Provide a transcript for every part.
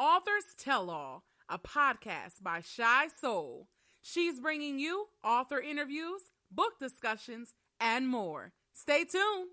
Authors Tell All, a podcast by Shy Soul. She's bringing you author interviews, book discussions, and more. Stay tuned.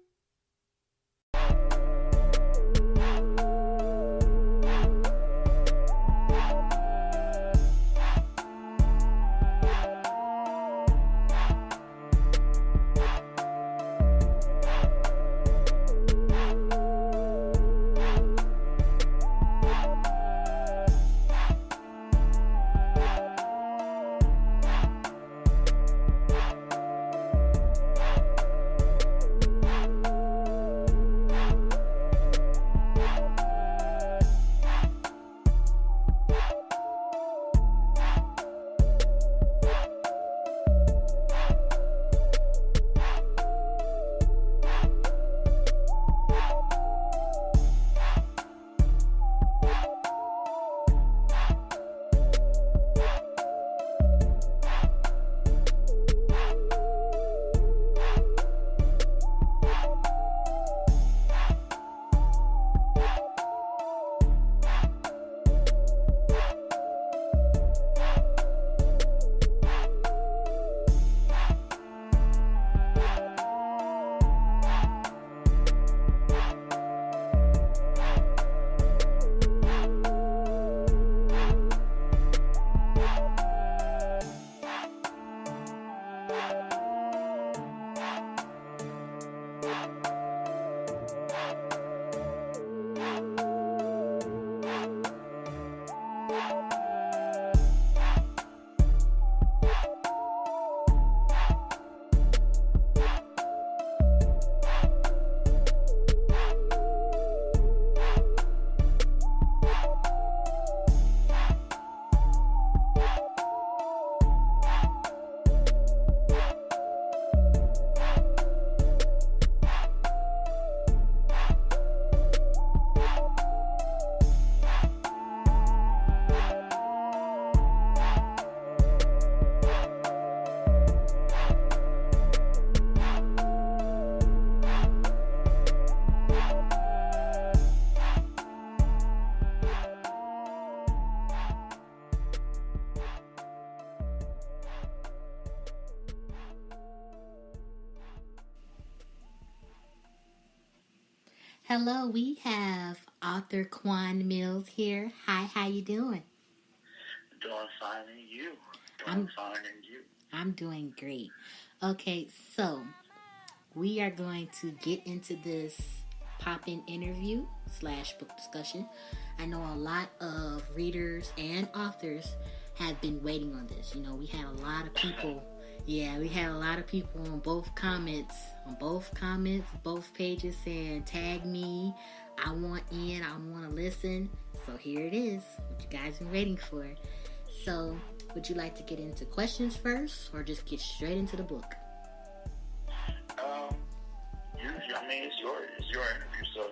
Hello, we have author Quan Millz here. Hi, how you doing? Doing fine, and you? Doing fine, and you? I'm doing great. Okay, so we are going to get into this pop-in interview / book discussion. I know a lot of readers and authors have been waiting on this. You know, we had a lot of people. Yeah, we had a lot of people on both pages saying, tag me, I want in, I want to listen. So here it is, what you guys been waiting for. So, would you like to get into questions first, or just get straight into the book? It's your interview, so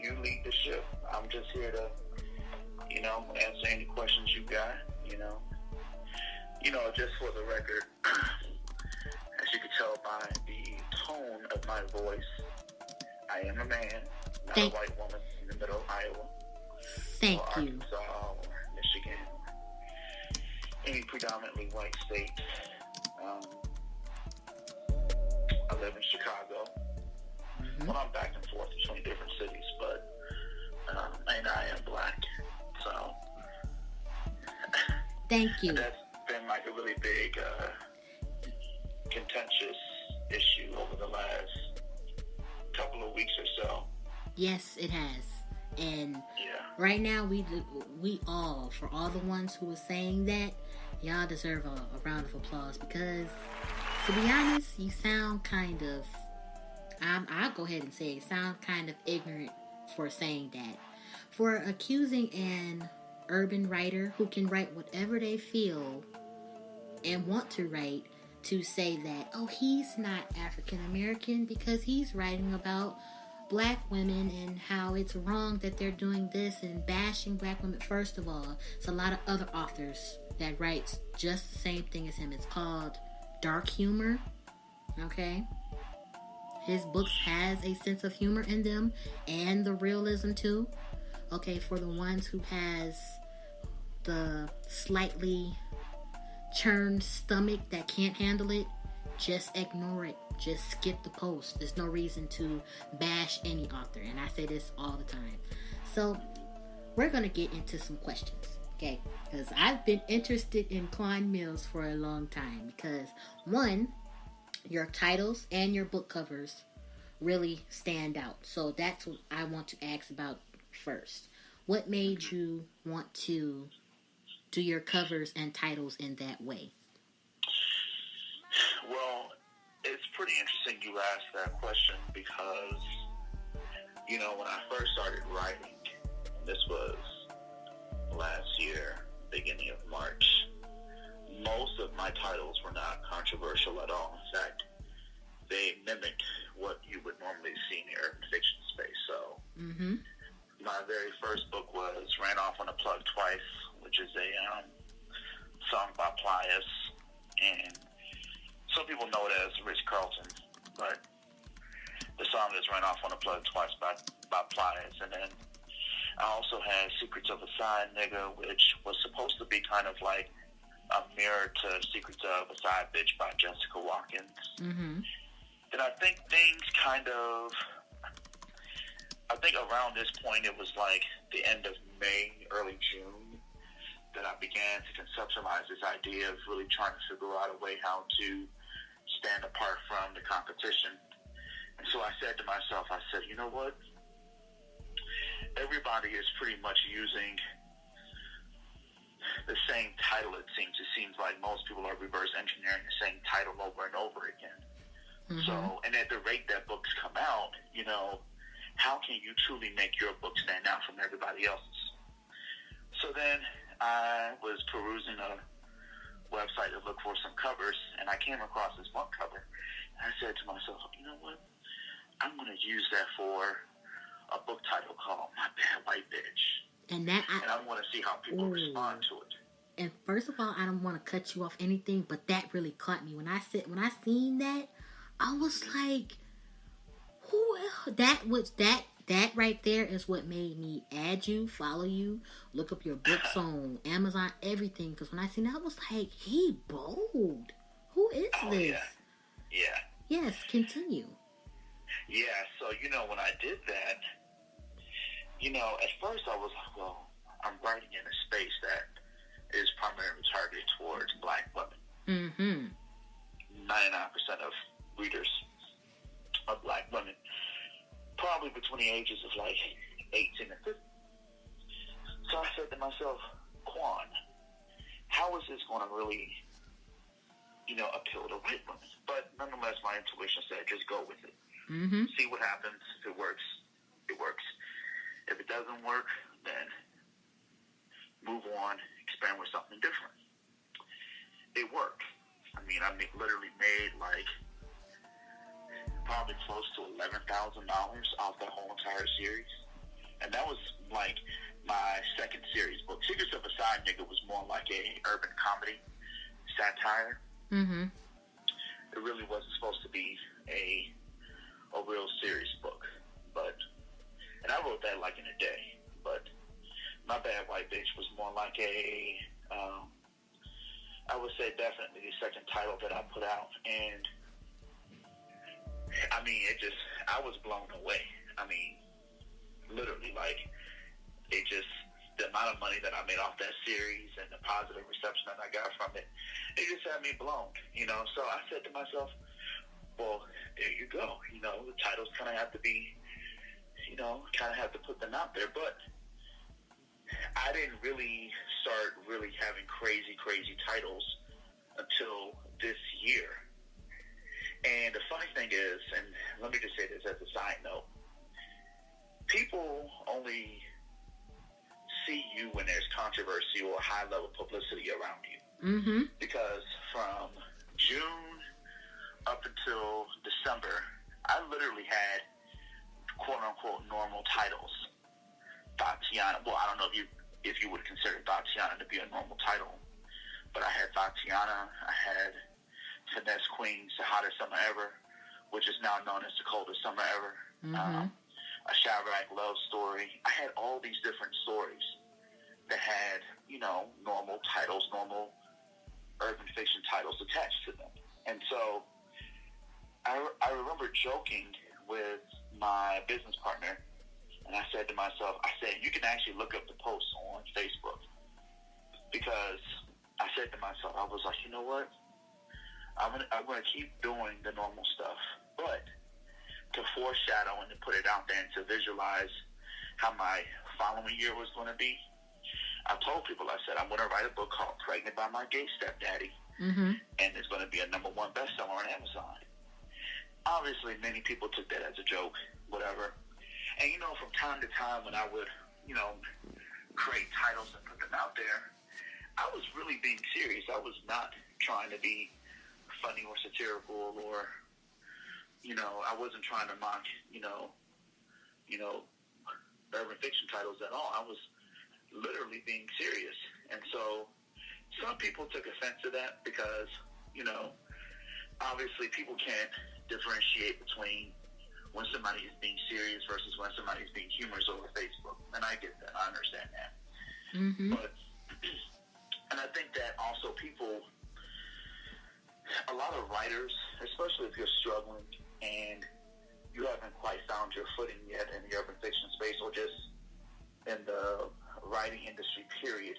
you lead the ship. I'm just here to, answer any questions you got, just for the record, as you can tell by the tone of my voice, I am a man, not a white woman in the middle of Iowa. Thank or you. Arkansas or Michigan, any predominantly white state. I live in Chicago. Mm-hmm. Well, I'm back and forth between different cities, but and I am black, so thank you. That's been like a really big contentious issue over the last couple of weeks or so. Yes, it has. And right now we all, for all the ones who are saying that, y'all deserve a round of applause, because to be honest, you sound kind of, I'll go ahead and say it, sound kind of ignorant for saying that. For accusing an urban writer who can write whatever they feel and want to write, to say that, oh, he's not African American because he's writing about black women and how it's wrong that they're doing this and bashing black women. First of all, it's a lot of other authors that writes just the same thing as him. It's called dark humor. Okay? His books has a sense of humor in them, and the realism too. Okay, for the ones who has the slightly churned stomach that can't handle it, just ignore it. Just skip the post. There's no reason to bash any author, and I say this all the time. So we're gonna get into some questions, okay? Because I've been interested in Quan Millz for a long time. Because one, your titles and your book covers really stand out. So that's what I want to ask about first. What made you want to do your covers and titles in that way? Well, it's pretty interesting you asked that question because, you know, when I first started writing, this was last year, beginning of March, most of my titles were not controversial at all. In fact, they mimicked what you would normally see in the urban fiction space. So, my very first book was Ran Off on a Plug Twice, which is a song by Plius, and some people know it as Rich Carlton, but the song is Ran Off on a Plug Twice by Plius. And then I also had Secrets of a Side Nigga, which was supposed to be kind of like a mirror to Secrets of a Side Bitch by Jessica Watkins. Then I think things I think around this point, it was like the end of May, early June, that I began to conceptualize this idea of really trying to figure out a way how to stand apart from the competition. And so I said to myself, you know what? Everybody is pretty much using the same title, it seems. It seems like most people are reverse engineering the same title over and over again. So, and at the rate that books come out, you know, how can you truly make your book stand out from everybody else's? So then I was perusing a website to look for some covers, and I came across this one cover. And I said to myself, you know what? I'm going to use that for a book title called My Bad White Bitch. And I want to see how people respond to it. And first of all, I don't want to cut you off anything, but that really caught me. When I seen that, I was like, who else? That right there is what made me add you, follow you, look up your books on Amazon, everything. Because when I seen that, I was like, he bold. Who is this? Yeah. Yes, continue. Yeah, so, you know, when I did that, you know, at first I was like, well, I'm writing in a space that is primarily targeted towards black women. 99% of readers are black women, probably between the ages of like 18 and 50. So I said to myself, Quan, how is this going to really, you know, appeal to white women? But nonetheless, my intuition said, just go with it. See what happens. If it works, it works. If it doesn't work, then move on, experiment with something different. It worked. I mean, I literally made like probably close to $11,000 off the whole entire series. And that was like my second series book. Secrets of a Side Nigga was more like a urban comedy satire. It really wasn't supposed to be a real serious book. And I wrote that like in a day. But My Bad White Bitch was more like I would say definitely the second title that I put out. And I mean, I was blown away. I mean, literally, like, the amount of money that I made off that series and the positive reception that I got from it, it just had me blown, you know. So I said to myself, well, there you go. You know, the titles kind of have to be, you know, kind of have to put them out there. But I didn't really start really having crazy titles until this year. And the funny thing is, and let me just say this as a side note, people only see you when there's controversy or high-level publicity around you. Because from June up until December, I literally had quote-unquote normal titles. Tatiana, well, I don't know if you would consider Tatiana to be a normal title, but I had Tatiana, I had Finesse Queens, The Hottest Summer Ever, which is now known as The Coldest Summer Ever. a Chirac love story. I had all these different stories that had, normal titles, normal urban fiction titles attached to them. And so I remember joking with my business partner, and I said to myself, you can actually look up the posts on Facebook. Because I said to myself, I was like, you know what? I'm going to keep doing the normal stuff. But to foreshadow and to put it out there and to visualize how my following year was going to be, I told people, I said, I'm going to write a book called Pregnant by My Gay Stepdaddy. Mm-hmm. And it's going to be a #1 bestseller on Amazon. Obviously, many people took that as a joke, whatever. And, from time to time when I would, create titles and put them out there, I was really being serious. I was not trying to be funny or satirical or, I wasn't trying to mock, urban fiction titles at all. I was literally being serious. And so some people took offense to that because, obviously people can't differentiate between when somebody is being serious versus when somebody is being humorous over Facebook. And I get that. I understand that. Mm-hmm. And I think that also a lot of writers, especially if you're struggling and you haven't quite found your footing yet in the urban fiction space or just in the writing industry, period,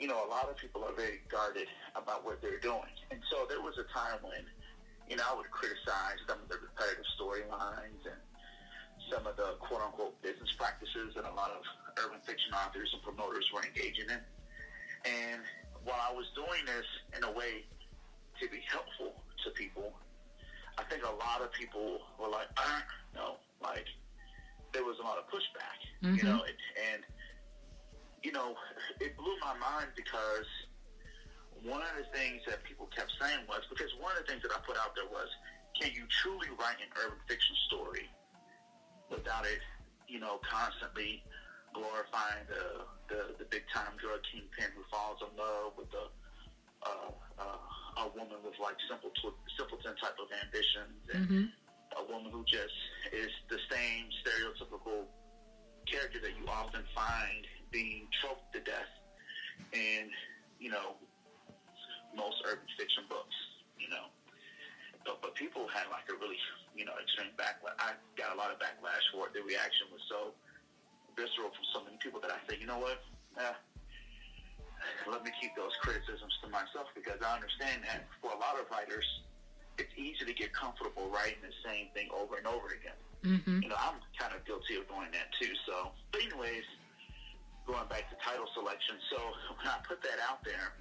a lot of people are very guarded about what they're doing. And so there was a time when, I would criticize some of the repetitive storylines and some of the quote-unquote business practices that a lot of urban fiction authors and promoters were engaging in. And while I was doing this in a way to be helpful to people, I think a lot of people were like, no, like there was a lot of pushback, mm-hmm. It blew my mind because one of the things that people kept saying was, because one of the things that I put out there was, can you truly write an urban fiction story without it, constantly glorifying the big time drug kingpin who falls in love with a woman with like simpleton type of ambitions, and mm-hmm. a woman who just is the same stereotypical character that you often find being choked to death in, most urban fiction books, But people had like a really, extreme backlash. I got a lot of backlash for it. The reaction was so visceral from so many people that I said, you know what? Let me keep those criticisms to myself, because I understand that for a lot of writers, it's easy to get comfortable writing the same thing over and over again. Mm-hmm. I'm kind of guilty of doing that too. So, but anyways, going back to title selection. So when I put that out there,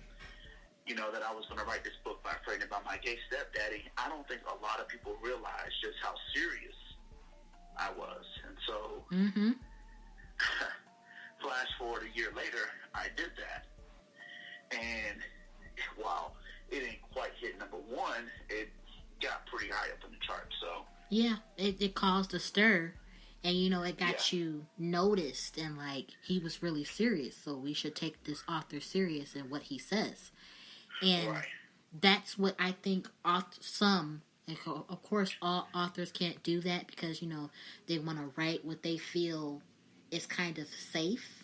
that I was going to write this book by Pregnant by My Gay Stepdaddy, I don't think a lot of people realized just how serious I was. And so, mm-hmm. Flash forward a year later, I did that. And while it didn't quite hit #1, it got pretty high up in the charts. So yeah, it caused a stir, and it got you noticed, and like he was really serious. So we should take this author serious in what he says, and right. That's what I think. Of course, all authors can't do that because they want to write what they feel is kind of safe.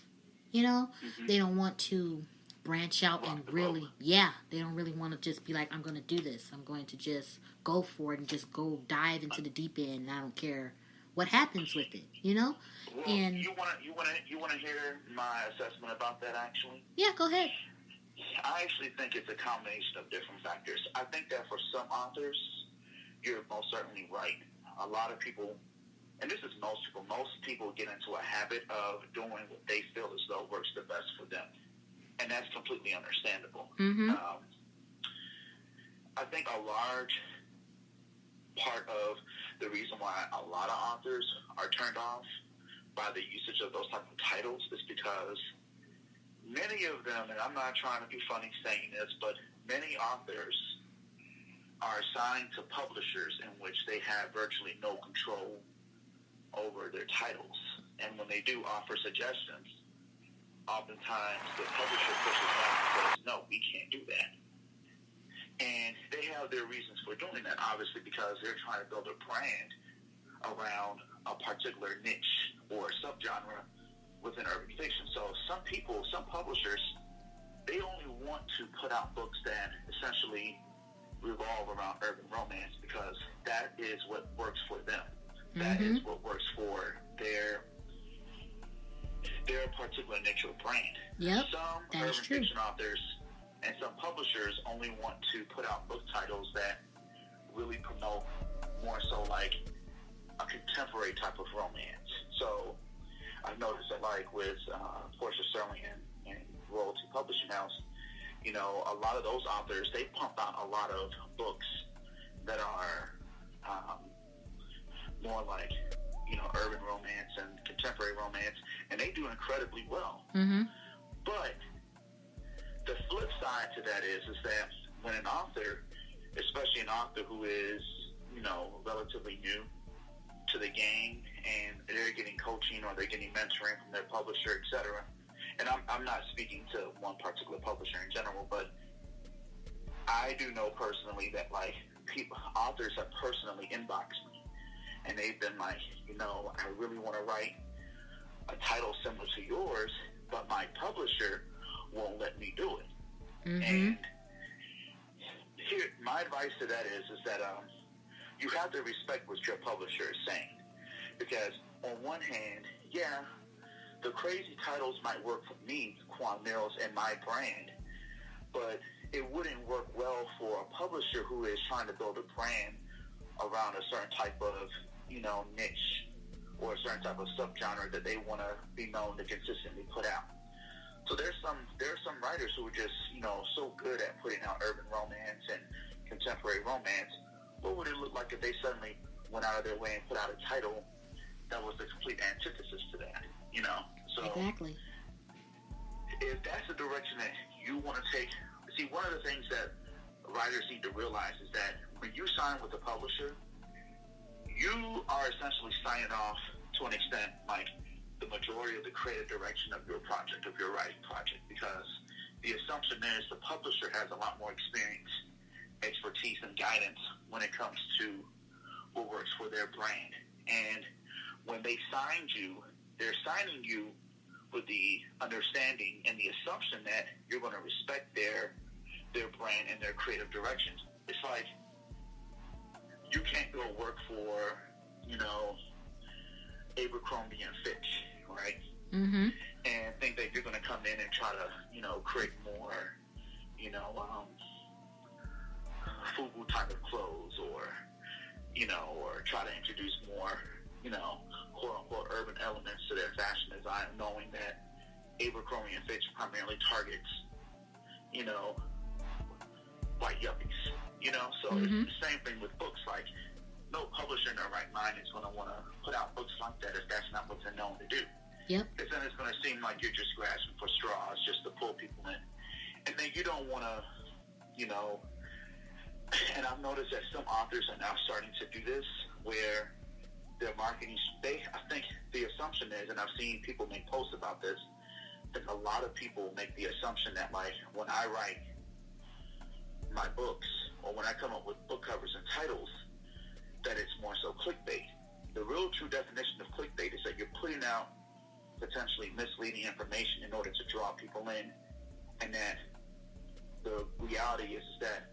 Mm-hmm. They don't want to branch out and really, they don't really want to just be like, I'm going to do this. I'm going to just go for it and just go dive into the deep end, and I don't care what happens with it, Well, and you want to hear my assessment about that, actually? Yeah, go ahead. I actually think it's a combination of different factors. I think that for some authors, you're most certainly right. A lot of people, and this is most people get into a habit of doing what they feel as though works the best for them. And that's completely understandable. Mm-hmm. I think a large part of the reason why a lot of authors are turned off by the usage of those type of titles is because many of them, and I'm not trying to be funny saying this, but many authors are assigned to publishers in which they have virtually no control over their titles. And when they do offer suggestions, oftentimes the publisher pushes back and says, no, we can't do that. And they have their reasons for doing that, obviously, because they're trying to build a brand around a particular niche or subgenre within urban fiction. So some publishers, they only want to put out books that essentially revolve around urban romance because that is what works for them. That is what works for their particular niche or brand. Yep, some urban fiction authors and some publishers only want to put out book titles that really promote more so like a contemporary type of romance. So I've noticed that like with Portia Sterling and Royalty Publishing House, you know, a lot of those authors, they pump out a lot of books that are more like, you know, urban romance and contemporary romance, and they do incredibly well. But the flip side to that is that when an author, especially an author who is, you know, relatively new to the game, and they're getting coaching or they're getting mentoring from their publisher, etc. And I'm not speaking to one particular publisher in general, but I do know personally that like authors have personally inboxed me, and they've been like, you know, I really want to write a title similar to yours, but my publisher won't let me do it. And here, my advice to that is that you have to respect what your publisher is saying, because on one hand, yeah, the crazy titles might work for me, Quan, Millz, and my brand, but it wouldn't work well for a publisher who is trying to build a brand around a certain type of, you know, niche or a certain type of subgenre that they want to be known to consistently put out. So there's some writers who are just, you know, so good at putting out urban romance and contemporary romance. What would it look like if they suddenly went out of their way and put out a title that was the complete antithesis to that, you know? So exactly. If that's the direction that you want to take, see, one of the things that writers need to realize is that when you sign with a publisher, you are essentially signing off to an extent like the majority of the creative direction of your project, of your writing project, because the assumption is the publisher has a lot more experience, expertise, and guidance when it comes to what works for their brand. And when they signed you, they're signing you with the understanding and the assumption that you're going to respect their brand and their creative directions. It's like you can't go work for, you know, Abercrombie and Fitch, right? And think that you're going to come in and try to, you know, create more, you know, FUBU type of clothes, or, you know, or try to introduce more, you know, quote-unquote urban elements to their fashion design, knowing that Abercrombie and Fitch primarily targets, you know, white yuppies, you know? So it's the same thing with books. Like, no publisher in their right mind is going to want to put out books like that if that's not what they're known to do. Because then it's going to seem like you're just grasping for straws just to pull people in. And then you don't want to, you know, and I've noticed that some authors are now starting to do this, where their marketing, I think the assumption is, and I've seen people make posts about this, that a lot of people make the assumption that, like, when I write my books, or when I come up with book covers and titles, that it's more so clickbait. The real true definition of clickbait is that you're putting out potentially misleading information in order to draw people in, and that the reality is that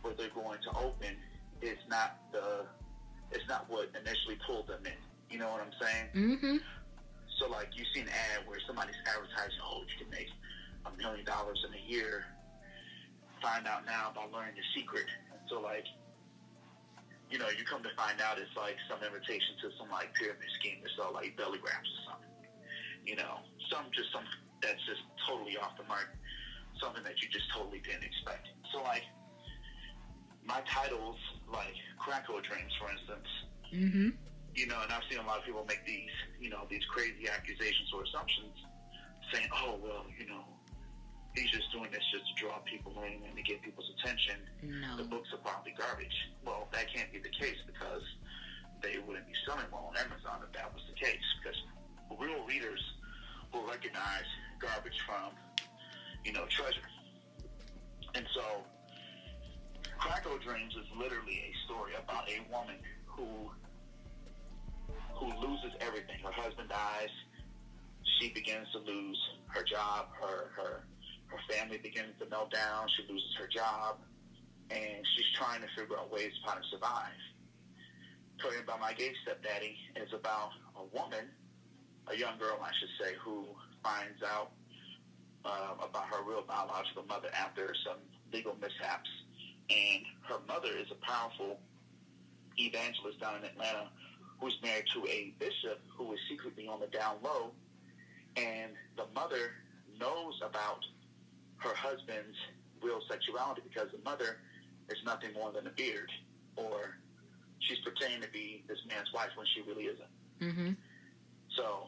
what they're going to open is not what initially pulled them in. You know what I'm saying? So, like, you see an ad where somebody's advertising, oh, you can make $1 million in a year. Find out now by learning the secret. So, like, you know, you come to find out it's like some invitation to some like pyramid scheme to sell like belly wraps or something. You know, something that's just totally off the mark. Something that you just totally didn't expect. So, like, my titles, like Crackle Dreams, for instance, you know, and I've seen a lot of people make these, you know, these crazy accusations or assumptions, saying, oh, well, you know, he's just doing this just to draw people in and to get people's attention. No. The books are probably garbage. Well, that can't be the case, because they wouldn't be selling well on Amazon if that was the case, because real readers will recognize garbage from, you know, treasure. And so Crackle Dreams is literally a story about a woman who who loses everything. Her husband dies. She begins to lose her job. Her family begins to melt down. She loses her job. And she's trying to figure out ways of how to survive. Talking about My Gay Stepdaddy is about a woman, a young girl, I should say, who finds out about her real biological mother after some legal mishaps. And her mother is a powerful evangelist down in Atlanta who's married to a bishop who is secretly on the down low. And the mother knows about her husband's real sexuality because the mother is nothing more than a beard, or she's pretending to be this man's wife when she really isn't. Mm-hmm. So,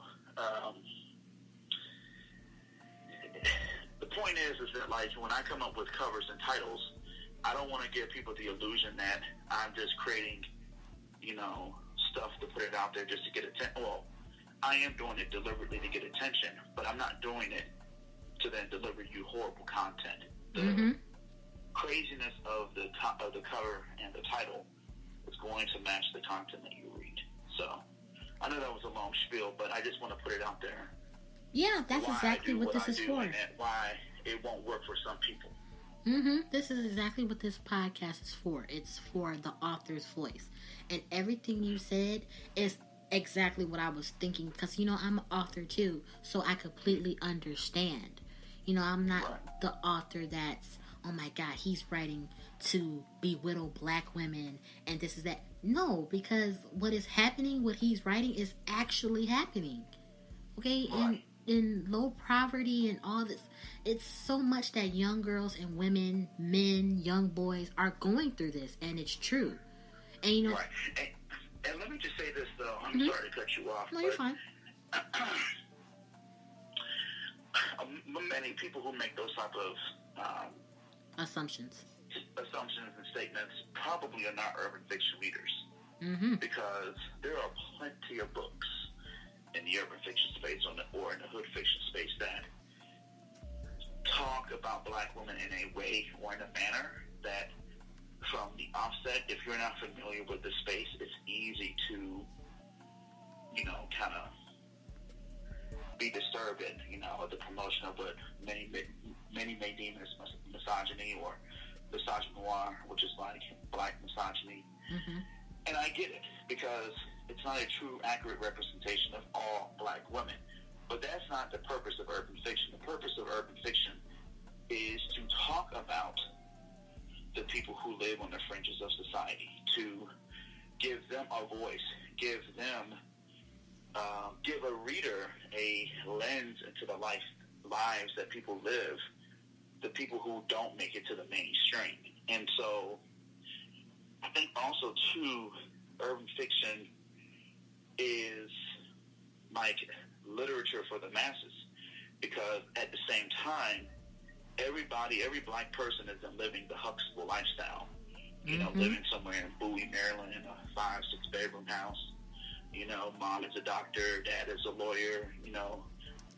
the point is that, like, when I come up with covers and titles, I don't want to give people the illusion that I'm just creating, stuff to put it out there just to get attention. Well, I am doing it deliberately to get attention, but I'm not doing it to then deliver you horrible content. The craziness of the cover and the title is going to match the content that you read. So, I know that was a long spiel, but I just want to put it out there. Yeah, that's exactly what this is for. And why it won't work for some people. This is exactly what this podcast is for. It's for the author's voice. And everything you said is exactly what I was thinking. Because, I'm an author too. So I completely understand. I'm not the author that's, oh my God, he's writing to belittle black women and this is that. No, because what is happening, what he's writing is actually happening. Okay? Right. In low poverty and all this, it's so much that young girls and women, men, young boys are going through this, and it's true. And right. And let me just say this though. I'm sorry to cut you off. No, you're fine. Many people who make those type of assumptions and statements probably are not urban fiction readers, because there are plenty of books in the urban fiction space or in the hood fiction space that talk about black women in a way or in a manner that from the offset, if you're not familiar with the space, it's easy to, kind of be disturbed in, the promotion of what many may deem as misogyny or misogynoir, which is like black misogyny. And I get it, because it's not a true, accurate representation of all black women. But that's not the purpose of urban fiction. The purpose of urban fiction is to talk about the people who live on the fringes of society, to give them a voice, give a reader a lens into the lives that people live, the people who don't make it to the mainstream. And so I think also, too, urban fiction is like literature for the masses, because at the same time, every black person isn't living the Huxtable lifestyle. Living somewhere in Bowie, Maryland, in a 5-6 bedroom house. Mom is a doctor, dad is a lawyer.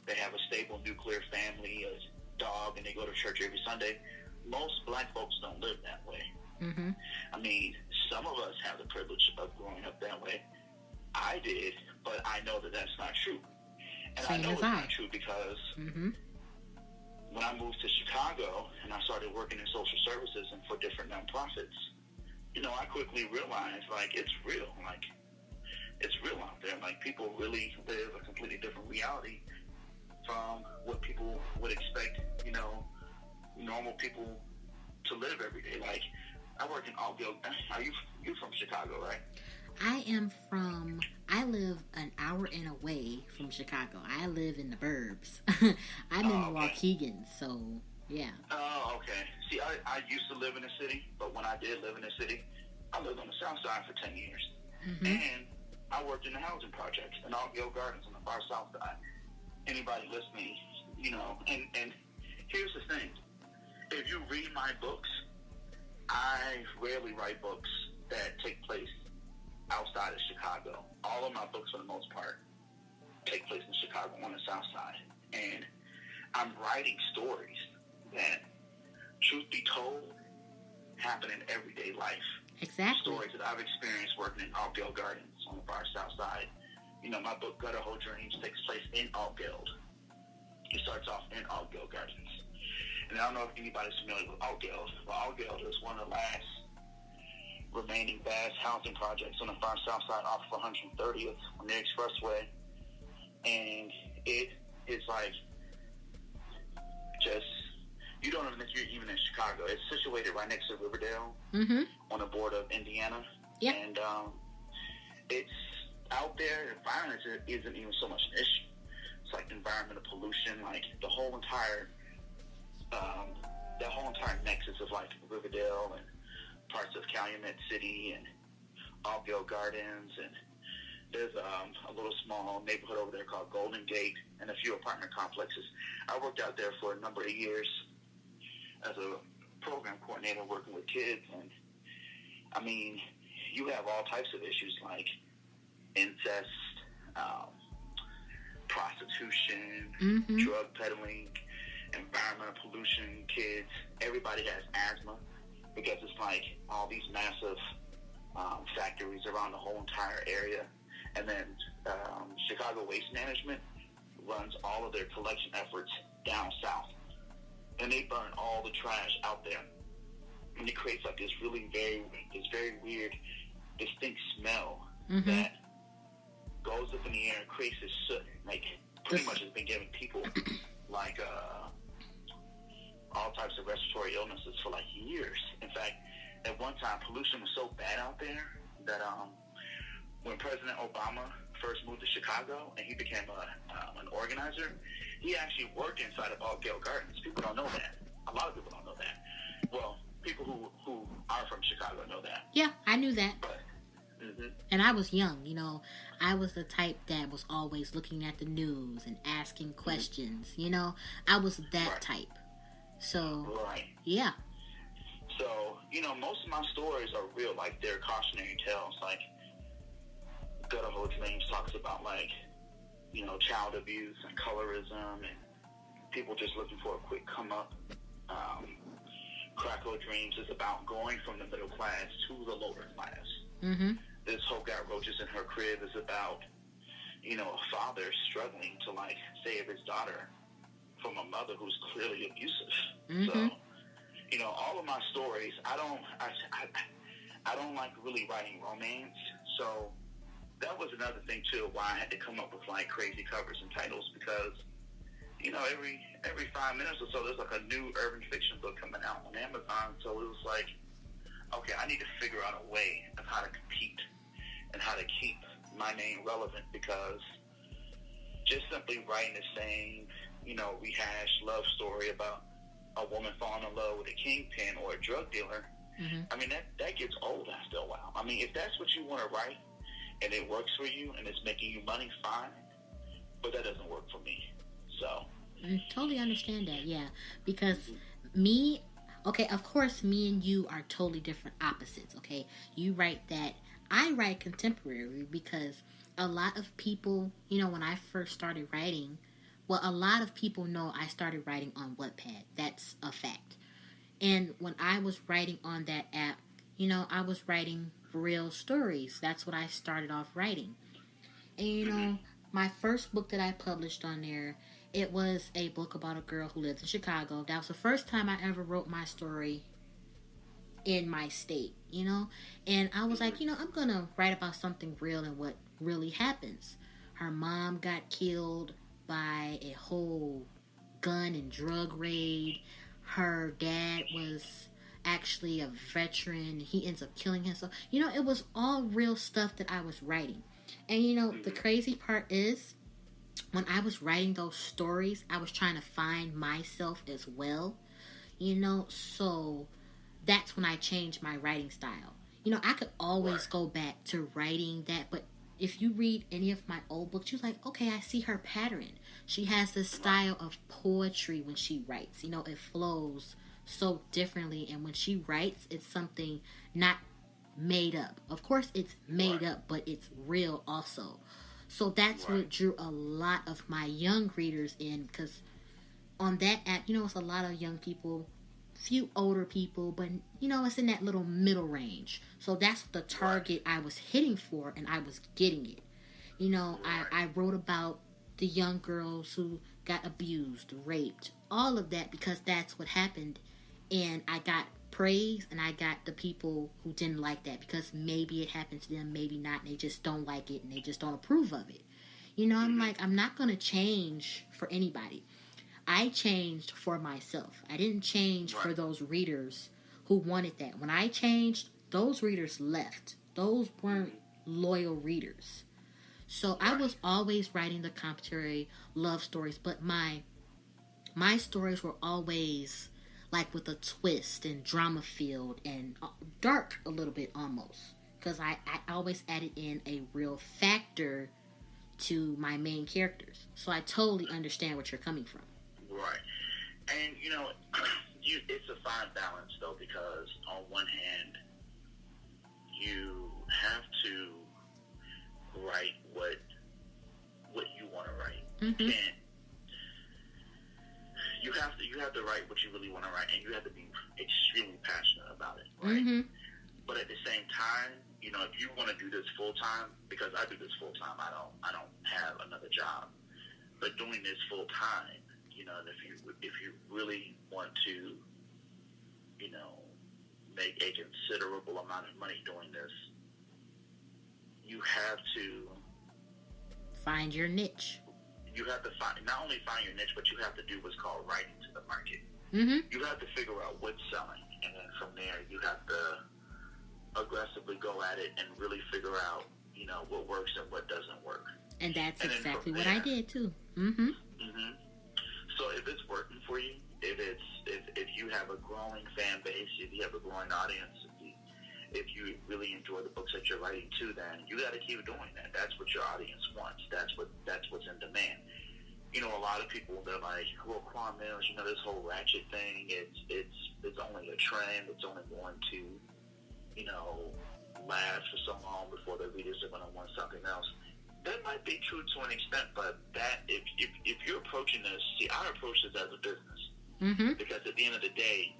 They have a stable nuclear family, a dog, and they go to church every Sunday. Most black folks don't live that way. I mean, some of us have the privilege of growing up that way. I did, but I know that that's not true. And I know it's not true because when I moved to Chicago and I started working in social services and for different nonprofits, I quickly realized, it's real. It's real out there. People really live a completely different reality from what people would expect, normal people to live every day. I work in Oakville. You're from Chicago, right? I live an hour and away from Chicago. I live in the burbs. I'm in Waukegan, so yeah. Oh, okay. See, I used to live in the city, but when I did live in the city, I lived on the south side for 10 years. And I worked in the housing projects in Oakville Gardens on the far south side. Anybody listening, and here's the thing. If you read my books, I rarely write books that take place outside of Chicago. All of my books, for the most part, take place in Chicago on the south side. And I'm writing stories that, truth be told, happen in everyday life. Exactly. Stories that I've experienced working in Oakville Gardens on the far south side, my book Gutter Hole Dreams takes place in Altgeld. It starts off in Altgeld Gardens. And I don't know if anybody's familiar with Altgeld. Well, Altgeld is one of the last remaining vast housing projects on the far south side off of 130th on the expressway. And it is like just, you don't even think you're even in Chicago. It's situated right next to Riverdale on the border of Indiana. Yep. And it's out there. The environment isn't even so much an issue. It's like environmental pollution, like the whole entire nexus of like Riverdale and parts of Calumet City and Altgeld Gardens, and there's a little small neighborhood over there called Golden Gate and a few apartment complexes. I worked out there for a number of years as a program coordinator working with kids, and I mean, you have all types of issues like incest, prostitution, drug peddling, environmental pollution, kids. Everybody has asthma because it's like all these massive factories around the whole entire area. And then Chicago Waste Management runs all of their collection efforts down south. And they burn all the trash out there. And it creates like this very weird, distinct smell that goes up in the air and creates this soot. Like, pretty much has been giving people like all types of respiratory illnesses for like years. In fact, at one time, pollution was so bad out there that when President Obama first moved to Chicago and he became an organizer, he actually worked inside of Altgeld Gardens. People don't know that. A lot of people don't know that. Well, people who are from Chicago know that. Yeah, I knew that. But, and I was young, I was the type that was always looking at the news and asking questions, I was that type. So, yeah. So, most of my stories are real, like they're cautionary tales. Like, Gutter Hole Dreams talks about like, child abuse and colorism and people just looking for a quick come up. Crack Hole Dreams is about going from the middle class to the lower class. This Hope Got Roaches in Her Crib is about, a father struggling to like save his daughter from a mother who's clearly abusive. So, all of my stories, I don't like really writing romance. So that was another thing too, why I had to come up with like crazy covers and titles, because every 5 minutes or so there's like a new urban fiction book coming out on Amazon. So it was like, okay, I need to figure out a way of how to compete and how to keep my name relevant, because just simply writing the same, rehashed love story about a woman falling in love with a kingpin or a drug dealer, I mean, that gets old after a while. I mean, if that's what you want to write and it works for you and it's making you money, fine, but that doesn't work for me. So I totally understand that, yeah, because of course, me and you are totally different opposites, okay? You write that. I write contemporary because a lot of people, when I first started writing, a lot of people know I started writing on Wattpad. That's a fact. And when I was writing on that app, I was writing real stories. That's what I started off writing. And, my first book that I published on there, it was a book about a girl who lives in Chicago. That was the first time I ever wrote my story in my state, and I was like, I'm gonna write about something real and what really happens. Her mom got killed by a whole gun and drug raid. Her dad was actually a veteran. He ends up killing himself. It was all real stuff that I was writing. And the crazy part is, when I was writing those stories, I was trying to find myself as well, so that's when I changed my writing style. I could always go back to writing that, but if you read any of my old books, you're like, okay, I see her pattern. She has this style of poetry when she writes. It flows so differently, and when she writes, it's something not made up. Of course, it's made up, but it's real also. So that's what drew a lot of my young readers in, because on that app, it's a lot of young people, few older people, but it's in that little middle range. So that's the target I was hitting for, and I was getting it. You know, I wrote about the young girls who got abused, raped, all of that, because that's what happened. And I got praise, and I got the people who didn't like that, because maybe it happened to them, maybe not, and they just don't like it, and they just don't approve of it. You know, I'm like, I'm not going to change for anybody. I changed for myself. I didn't change for those readers who wanted that. When I changed, those readers left. Those weren't loyal readers. So I was always writing the contemporary love stories, but my stories were always like with a twist and drama filled and dark a little bit almost, because I always added in a real factor to my main characters. So I totally understand what you're coming from. Right. And, you know, it's a fine balance, though, because on one hand, you have to write what you want to write. Mm-hmm. And you have to write what you really want to write, and you have to be extremely passionate about it, right? Mm-hmm. But at the same time, you know, if you want to do this full time, because I do this full time, I don't have another job. But doing this full time, you know, and if you really want to, you know, make a considerable amount of money doing this, you have to find your niche. You have to not only find your niche, but you have to do what's called writing to the market. Mm-hmm. You have to figure out what's selling, and then from there you have to aggressively go at it and really figure out, you know, what works and what doesn't work. And that's exactly what I did too. Mm-hmm. Mm-hmm. So if it's working for you, if you have a growing fan base, if you have a growing audience, if you really enjoy the books that you're writing too, then you got to keep doing that. That's what your audience wants. That's what's in demand. You know, a lot of people, they're like, well, Quan, Millz, you know, this whole ratchet thing, it's only a trend. It's only going to, you know, last for so long before the readers are going to want something else. That might be true to an extent, but that if you're approaching this, see, I approach this as a business. Mm-hmm. Because at the end of the day,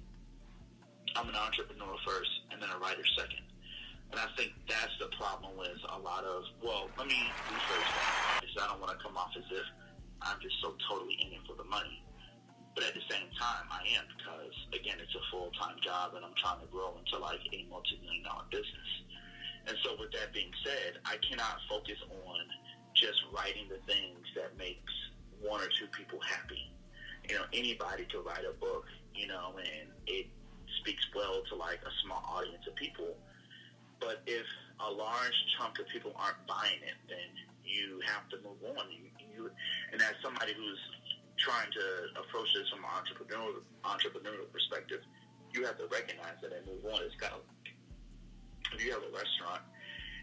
I'm an entrepreneur first and then a writer second. And I think that's the problem with a lot of, well, let me rephrase that, because I don't want to come off as if I'm just so totally in it for the money. But at the same time, I am, because, again, it's a full-time job, and I'm trying to grow into, like, a multi-million-dollar business. And so with that being said, I cannot focus on just writing the things that makes one or two people happy. You know, anybody could write a book, you know, and it speaks well to, like, a small audience of people. But if a large chunk of people aren't buying it, then you have to move on. And as somebody who's trying to approach this from an entrepreneurial perspective, you have to recognize that and move on. It's kind of, if you have a restaurant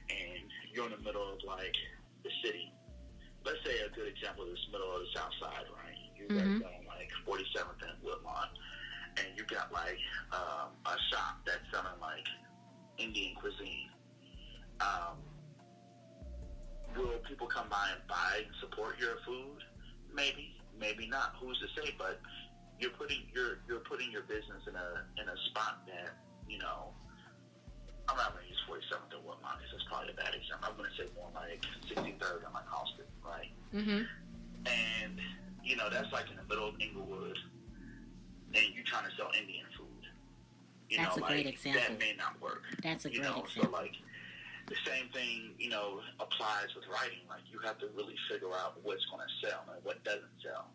and you're in the middle of, like, the city, let's say a good example is middle of the South Side, right? You guys on, like, 47th and Woodlawn, and you got, like, a shop that's selling, like, Indian cuisine. Will people come by and buy and support your food? Maybe, maybe not. Who's to say? But you're putting your business in a spot that, you know, I'm not going to use 47th and Woodlawn because that's probably a bad example. I'm going to say more like 63rd and like Austin, right? Mm-hmm. And you know, that's like in the middle of Inglewood, and you're trying to sell Indian food. That's a great example. That may not work. That's a great example. So like the same thing, you know, applies with writing. Like you have to really figure out what's going to sell and what doesn't sell.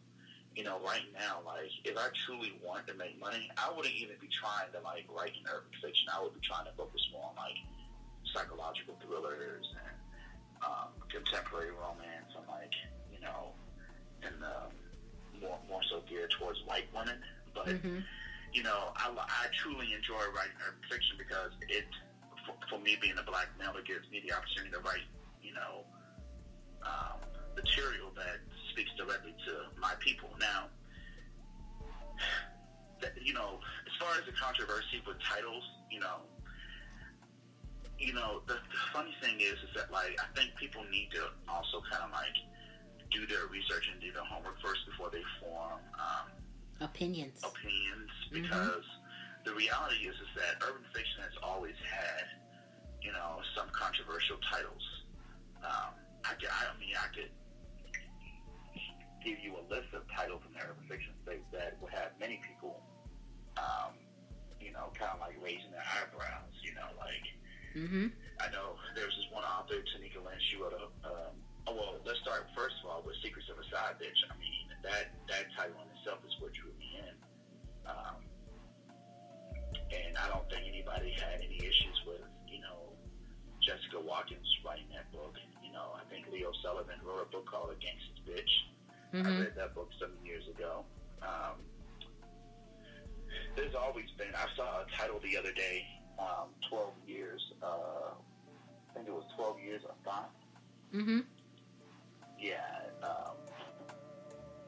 You know, right now, like if I truly want to make money, I wouldn't even be trying to like write an urban fiction. I would be trying to focus more on like psychological thrillers and contemporary romance and like, you know, and more so geared towards white women. But you know, I truly enjoy writing urban fiction because it, for me being a black male, it gives me the opportunity to write, you know, material that speaks directly to my people. Now, you know, as far as the controversy with titles, you know, the funny thing is that like I think people need to also kind of like do their research and do their homework first before they form opinions. Because the reality is that urban fiction has always had, you know, some controversial titles. I could give you a list of titles in the urban fiction space that would have many people, kind of like raising their eyebrows. I know there's this one author, Tanika Lynch. She wrote well, let's start first of all with Secrets of a Side Bitch. I mean, that title in itself is what drew me in. And I don't think anybody had any issues with, Jessica Watkins writing that book. I think Leo Sullivan wrote a book called A Gangsta's Bitch. I read that book some years ago. There's always been, I saw a title the other day, 12 years, I think it was 12 Years of Thought. Yeah,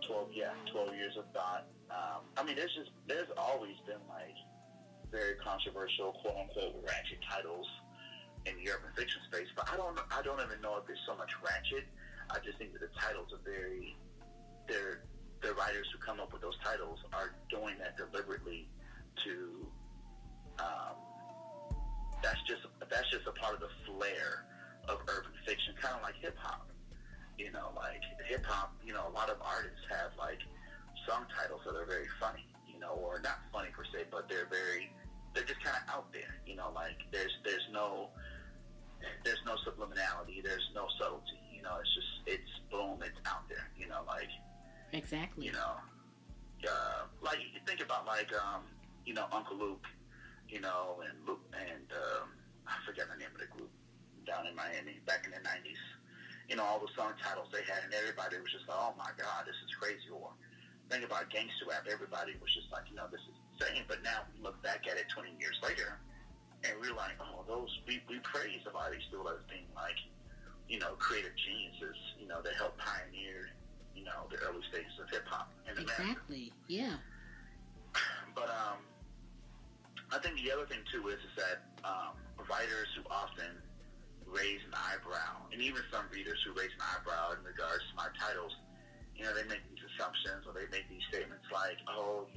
12 Years of Thought. I mean, there's always been, like, very controversial, quote-unquote, ratchet titles in the urban fiction space, but I don't even know if there's so much ratchet. I just think that the titles are the writers who come up with those titles are doing that deliberately to, that's just a part of the flair of urban fiction, kind of like hip-hop. Like hip-hop, a lot of artists have, like, song titles that are very funny, or not funny per se, but they're just kind of out there, like there's no subliminality, there's no subtlety, it's boom, it's out there, like. Exactly. Like you think about, like, Uncle Luke, and Luke, and I forget the name of the group down in Miami back in the 90s. All the song titles they had, and everybody was just like, oh my God, this is crazy. Or think about gangster rap, everybody was just like, this is insane. But now we look back at it 20 years later, and we're like, oh, we praise a lot of these people as being, like, creative geniuses, that helped pioneer, the early stages of hip-hop in America. Exactly, yeah. But I think the other thing, too, is that writers who often raise an eyebrow, and even some readers who raise an eyebrow in regards to my titles, they make these assumptions, or they make these statements like, oh,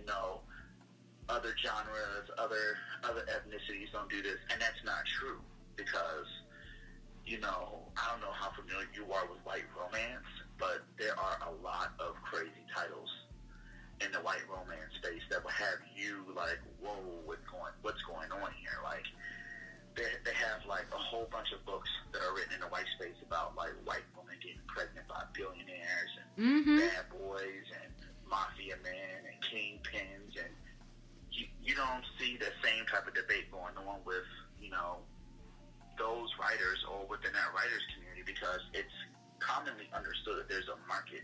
other genres, other ethnicities don't do this, and that's not true, because, I don't know how familiar you are with white romance, but there are a lot of crazy titles in the white romance space that will have you like, whoa, what's going on here? Like, they have, like, a whole bunch of books that are written in the white space about, like, white women getting pregnant by billionaires and bad boys and mafia men and kingpins, and you don't see the same type of debate going on with, those writers or within that writers community, because it's commonly understood that there's a market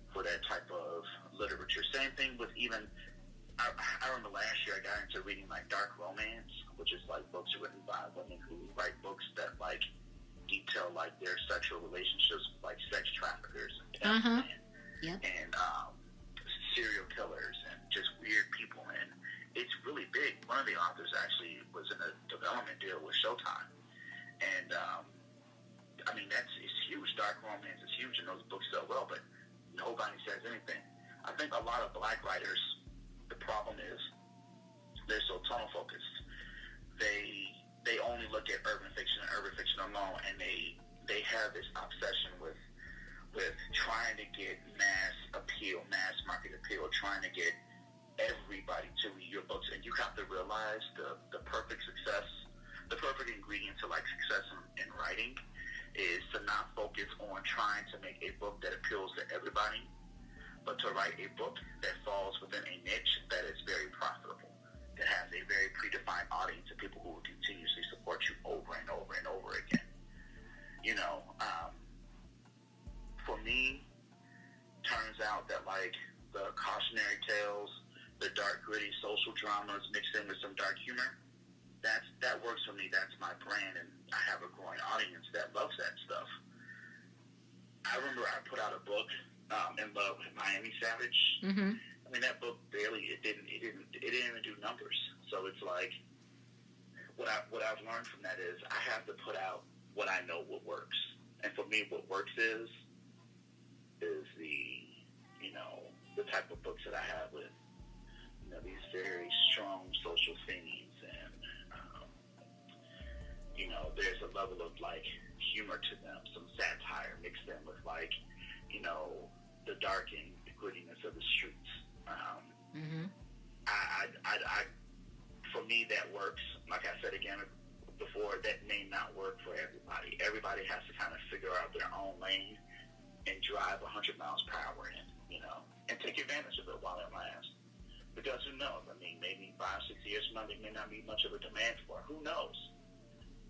for that type of literature. Same thing with even, I remember last year I got into reading, like, dark romance, which is, like, books written by women who write books that, like, detail, like, their sexual relationships with, like, sex traffickers and serial killers and just weird people. And it's really big. One of the authors actually was in a development deal with Showtime. And, I mean, it's huge. Dark romance is huge, and those books sell well, but nobody says anything. I think a lot of black writers, the problem is they're so tunnel focused. They only look at urban fiction and urban fiction alone, and they have this obsession with trying to get mass appeal, mass market appeal, trying to get everybody to read your books. And you have to realize the perfect success, the perfect ingredient to, like, success in writing is to not focus on trying to make a book that appeals to everybody, but to write a book that falls within a niche that is very profitable, that has a very predefined audience of people who will continuously support you over and over and over again. For me, turns out that, like, the cautionary tales, the dark, gritty social dramas mixed in with some dark humor, that works for me. That's my brand, and I have a growing audience that loves that stuff. I remember I put out a book, In Love with Miami Savage. I mean, that book barely, it didn't even do numbers. So it's like, what I've learned from that is I have to put out what I know what works. And for me, what works is the type of books that I have with, these very strong social themes, and, there's a level of, like, humor to them, some satire mixed in with, like, you know, the dark and the grittiness of the streets. For me, that works. Like I said again before, that may not work for everybody. Everybody has to kind of figure out their own lane and drive 100 miles per hour in, you know, and take advantage of it while it lasts. Because who knows? I mean, maybe 5-6 years from now, there may not be much of a demand for it. Who knows?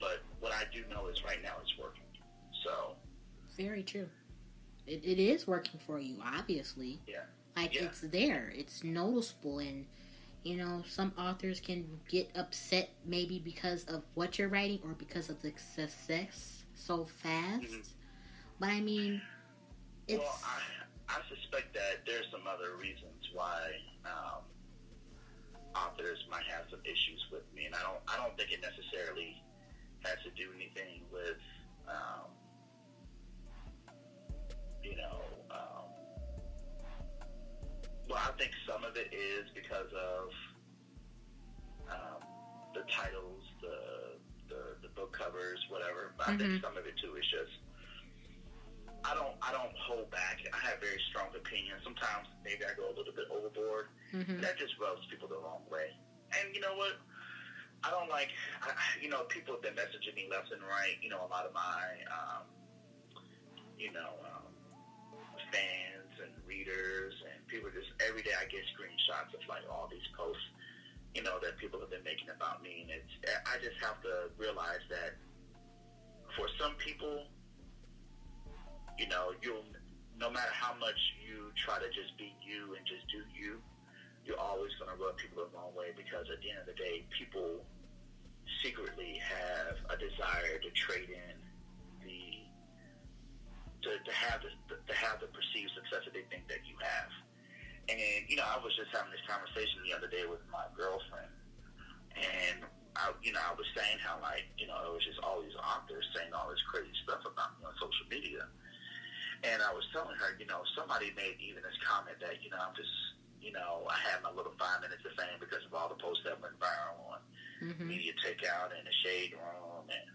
But what I do know is right now it's working. So. Very true. It is working for you, obviously. Yeah. Like, it's there. It's noticeable. And, you know, some authors can get upset maybe because of what you're writing or because of the success so fast. But, I mean, it's... Well, I suspect that there's some other reasons why authors might have some issues with me. And I don't think it necessarily has to do anything with... well, I think some of it is because of the titles, the book covers, whatever. But I think some of it too is just I don't hold back. I have very strong opinions. Sometimes maybe I go a little bit overboard. That just rubs people the wrong way. And you know what? I don't like. People have been messaging me left and right. You know, a lot of my fans and readers and people just every day I get screenshots of like all these posts, you know, that people have been making about me, and I just have to realize that for some people, you know, no matter how much you try to just be you and just do you, you're always going to rub people the wrong way, because at the end of the day, people secretly have a desire to trade in to have the perceived success that they think that you have. And, you know, I was just having this conversation the other day with my girlfriend, and I was saying how, like, you know, it was just all these authors saying all this crazy stuff about me on social media. And I was telling her, you know, somebody made even this comment that, you know, I'm just, you know, I had my little 5 minutes of fame because of all the posts that went viral on Media Takeout and the Shade Room and,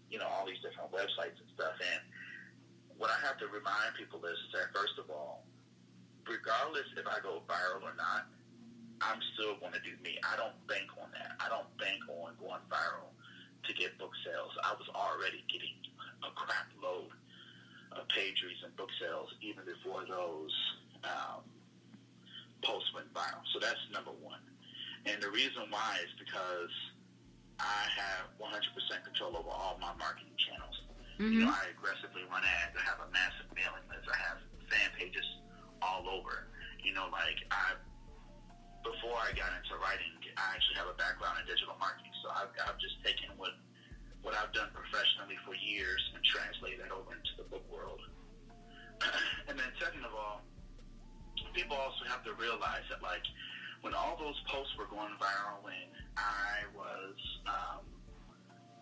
you know, all these different websites and stuff. And what I have to remind people is that, first of all, regardless if I go viral or not, I'm still going to do me. I don't bank on that. I don't bank on going viral to get book sales. I was already getting a crap load of page reads and book sales even before those posts went viral. So that's number one. And the reason why is because I have 100% control over all my marketing channels. You know, I aggressively run ads. I have a massive mailing list. I have fan pages all over. You know, like, before I got into writing, I actually have a background in digital marketing. So I've just taken what I've done professionally for years and translated that over into the book world. And then second of all, people also have to realize that, like, when all those posts were going viral, when I was,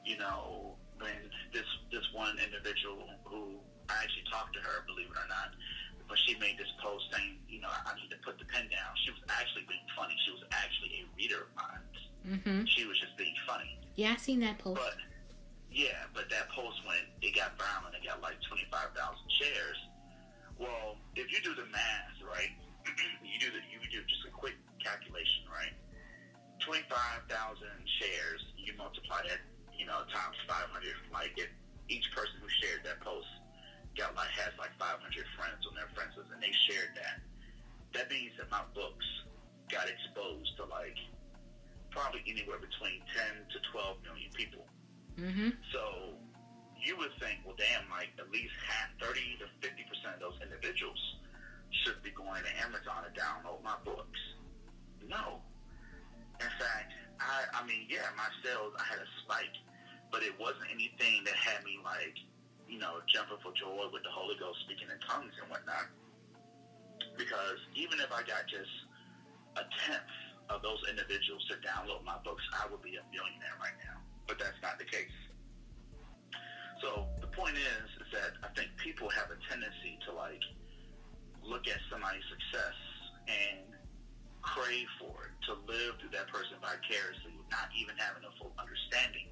you know, when this one individual who I actually talked to her, believe it or not, but she made this post saying, you know, I need to put the pen down. She was actually being funny. She was actually a reader of mine. She was just being funny. Yeah, I seen that post. But that post it got viral and it got like 25,000 shares. Well, if you do the math, right, you do just a quick calculation, right? 25,000 shares, you multiply that, you know, times 500. Like, if each person who shared that post has like 500 friends on their friends list, and they shared that, that means that my books got exposed to like probably anywhere between 10 to 12 million people. So you would think, well, damn, like at least 30 to 50% of those individuals should be going to Amazon to download my books. No. In fact, I mean, yeah, my sales, I had a spike, but it wasn't anything that had me like, you know, jumping for joy with the Holy Ghost, speaking in tongues and whatnot. Because even if I got just a tenth of those individuals to download my books, I would be a millionaire right now. But that's not the case. So the point is that I think people have a tendency to like look at somebody's success and crave for it, to live through that person vicariously, not even having a full understanding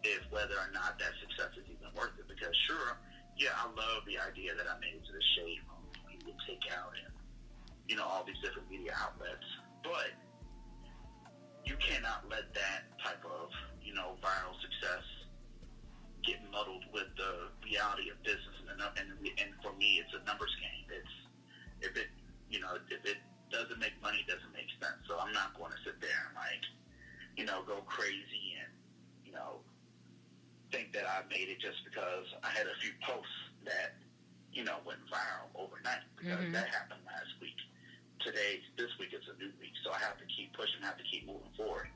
if whether or not that success is even sure, yeah, I love the idea that I made it to the Shade Room, Media Takeout, and, you know, all these different media outlets. But you cannot let that type of, you know, viral success get muddled with the reality of business. And for me, it's a numbers game. If it doesn't make money, it doesn't make sense. So I'm not going to sit there and, like, you know, go crazy and, you know, think that I made it just because I had a few posts that, you know, went viral overnight, because that happened last week. This week is a new week, so I have to keep pushing, I have to keep moving forward,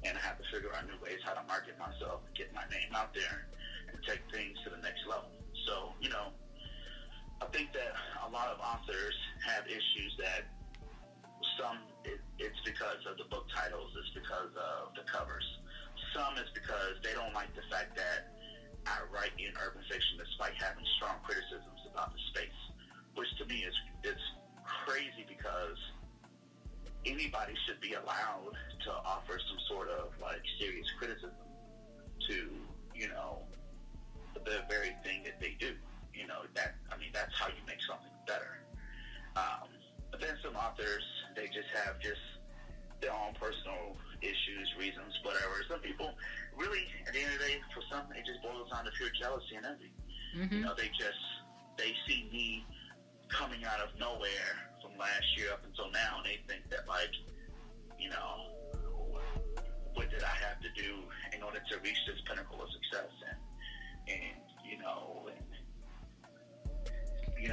and I have to figure out new ways how to market myself, get my name out there, and take things to the next level. So, you know, I think that a lot of authors have issues that it's because of the book titles, it's because of the covers. Some is because they don't like the fact that I write in urban fiction despite having strong criticisms about the space, which to me is crazy, because anybody should be allowed to offer some sort of, like, serious criticism to, you know, the very thing that they do. You know, that's how you make something better. But then some authors, they just have their own personal issues, reasons, whatever. Some people really, at the end of the day, for some, it just boils down to pure jealousy and envy. You know, they see me coming out of nowhere from last year up until now, and they think that, like, you know, what did I have to do in order to reach this pinnacle of success? And you know,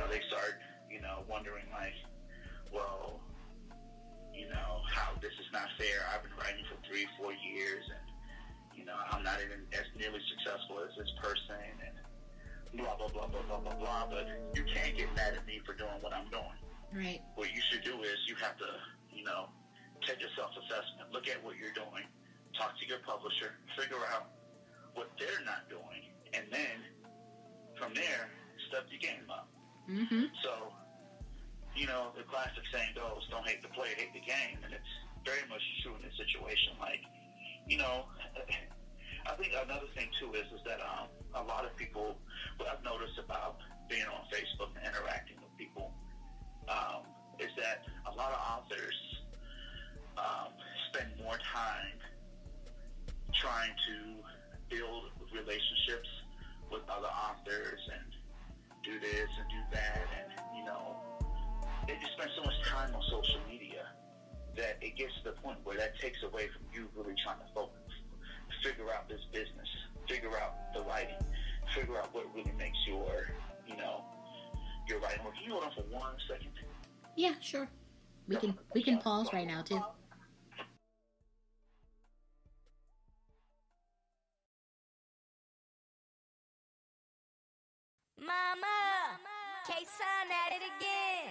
they start, you know, wondering, like, well, you know, how this is not fair. I've been writing for 3-4 years, and, you know, I'm not even as nearly successful as this person, and blah, blah, blah, blah, blah, blah, blah. But you can't get mad at me for doing what I'm doing. Right. What you should do is you have to, you know, take a self-assessment, look at what you're doing, talk to your publisher, figure out what they're not doing, and then from there, step your game up. So, you know, the classic saying goes, don't hate the player, hate the game. And it's very much true in this situation. Like, you know, I think another thing, too, is that a lot of people, what I've noticed about being on Facebook and interacting with people, is that a lot of authors spend more time trying to build relationships with other authors and do this and do that, and, you know, they just spend so much time on social media that it gets to the point where that takes away from you really trying to focus, figure out this business, figure out the writing, figure out what really makes your, you know, your writing work. Can you hold on for 1 second? Yeah, sure. We can pause right now too. Mama, K-Sun at it again.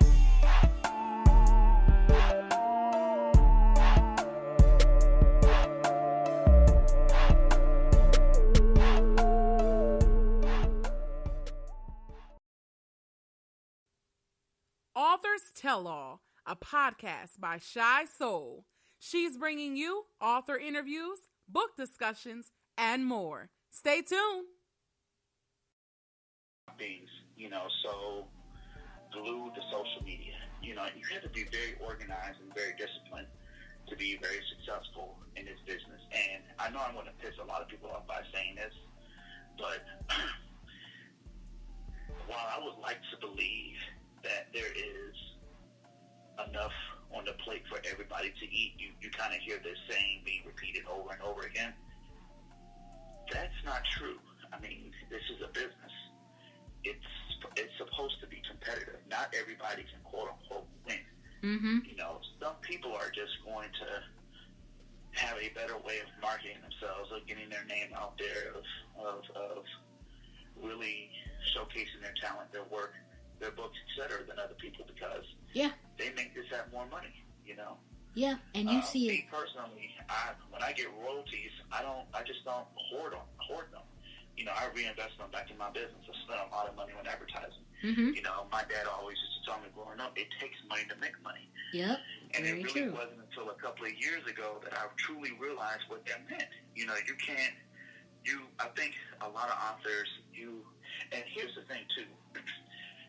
Authors Tell All, a podcast by Shy Soul. She's bringing you author interviews, book discussions, and more. Stay tuned. Things, you know, so glued to social media. You know, you have to be very organized and very disciplined to be very successful in this business. And I know I'm going to piss a lot of people off by saying this, but while I would like to believe that there is enough on the plate for everybody to eat, you kind of hear this saying being repeated over and over again. That's not true. I mean, this is a business. It's supposed to be competitive. Not everybody can quote unquote win. You know, some people are just going to have a better way of marketing themselves, of getting their name out there, of really showcasing their talent, their work, their books, etc., than other people, because they make this have more money. You know. Yeah, and you see me personally, when I get royalties, I just don't hoard them. You know, I reinvest them back in my business. I spend a lot of money on advertising. You know, my dad always used to tell me growing up, it takes money to make money. Yep, and very it really true. wasn't until a couple of years ago that I truly realized what that meant. You know, I think a lot of authors, And here's the thing, too,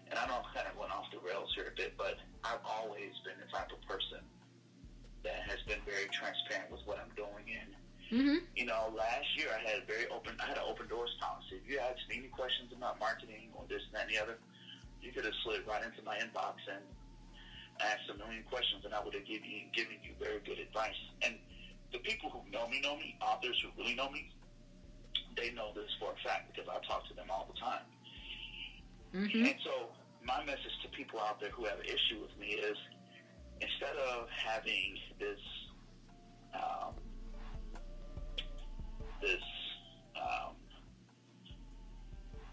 and I know I'm kind of going off the rails here a bit, but I've always been the type of person that has been very transparent with what I'm doing. And, you know, last year I had an open doors policy. If you asked me any questions about marketing or this and that and the other, you could have slid right into my inbox and asked a million questions, and I would have given you very good advice. And the people who know me, authors who really know me, they know this for a fact because I talk to them all the time. And so my message to people out there who have an issue with me is, instead of having this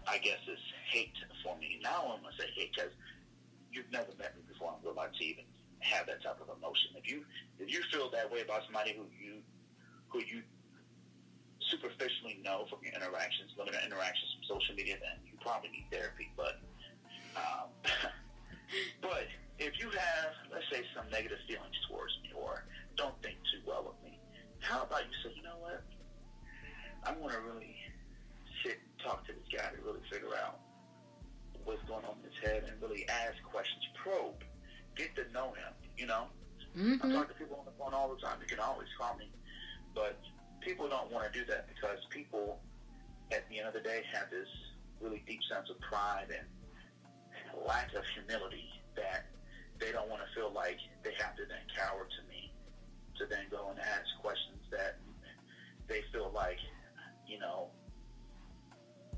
I guess this hate for me. Now I'm going to say hate because you've never met me before in real life to even have that type of emotion. If you feel that way about somebody who you superficially know from your interactions, limited interactions from social media, then you probably need therapy. But if you have, let's say, some negative feelings towards me or don't think too well of me, how about you say, you know what? I'm going to really sit and talk to this guy to really figure out what's going on in his head and really ask questions, probe, get to know him, you know? I talk to people on the phone all the time. You can always call me. But people don't want to do that because people, at the end of the day, have this really deep sense of pride and lack of humility that they don't want to feel like they have to then cower to me to then go and ask questions that they feel like, you know,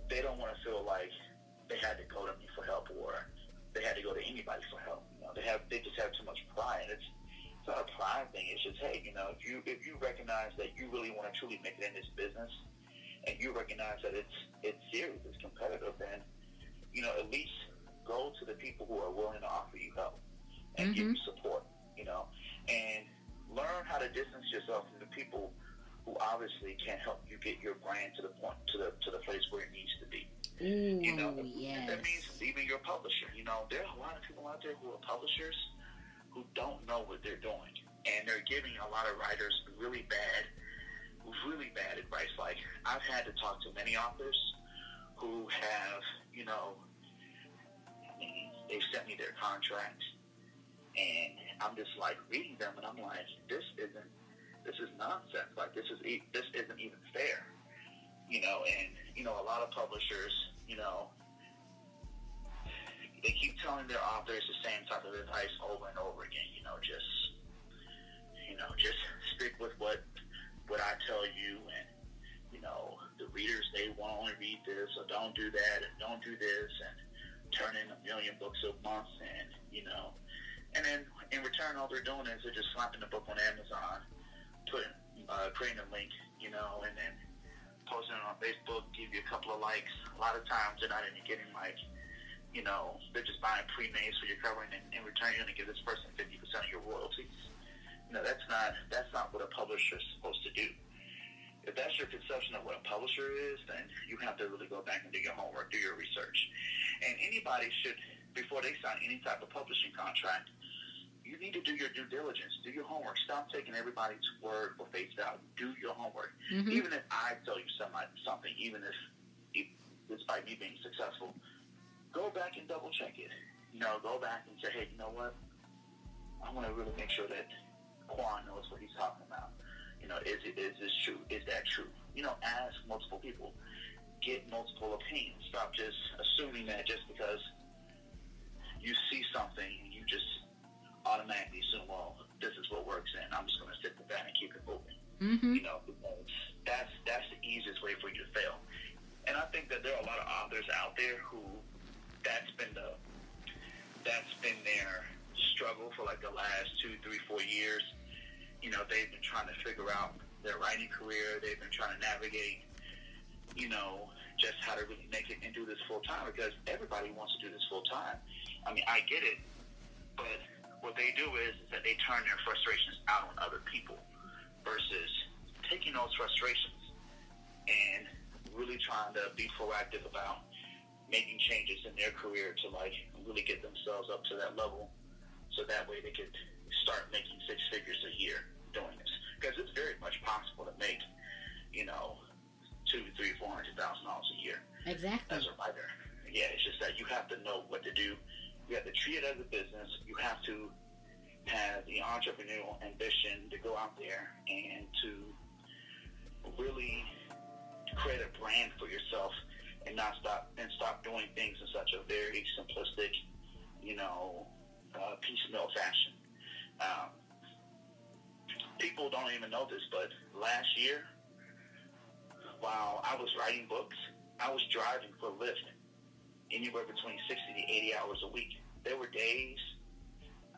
they don't want to feel like they had to go to me for help or they had to go to anybody for help. You know, they just have too much pride. It's not a pride thing. It's just, hey, you know, if you recognize that you really want to truly make it in this business and you recognize that it's serious, it's competitive, then, you know, at least go to the people who are willing to offer you help and give you support, you know, and learn how to distance yourself from the people who obviously can't help you get your brand to the point, to the place where it needs to be. You know, that means even your publisher. You know, there are a lot of people out there who are publishers who don't know what they're doing, and they're giving a lot of writers really bad advice. Like, I've had to talk to many authors who have, you know, they've sent me their contracts, and I'm just like reading them, and I'm like, this is nonsense. Like, this isn't even fair, you know. And you know, a lot of publishers, you know, they keep telling their authors the same type of advice over and over again. Just stick with what I tell you, and you know, the readers, they will only read this, or don't do that, and don't do this, and turn in 1 million books a month, and you know, and then in return, all they're doing is they're just slapping the book on Amazon, creating a link, you know, and then posting it on Facebook, give you a couple of likes. A lot of times they're not even getting, like, you know, they're just buying pre-mades for your cover, and in return you're going to give this person 50% of your royalties. You know, that's not what a publisher is supposed to do. If that's your conception of what a publisher is, then you have to really go back and do your homework, do your research. And anybody should, before they sign any type of publishing contract, you need to do your due diligence, do your homework. Stop taking everybody's word for face value. Do your homework. Even if I tell you something, even if despite me being successful, go back and double check it. You know, go back and say, hey, you know what? I want to really make sure that Quan knows what he's talking about. You know, is this true? Is that true? You know, ask multiple people. Get multiple opinions. Stop just assuming that just because you see something, you just automatically assume, well, this is what works, and I'm just going to stick with that and keep it moving. You know, because that's the easiest way for you to fail. And I think that there are a lot of authors out there who that's been their struggle for like the last 2, 3, 4 years. You know, they've been trying to figure out their writing career. They've been trying to navigate, you know, just how to really make it and do this full time, because everybody wants to do this full time. I mean, I get it, but what they do is that they turn their frustrations out on other people versus taking those frustrations and really trying to be proactive about making changes in their career to, like, really get themselves up to that level, so that way they could start making 6 figures a year doing this. Because it's very much possible to make, you know, $200,000 to $300,000, $400,000 a year. Exactly. As a writer, entrepreneurial ambition to go out there and to really create a brand for yourself and stop doing things in such a very simplistic, piecemeal fashion. People don't even know this, but last year, while I was writing books, I was driving for Lyft anywhere between 60 to 80 hours a week. There were days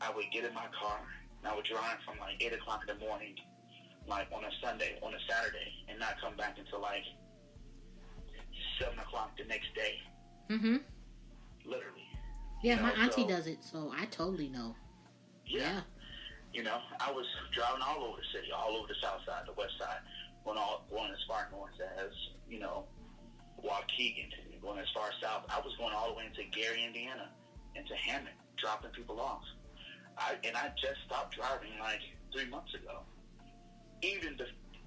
I would get in my car and I would drive from like 8 o'clock in the morning, like on a Saturday, and not come back until like 7 o'clock the next day. Mm-hmm. Literally. Yeah, my auntie does it, so I totally know. Yeah. I was driving all over the city, all over the south side, the west side, going as far north as, Waukegan, going as far south. I was going all the way into Gary, Indiana, into Hammond, dropping people off. I just stopped driving like 3 months ago. Even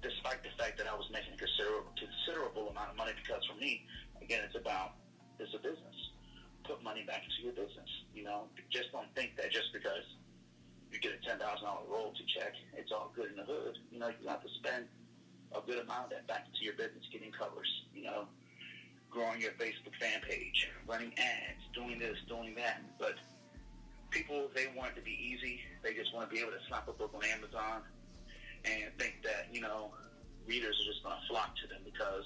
despite the fact that I was making a considerable amount of money, because for me, again, it's a business. Put money back into your business. Just don't think that just because you get a $10,000 royalty check, it's all good in the hood. You have to spend a good amount of that back into your business, getting covers, growing your Facebook fan page, running ads, doing this, doing that. But people, they want it to be easy. They just want to be able to slap a book on Amazon and think that, readers are just going to flock to them because,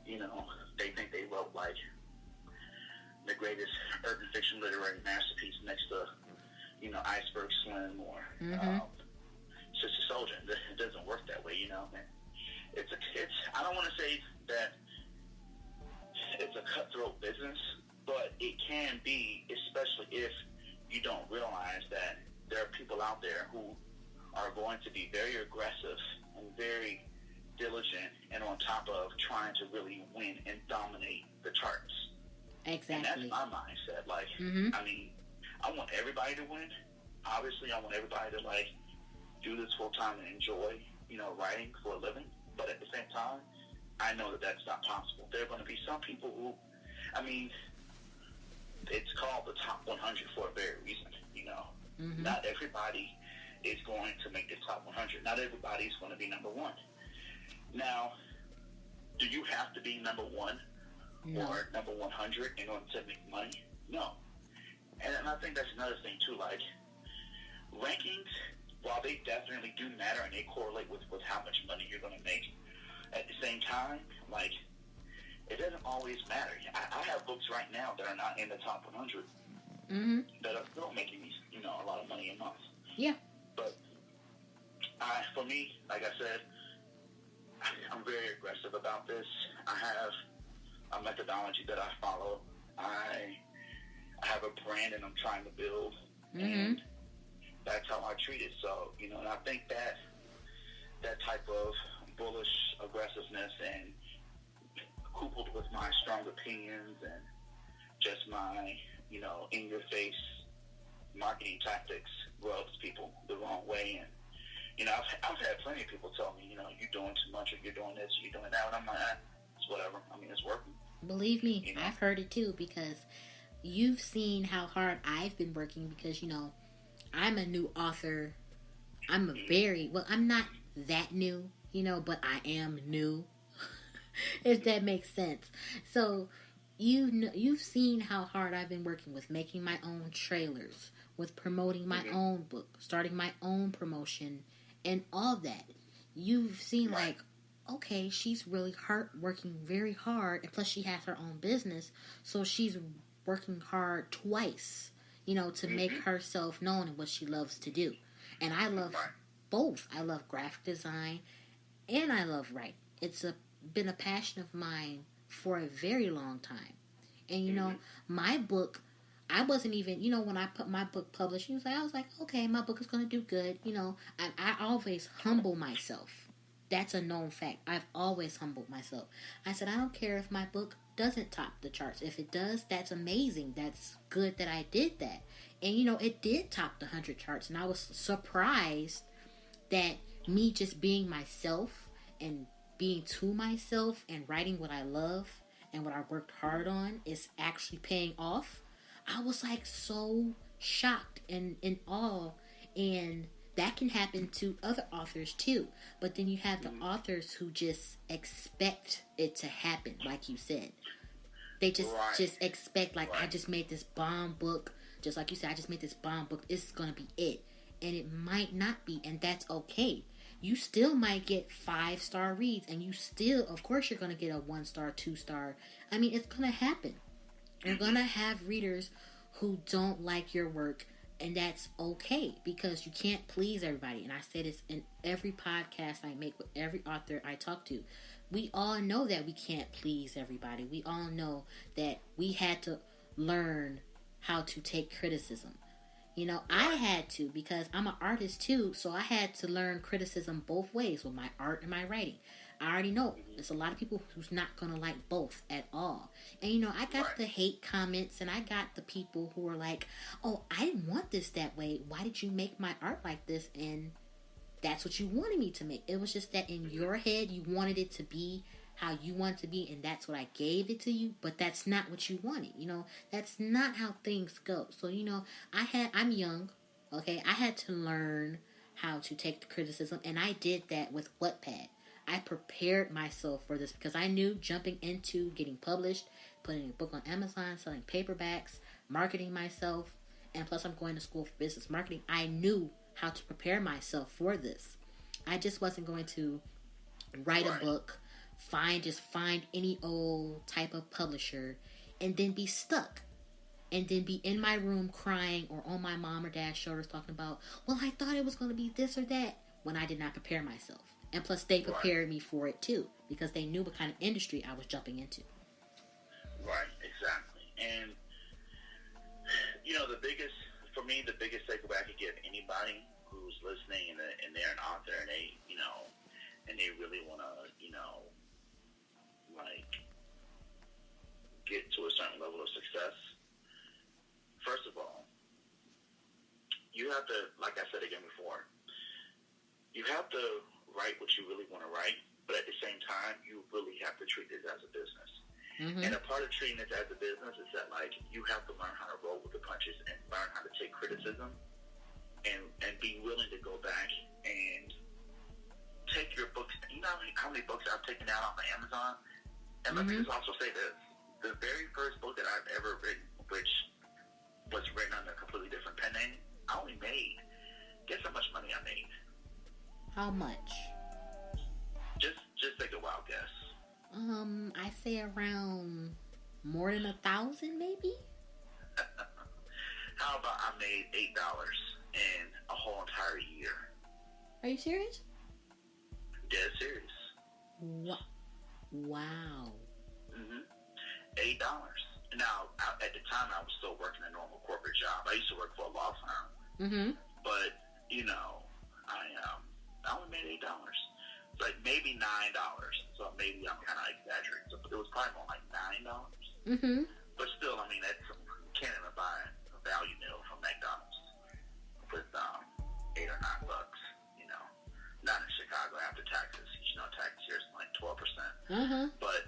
they think they wrote like the greatest urban fiction literary masterpiece next to, Iceberg Slim or Sister Soldier. It doesn't work that way, It's I don't want to say that it's a cutthroat business, but it can be, especially if you don't realize that there are people out there who are going to be very aggressive and very diligent and on top of trying to really win and dominate the charts. Exactly. And that's my mindset. Like, I want everybody to win. Obviously, I want everybody to, do this full time and enjoy, writing for a living. But at the same time, I know that that's not possible. There are going to be some people who, it's called the top 100 for a very reason, Not everybody is going to make the top 100. Not everybody is going to be number one. Now, do you have to be number one or number 100 in order to make money? No. And I think that's another thing, too. Like, rankings, while they definitely do matter and they correlate with how much money you're going to make, at the same time, it doesn't always matter. I have books right now that are not in the top 100 that are still making me, a lot of money a month. Yeah. But for me, like I said, I'm very aggressive about this. I have a methodology that I follow. I have a brand and I'm trying to build, and that's how I treat it. So, and I think that type of bullish aggressiveness and coupled with my strong opinions and just my, in-your-face marketing tactics rubs people the wrong way. And, I've had plenty of people tell me, you're doing too much or you're doing this or you're doing that. And I'm like, it's whatever. It's working. Believe me, I've heard it too, because you've seen how hard I've been working because, I'm a new author. I'm not that new, but I am new, if that makes sense. So you've seen how hard I've been working with making my own trailers, with promoting my own book, starting my own promotion, and all that. You've seen okay, she's really working very hard, and plus she has her own business, so she's working hard twice, to make herself known in what she loves to do. And I love both. I love graphic design and I love writing. It's been a passion of mine for a very long time. And, my book, I wasn't even, when I put my book published, I was like, okay, my book is going to do good. I always humble myself. That's a known fact. I've always humbled myself. I said, I don't care if my book doesn't top the charts. If it does, that's amazing. That's good that I did that. And, it did top the 100 charts. And I was surprised that me just being myself and being to myself and writing what I love and what I worked hard on is actually paying off. I was so shocked and in awe. And That can happen to other authors too. But then you have the authors who just expect it to happen, like you said. They just expect, like, I just made this bomb book. Just like you said, I just made this bomb book. It's going to be it. And it might not be, and that's okay. You still might get 5-star reads, and you still, of course, you're going to get a 1-star, 2-star. I mean, it's going to happen. You're going to have readers who don't like your work, and that's okay, because you can't please everybody. And I say this in every podcast I make with every author I talk to. We all know that we can't please everybody. We all know that we had to learn how to take criticism. You know, I had to, because I'm an artist too, so I had to learn criticism both ways with my art and my writing. I already know there's a lot of people who's not going to like both at all. And, you know, I got the hate comments, and I got the people who were like, oh, I didn't want this that way. Why did you make my art like this? And that's what you wanted me to make. It was just that in your head, you wanted it to be how you want it to be, and that's what I gave it to you, but that's not what you wanted. You know, that's not how things go. So, you know, I'm young, okay? I had to learn how to take the criticism, and I did that with Wattpad. I prepared myself for this because I knew jumping into getting published, putting a book on Amazon, selling paperbacks, marketing myself, and plus I'm going to school for business marketing. I knew how to prepare myself for this. I just wasn't going to write a book, find any old type of publisher, and then be stuck. And then be in my room crying, or on my mom or dad's shoulders talking about, well, I thought it was going to be this or that, when I did not prepare myself. And plus, they prepared me for it too, because they knew what kind of industry I was jumping into. Right, exactly. And, you know, the biggest takeaway I could give anybody who's listening and they're an author and they, you know, and they really want to, you know, like, get to a certain level of success. First of all, you have to, like I said again before, you have to write what you really want to write, but at the same time, you really have to treat it as a business. Mm-hmm. And a part of treating it as a business is that, like, you have to learn how to roll with the punches and learn how to take criticism and be willing to go back and take your books. You know how many books I've taken out off of Amazon? And let me just also say this. The very first book that I've ever written, which was written under a completely different pen name, I only made, guess how much money I made? How much? Just take a wild guess. I say around more than 1,000, maybe. How about I made $8 in a whole entire year? Are you serious? Dead serious. Wow. $8. Now, at the time, I was still working a normal corporate job. I used to work for a law firm. But, you know, I only made $8. Like maybe $9. So maybe I'm kind of exaggerating. So it was probably more like $9. But still, I mean, that's, you can't even buy a value meal from McDonald's with $8 or $9. You know, not in Chicago after taxes. You know, taxes here is like 12%. But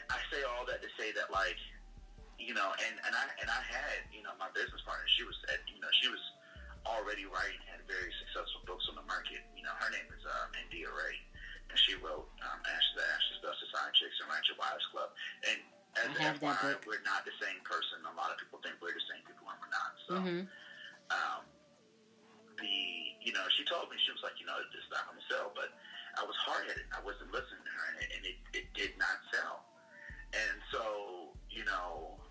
I say all that to say that, like, you know, and I had, you know, my business partner. She was already writing, had very successful books on the market. You know, her name is India Ray, and she wrote Ashes, Dust, Side Chicks, and Rancher Wives Club. And as an FYI, we're not the same person. A lot of people think we're the same people, and we're not. So, you know, she told me, she was like, you know, it's not going to sell, but I was hard-headed. I wasn't listening to her, and it did not sell. And so, you know,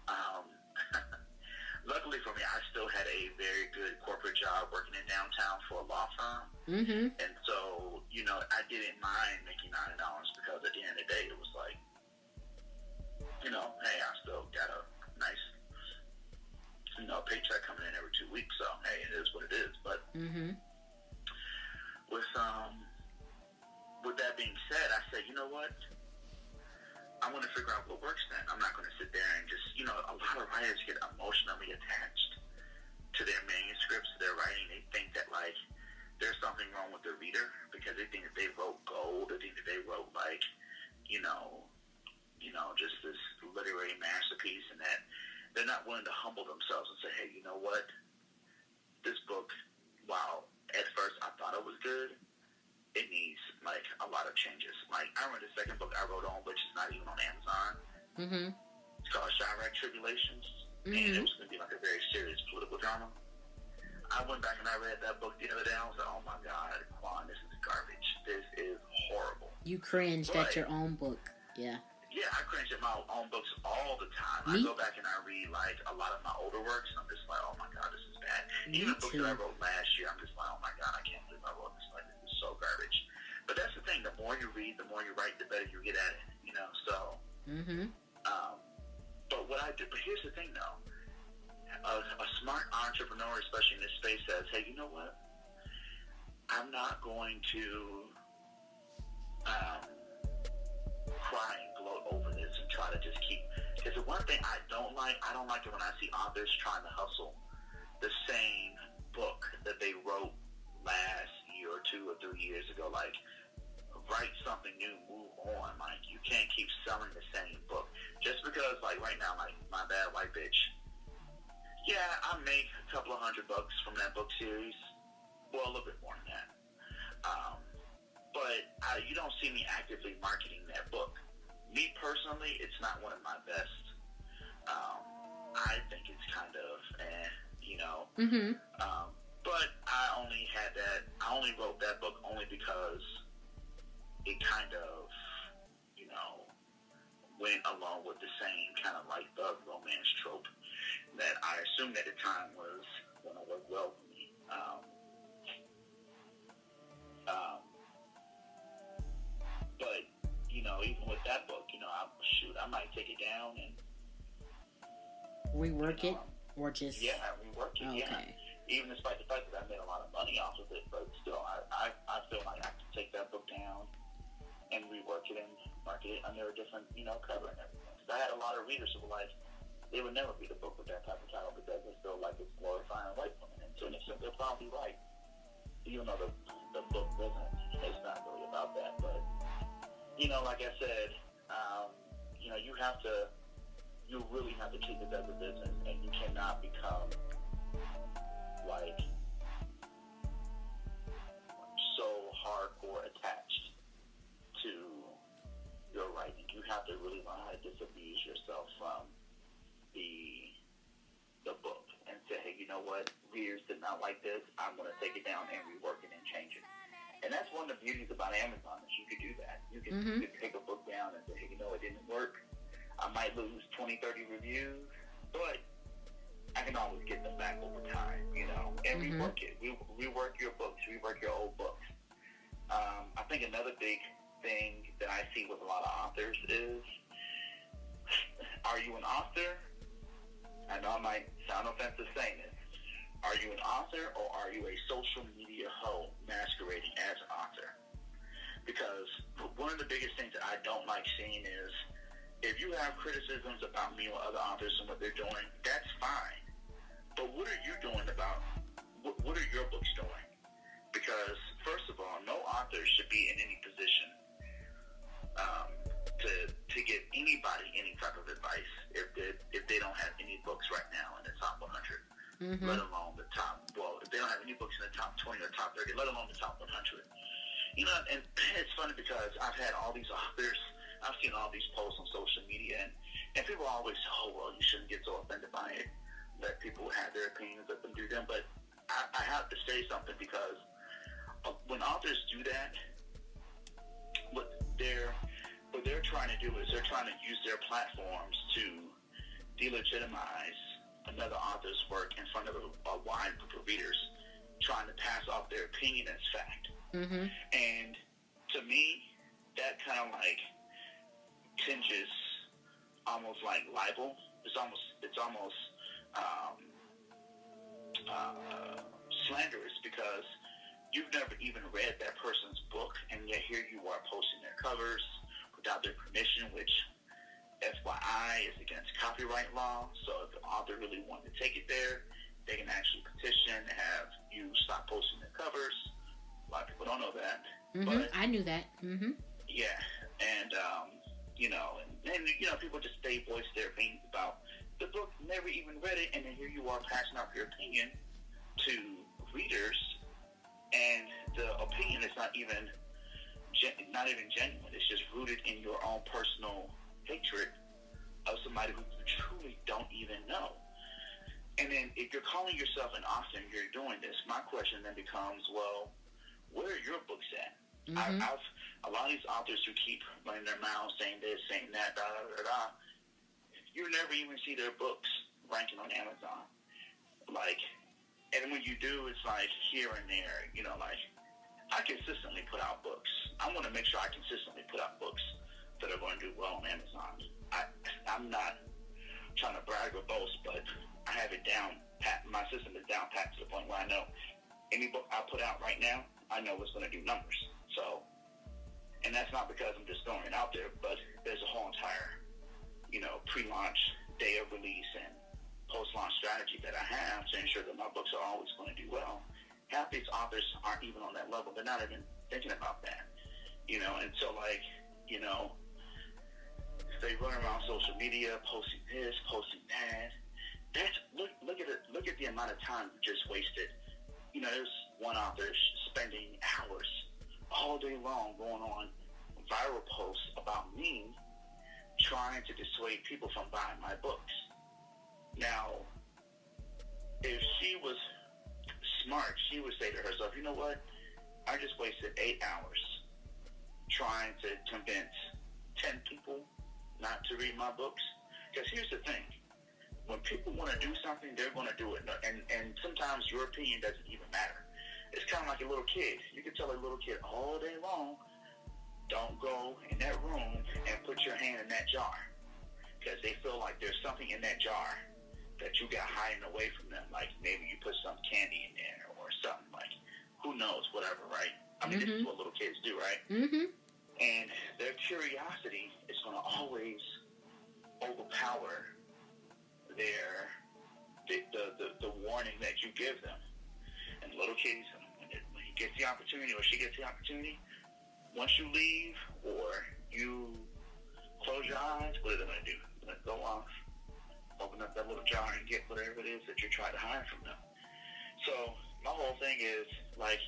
luckily for me, I still had a very good corporate job working in downtown for a law firm. And so, you know, I didn't mind making $9 because at the end of the day, it was like, you know, hey, I still got a nice, you know, paycheck coming in every 2 weeks. So, hey, it is what it is. But with that being said, I said, you know what? I want to figure out what works then. I'm not going to sit there and just, you know, a lot of writers get emotionally attached to their manuscripts, to their writing. They think that, like, there's something wrong with the reader because they think that they wrote gold. They think that they wrote, like, you know, just this literary masterpiece, and that they're not willing to humble themselves and say, hey, you know what? This book lot of changes. Like, I read the second book I wrote on, which is not even on Amazon. Mm-hmm. It's called Chirac Tribulations, and it was going to be like a very serious political drama. I went back and I read that book the other day. I was like, oh my God, Quan, this is garbage. This is horrible. You cringed at your own book. Yeah. Yeah, I cringe at my own books all the time. I go back and I read, like, a lot of my older works, and I'm just like, oh my God, this is bad. Even books that I wrote last year, I'm just like, oh my God, I can't believe I wrote this. Like, this is so garbage. But that's the thing. The more you read, the more you write, the better you get at it, you know? So, but here's the thing, though. A smart entrepreneur, especially in this space, says, hey, you know what? I'm not going to cry and gloat over this and try to just keep... Because the one thing I don't like it when I see authors trying to hustle the same book that they wrote last year or 2 or 3 years ago. Like, write something new, move on. Like, you can't keep selling the same book. Just because, like, right now, like, My Bad White Bitch, yeah, I make a couple of $100 from that book series. Well, a little bit more than that. But you don't see me actively marketing that book. Me personally, it's not one of my best. I think it's kind of, you know. But I only wrote that book only because it kind of, you know, went along with the same kind of like thug romance trope that I assumed at the time was going to work well for me. But, you know, even with that book, you know, I might take it down and rework it, or just... Yeah, rework it, yeah. Even despite the fact that I made a lot of money off of it, but still, I feel like I can take that book down and rework it and market it under a different, you know, cover and everything. Because I had a lot of readers who were like, they would never read a book with that type of title because they feel like it's glorifying white women. And to an extent, they're probably right. Even though the book doesn't, it's not really about that. But, you know, like I said, you know, you really have to treat this as a business, and you cannot become, like, so hardcore attached to your writing. You have to really learn how to disabuse yourself from the book and say, hey, you know what, readers did not like this, I'm going to take it down and rework it and change it. And that's one of the beauties about Amazon, is you could do that. You can take a book down and say, hey, you know, it didn't work. I might lose 20, 30 reviews, but I can always get them back over time, you know, and rework it. Rework your books, rework your old books. I think another big thing that I see with a lot of authors is, are you an author? I know I might sound offensive saying this. Are you an author, or are you a social media hoe masquerading as an author? Because one of the biggest things that I don't like seeing is, if you have criticisms about me or other authors and what they're doing, that's fine. But what are you doing about, what are your books doing? Because, first of all, no author should be in any position to give anybody any type of advice if they don't have any books right now in the top 100, let alone the top, well, if they don't have any books in the top 20 or top 30, let alone the top 100. You know, and it's funny because I've had all these authors, I've seen all these posts on social media, and people always say, oh, well, you shouldn't get so offended by it. Let people have their opinions, let them do them. But I have to say something, because when authors do that, what they're trying to do is they're trying to use their platforms to delegitimize another author's work in front of a wide group of readers, trying to pass off their opinion as fact. And to me, that kind of like tinges almost like libel. It's almost slanderous, because you've never even read that person's book, and yet here you are posting their covers without their permission, which, FYI, is against copyright law. So if the author really wanted to take it there, they can actually petition and have you stop posting their covers. A lot of people don't know that. But I knew that. Yeah, and you know, and you know, people just voice their opinions about the book, never even read it, and then here you are passing out your opinion to readers, and the opinion is not even not even genuine. It's just rooted in your own personal hatred of somebody who you truly don't even know. And then if you're calling yourself an author and you're doing this, my question then becomes, well, where are your books at? Mm-hmm. I've a lot of these authors who keep running their mouths saying this, saying that, da, da, da, da, you never even see their books ranking on Amazon. Like, and when you do, it's like here and there, you know, like, I consistently put out books. I want to make sure I consistently put out books that are going to do well on Amazon. I'm not trying to brag or boast, but I have it down pat. My system is down pat to the point where I know any book I put out right now, I know it's going to do numbers. So, and that's not because I'm just throwing it out there, but there's a whole entire, you know, pre-launch, day of release, and post-launch strategy that I have to ensure that my books are always going to do well. Half these authors aren't even on that level. They're not even thinking about that, you know. And so, like, you know, they run around social media, posting this, posting that. That's look at it. Look at the amount of time you just wasted. You know, there's one author spending hours all day long going on viral posts about me, trying to dissuade people from buying my books. Now, if she was smart, she would say to herself, you know what? I just wasted 8 hours trying to convince 10 people not to read my books. Because here's the thing. When people want to do something, they're going to do it. And sometimes your opinion doesn't even matter. It's kind of like a little kid. You can tell a little kid all day long, don't go in that room and put your hand in that jar. Because they feel like there's something in that jar that you got hiding away from them. Like maybe you put some candy in there or something. Like, who knows, whatever, right? I mean, this is what little kids do, right? Mm-hmm. And their curiosity is going to always overpower the warning that you give them. And little kids, when he gets the opportunity or she gets the opportunity, once you leave or you close your eyes, what are they going to do? They're going to go off, open up that little jar and get whatever it is that you're trying to hide from them. So my whole thing is, like,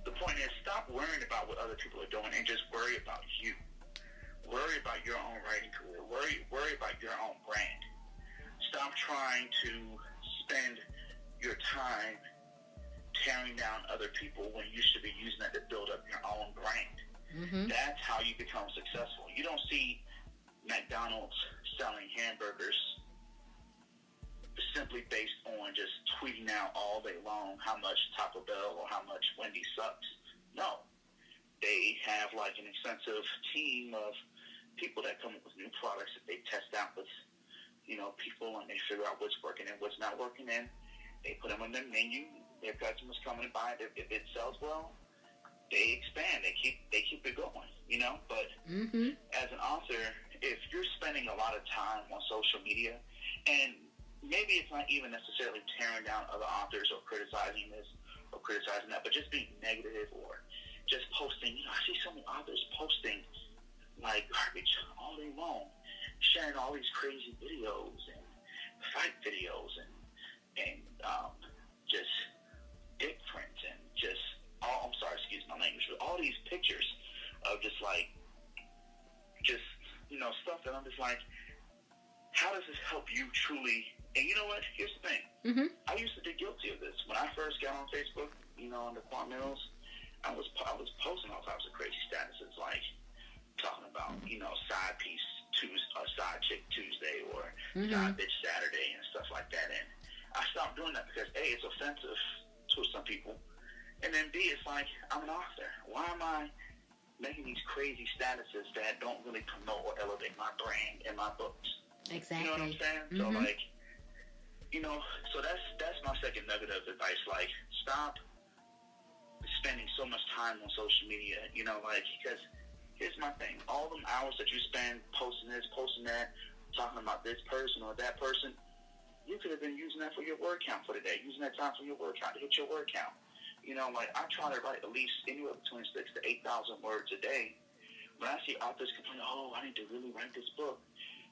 the point is, stop worrying about what other people are doing and just worry about you. Worry about your own writing career. Worry about your own brand. Stop trying to spend your time tearing down other people when you should be using that to build up your own brand. Mm-hmm. That's how you become successful. You don't see McDonald's selling hamburgers simply based on just tweeting out all day long how much Taco Bell or how much Wendy's sucks. No. They have like an extensive team of people that come up with new products that they test out with, you know, people, and they figure out what's working and what's not working, and they put them on their menu. Their customers come and buy it. If it sells well, they expand. They keep it going, you know. But as an author, if you're spending a lot of time on social media, and maybe it's not even necessarily tearing down other authors or criticizing this or criticizing that, but just being negative or just posting. You know, I see so many authors posting like garbage all day long, sharing all these crazy videos and fight videos and just dick prints and just I'm sorry, excuse my language, but all these pictures of just like you know, stuff that I'm just like, how does this help you truly? And you know what? Here's the thing. I used to be guilty of this when I first got on Facebook. You know, on the Quan Millz, I was posting all types of crazy statuses, like talking about, you know, side piece Tuesday or side chick Tuesday or side bitch Saturday and stuff like that. And I stopped doing that because A, it's offensive to some people, and then B, it's like, I'm an author. Why am I making these crazy statuses that don't really promote or elevate my brand and my books? Exactly. You know what I'm saying? So like, you know, so that's my second nugget of advice. Like, stop spending so much time on social media. You know, like, because here's my thing. All them hours that you spend posting this, posting that, talking about this person or that person, you could have been using that for your word count for the day, using that time for your word count to hit your word count. You know, like, I try to write at least anywhere between 6,000 to 8,000 words a day. When I see authors complain, oh, I need to really write this book,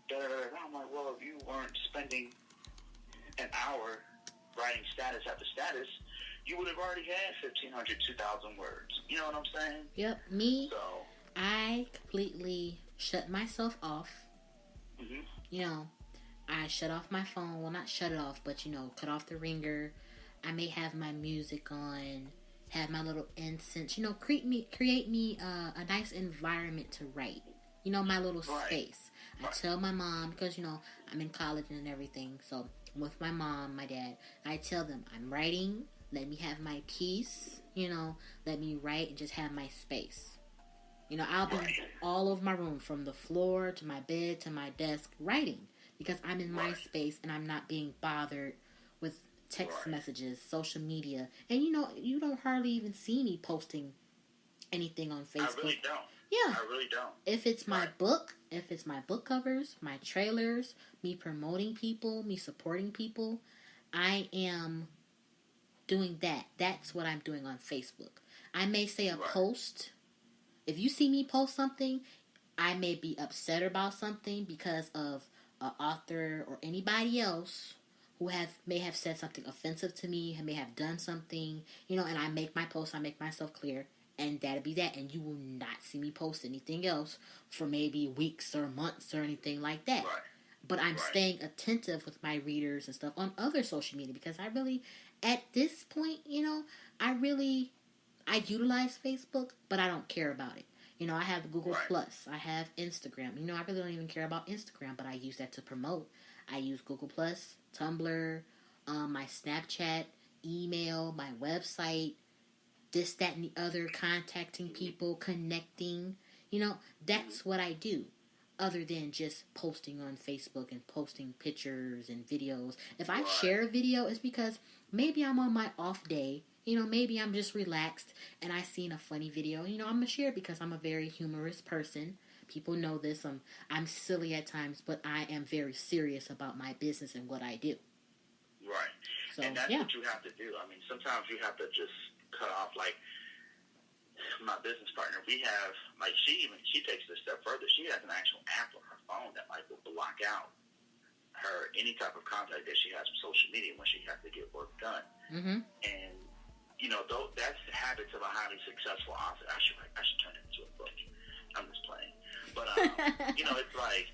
I'm like, well, if you weren't spending an hour writing status after status, you would have already had 1,500, 2,000 words. You know what I'm saying? Yep. Me, So, I completely shut myself off. mm-hmm. You know, I shut off my phone. Well, not shut it off, but, you know, cut off the ringer. I may have my music on, have my little incense. You know, create me a nice environment to write. You know, my little space. I tell my mom, because, you know, I'm in college and everything. So, with my mom, my dad, I tell them, I'm writing. Let me have my peace. You know, let me write and just have my space. You know, I'll be all over my room, from the floor to my bed to my desk, writing. Because I'm in my space and I'm not being bothered with text messages, social media. And, you know, you don't hardly even see me posting anything on Facebook. I really don't. Yeah. I really don't. If it's my book, if it's my book covers, my trailers, me promoting people, me supporting people, I am doing that. That's what I'm doing on Facebook. I may say a post. If you see me post something, I may be upset about something because of an author or anybody else who may have said something offensive to me, may have done something, you know, and I make my post, I make myself clear, and that'll be that. And you will not see me post anything else for maybe weeks or months or anything like that. Right. But I'm staying attentive with my readers and stuff on other social media, because I really, at this point, you know, I utilize Facebook, but I don't care about it. You know, I have Google Plus, I have Instagram. You know, I really don't even care about Instagram, but I use that to promote. I use Google Plus, Tumblr, my Snapchat, email, my website, this, that, and the other, contacting people, connecting. You know, that's what I do, other than just posting on Facebook and posting pictures and videos. If I share a video, it's because maybe I'm on my off day. You know, maybe I'm just relaxed and I seen a funny video. You know, I'm going to share it because I'm a very humorous person. People know this. I'm silly at times, but I am very serious about my business and what I do. Right. So, and that's what you have to do. I mean, sometimes you have to just cut off, like, my business partner, we have, like, she takes it a step further. She has an actual app on her phone that, like, will block out her any type of contact that she has with social media when she has to get work done. Mm-hmm. And, you know, that's the habits of a highly successful author. I should turn it into a book. I'm just playing. But, you know, it's like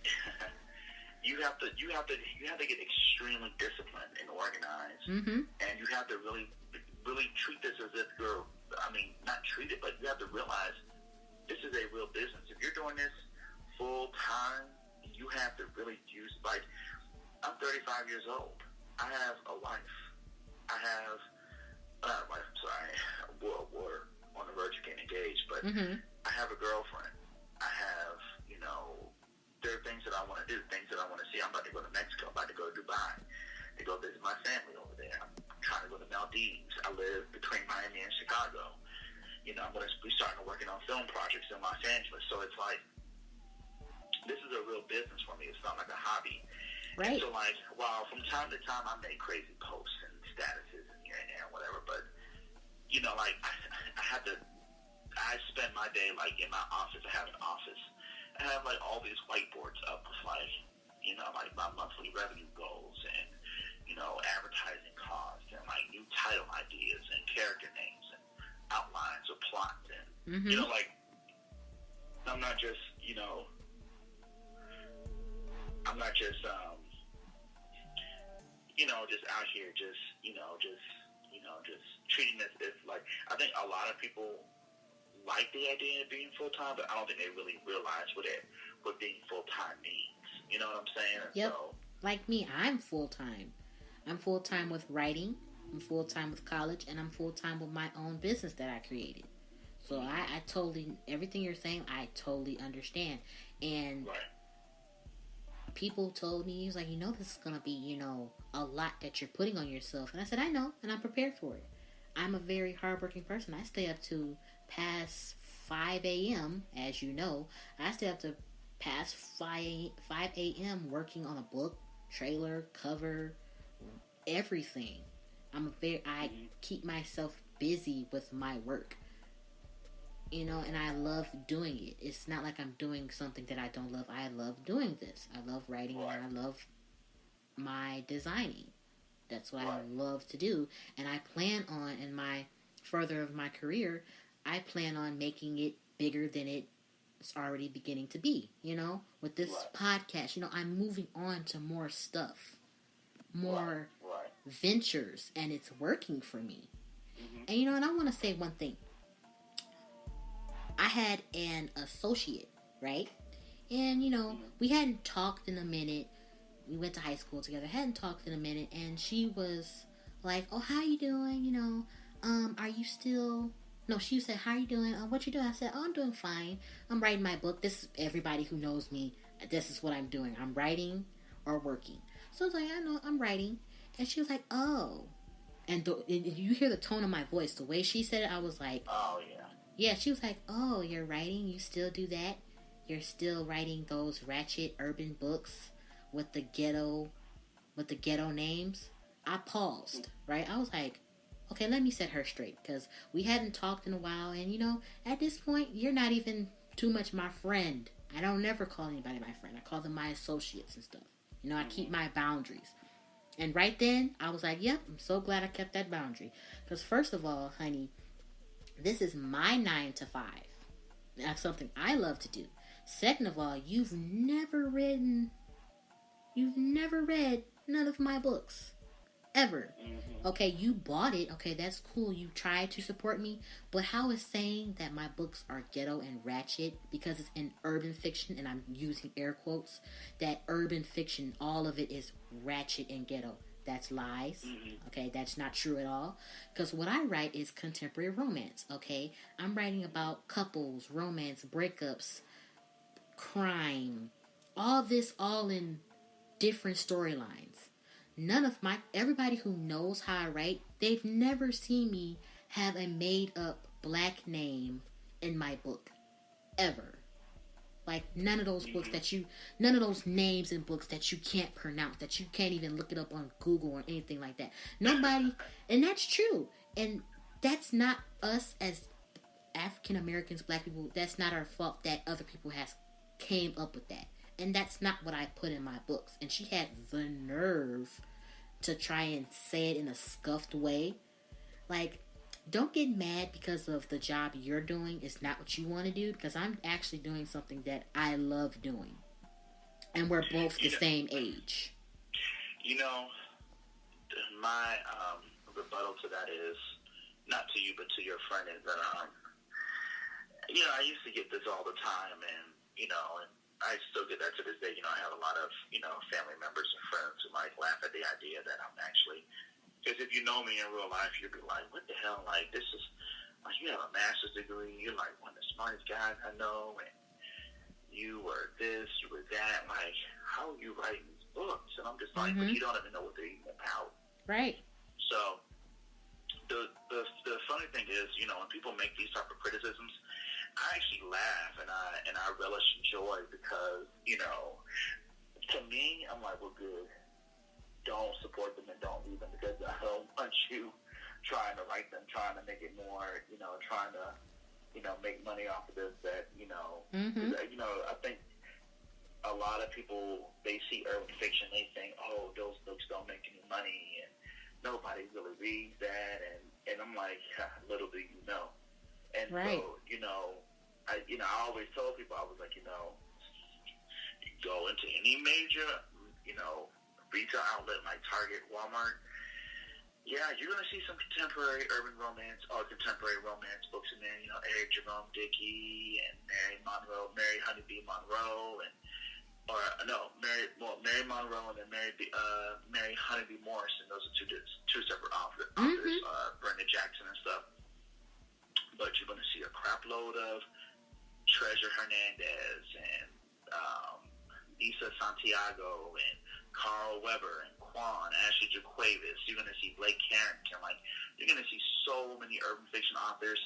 you have to get extremely disciplined and organized. Mm-hmm. And you have to really treat this as if you're, not treat it, but you have to realize this is a real business. If you're doing this full time, you have to really use, like, I'm 35 years old. I have a wife. I have, not a wife, I'm sorry, we're on the verge of getting engaged, but I have a girlfriend. I have, you know, there are things that I want to do, things that I want to see. I'm about to go to Mexico. I'm about to go to Dubai to go visit my family over there. I'm trying to go to Maldives. I live between Miami and Chicago. You know, I'm going to be starting working on film projects in Los Angeles. So it's like, this is a real business for me. It's not like a hobby. Right. And so, like, while from time to time I make crazy posts and statuses and here and there and whatever, but, you know, like, I spend my day, like, in my office. I have an office. I have, like, all these whiteboards up with, like, you know, like, my monthly revenue goals and, you know, advertising costs and, like, new title ideas and character names and outlines or plots and, you know, like, I'm not just, you know, just out here, just treating this as, like, I think a lot of people like the idea of being full-time, but I don't think they really realize what being full-time means. You know what I'm saying? Yep. So, like me, I'm full-time. I'm full-time with writing, I'm full-time with college, and I'm full-time with my own business that I created. So I totally, everything you're saying, I totally understand. And people told me, he was like, you know, this is going to be, you know, a lot that you're putting on yourself. And I said, I know, and I'm prepared for it. I'm a very hardworking person. I stay up to past 5 a.m., as you know. I stay up to past 5 a.m. working on a book, trailer, cover, everything. I keep myself busy with my work. You know, and I love doing it. It's not like I'm doing something that I don't love. I love doing this. I love writing and I love my designing. That's what I love to do. And I plan on, in my further of my career, I plan on making it bigger than it's already beginning to be, with this podcast. I'm moving on to more stuff, more ventures, and it's working for me. And and I want to say one thing. I had an associate, right? And we hadn't talked in a minute. We went to high school together, hadn't talked in a minute, and she was like, "Oh, how you doing? Are you still..." No, she said, "How you doing? What you doing?" I said, "Oh, I'm doing fine. I'm writing my book." This is everybody who knows me. This is what I'm doing. I'm writing or working. So I was like, "I know, I'm writing." And she was like, "Oh." And you hear the tone of my voice. The way she said it, I was like, "Oh, yeah." Yeah, she was like, "Oh, you're writing? You still do that? You're still writing those ratchet urban books with the ghetto names?" I paused, right? I was like, okay, let me set her straight, because we hadn't talked in a while, and at this point, you're not even too much my friend. I don't never call anybody my friend. I call them my associates and stuff. I keep my boundaries. And right then, I was like, yep, I'm so glad I kept that boundary. Because first of all, honey, this is my 9 to 5. That's something I love to do. Second of all, you've never read none of my books. Ever. Okay, you bought it. Okay, that's cool. You tried to support me. But how is saying that my books are ghetto and ratchet because it's in urban fiction, and I'm using air quotes, that urban fiction, all of it is ratchet and ghetto? That's lies. Okay, that's not true at all. Because what I write is contemporary romance. Okay, I'm writing about couples, romance, breakups, crime, all this, all in different storylines. Everybody who knows how I write, they've never seen me have a made up black name in my book. Ever. Like, none of those names in books that you can't pronounce, that you can't even look it up on Google or anything like that. Nobody, and that's true. And that's not us as African Americans, black people, that's not our fault that other people came up with that. And that's not what I put in my books. And she had the nerve to try and say it in a scuffed way. Like, don't get mad because of the job you're doing. It's not what you want to do. Because I'm actually doing something that I love doing. And we're both the same age. My rebuttal to that is, not to you, but to your friend, is that, I used to get this all the time. And, and I still get that to this day. I have a lot of, family members and friends who might laugh at the idea that I'm actually, because if you know me in real life, you'd be like, what the hell? Like, this is, like, you have a master's degree. You're like one of the smartest guys I know. And you were this, you were that. Like, how are you writing these books? And I'm just like, but you don't even know what they're even about. Right. So the funny thing is, when people make these type of criticisms, I actually laugh and I relish in joy because, to me, I'm like, well, good. Don't support them and don't leave them, because I don't want you trying to write them, trying to make it more, trying to, make money off of this, that, I think a lot of people, they see urban fiction, they think, oh, those books don't make any money, and nobody really reads that, and I'm like, little do you know. And right. So, I always told people, I was like, you go into any major, retail outlet like Target, Walmart, yeah, you're going to see some contemporary urban romance or contemporary romance books in there, Eric Jerome Dickey and Mary Honeybee Monroe, Mary Monroe and then Mary Honeybee Morrison. Those are two separate authors, Brenda Jackson and stuff. But you're going to see a crap load of Treasure Hernandez and Lisa Santiago and Carl Weber and Quan, Ashley Jaquavis. You're going to see Blake Carrington. Like, you're going to see so many urban fiction authors.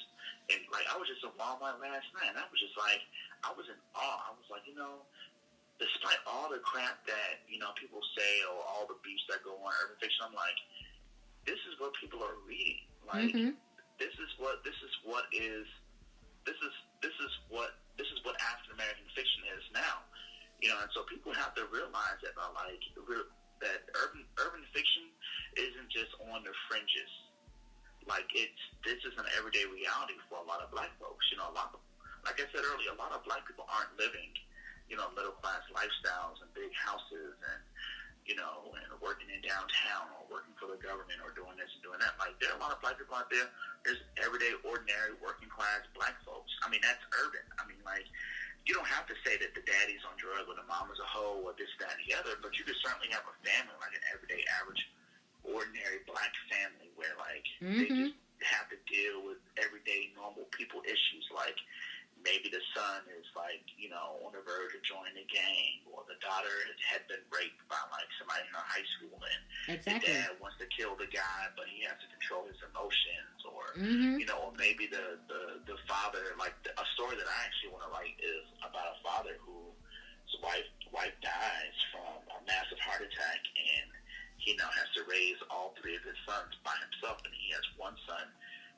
And, like, I was just in Walmart last night, and I was just like, I was in awe. I was like, despite all the crap that, people say or all the beefs that go on urban fiction, I'm like, this is what people are reading. Like, this is what African American fiction is now. And so people have to realize that, that urban fiction isn't just on the fringes. Like, this is an everyday reality for a lot of black folks. You know, a lot of, like I said earlier, a lot of black people aren't living, you know, middle-class lifestyles and big houses and, you know, and working in downtown or working for the government or doing this and doing that. Like, there are a lot of black people out there. There's everyday, ordinary, working-class black folks. I mean, that's urban. I mean, like, you don't have to say that the daddy's on drugs or the mama's a hoe or this, that, and the other, but you could certainly have a family, like an everyday, average, ordinary black family where, like, they just have to deal with everyday, normal people issues, like maybe the son is, like, you know, on the verge of joining a gang, or the daughter had been raped by, like, somebody in her high school, and the dad wants to kill the guy, but he has to control his emotions, or, you know, or maybe the father, like, a story that I actually want to write is about a father whose wife dies from a massive heart attack, and he now has to raise all three of his sons by himself, and he has one son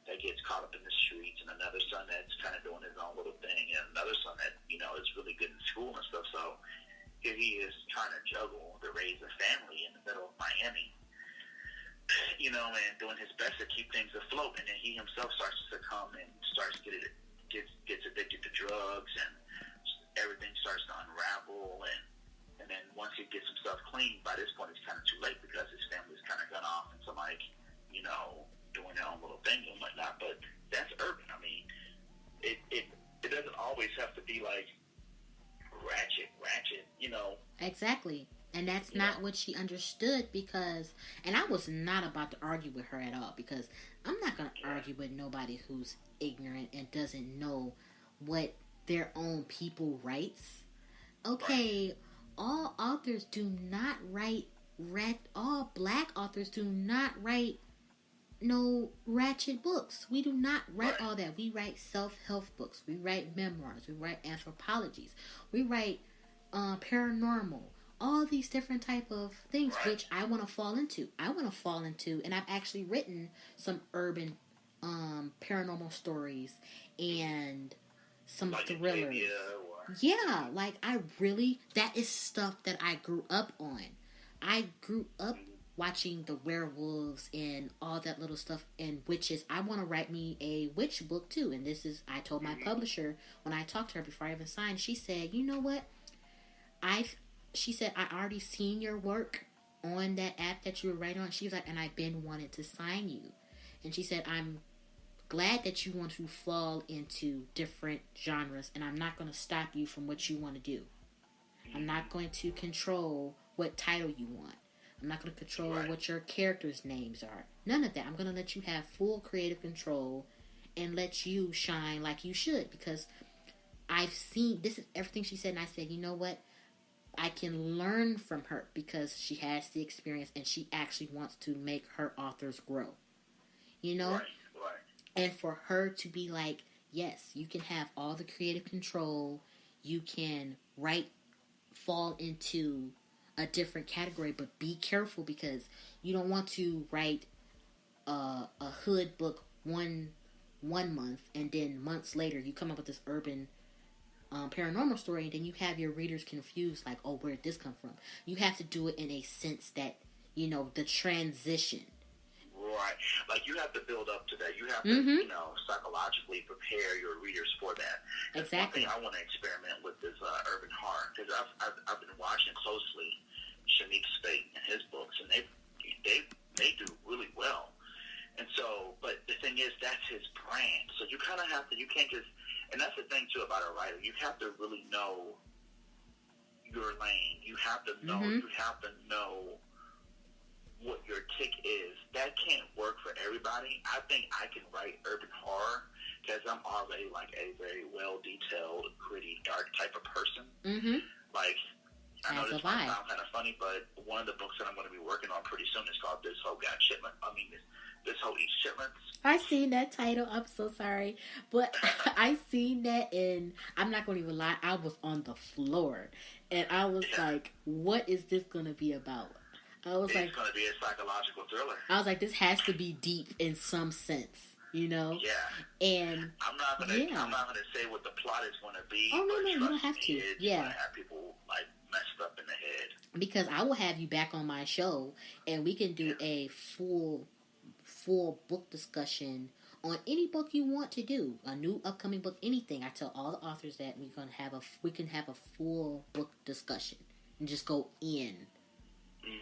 that gets caught up in the streets, and another son that's kind of doing his own little thing, and another son that, you know, is really good in school and stuff. So here he is trying to juggle to raise a family in the middle of Miami, you know, and doing his best to keep things afloat. And then he himself starts to succumb and gets addicted to drugs, and everything starts to unravel. And then once he gets himself clean, by this point it's kind of too late because his family's kind of gone off into, like, you know, doing their own little thing and whatnot. But that's urban. I mean, it doesn't always have to be like ratchet, you know. Exactly. And that's not what she understood, because, and I was not about to argue with her at all, because I'm not going to argue with nobody who's ignorant and doesn't know what their own people writes. Okay, all authors do not write, all black authors do not write no ratchet books. We do not write all that. We write self-help books. We write memoirs. We write anthropologies. We write paranormal. All these different type of things, which I want to fall into. And I've actually written some urban paranormal stories and some like thrillers. Yeah, like that is stuff that I grew up on. I grew up watching the werewolves and all that little stuff and witches. I want to write me a witch book too. And I told my publisher when I talked to her before I even signed, she said, you know what? She said, I already seen your work on that app that you were writing on. She was like, and I've been wanting to sign you. And she said, I'm glad that you want to fall into different genres, and I'm not going to stop you from what you want to do. I'm not going to control what title you want. I'm not going to control what your characters' names are. None of that. I'm going to let you have full creative control and let you shine like you should, because I've seen, this is everything she said, and I said, you know what? I can learn from her because she has the experience and she actually wants to make her authors grow. You know? And for her to be like, yes, you can have all the creative control. You can fall into a different category, but be careful because you don't want to write a hood book one month and then months later you come up with this urban paranormal story, and then you have your readers confused, like, oh, where did this come from? You have to do it in a sense that, you know, the transition. Right. Like, you have to build up to that. You have to, you know, psychologically prepare your readers for that. Exactly. One thing I want to experiment with is urban horror, because I've been watching closely Shanique Spate and his books, and they do really well. And so, but the thing is, that's his brand. So you kind of have to, you can't just, and that's the thing too about a writer. You have to really know your lane. You have to know. You have to know what your tick is. That can't work for everybody. I think I can write urban horror because I'm already like a very well detailed, gritty, dark type of person. Like, I know this might sound kind of funny, but one of the books that I'm going to be working on pretty soon is called This Hoe Got Chitlins. This Hoe Eats Chitlins. I seen that title. I'm so sorry. But I seen that, and I'm not going to even lie, I was on the floor. And I was like, what is this going to be about? It's going to be a psychological thriller. I was like, this has to be deep in some sense, you know? Yeah. And I'm not gonna say what the plot is going to be. Oh, no, you don't have to. It's going to have people, like, messed up in the head. Because I will have you back on my show, and we can do a full book discussion on any book you want to do, a new upcoming book, anything. I tell all the authors that we can have a full book discussion and just go in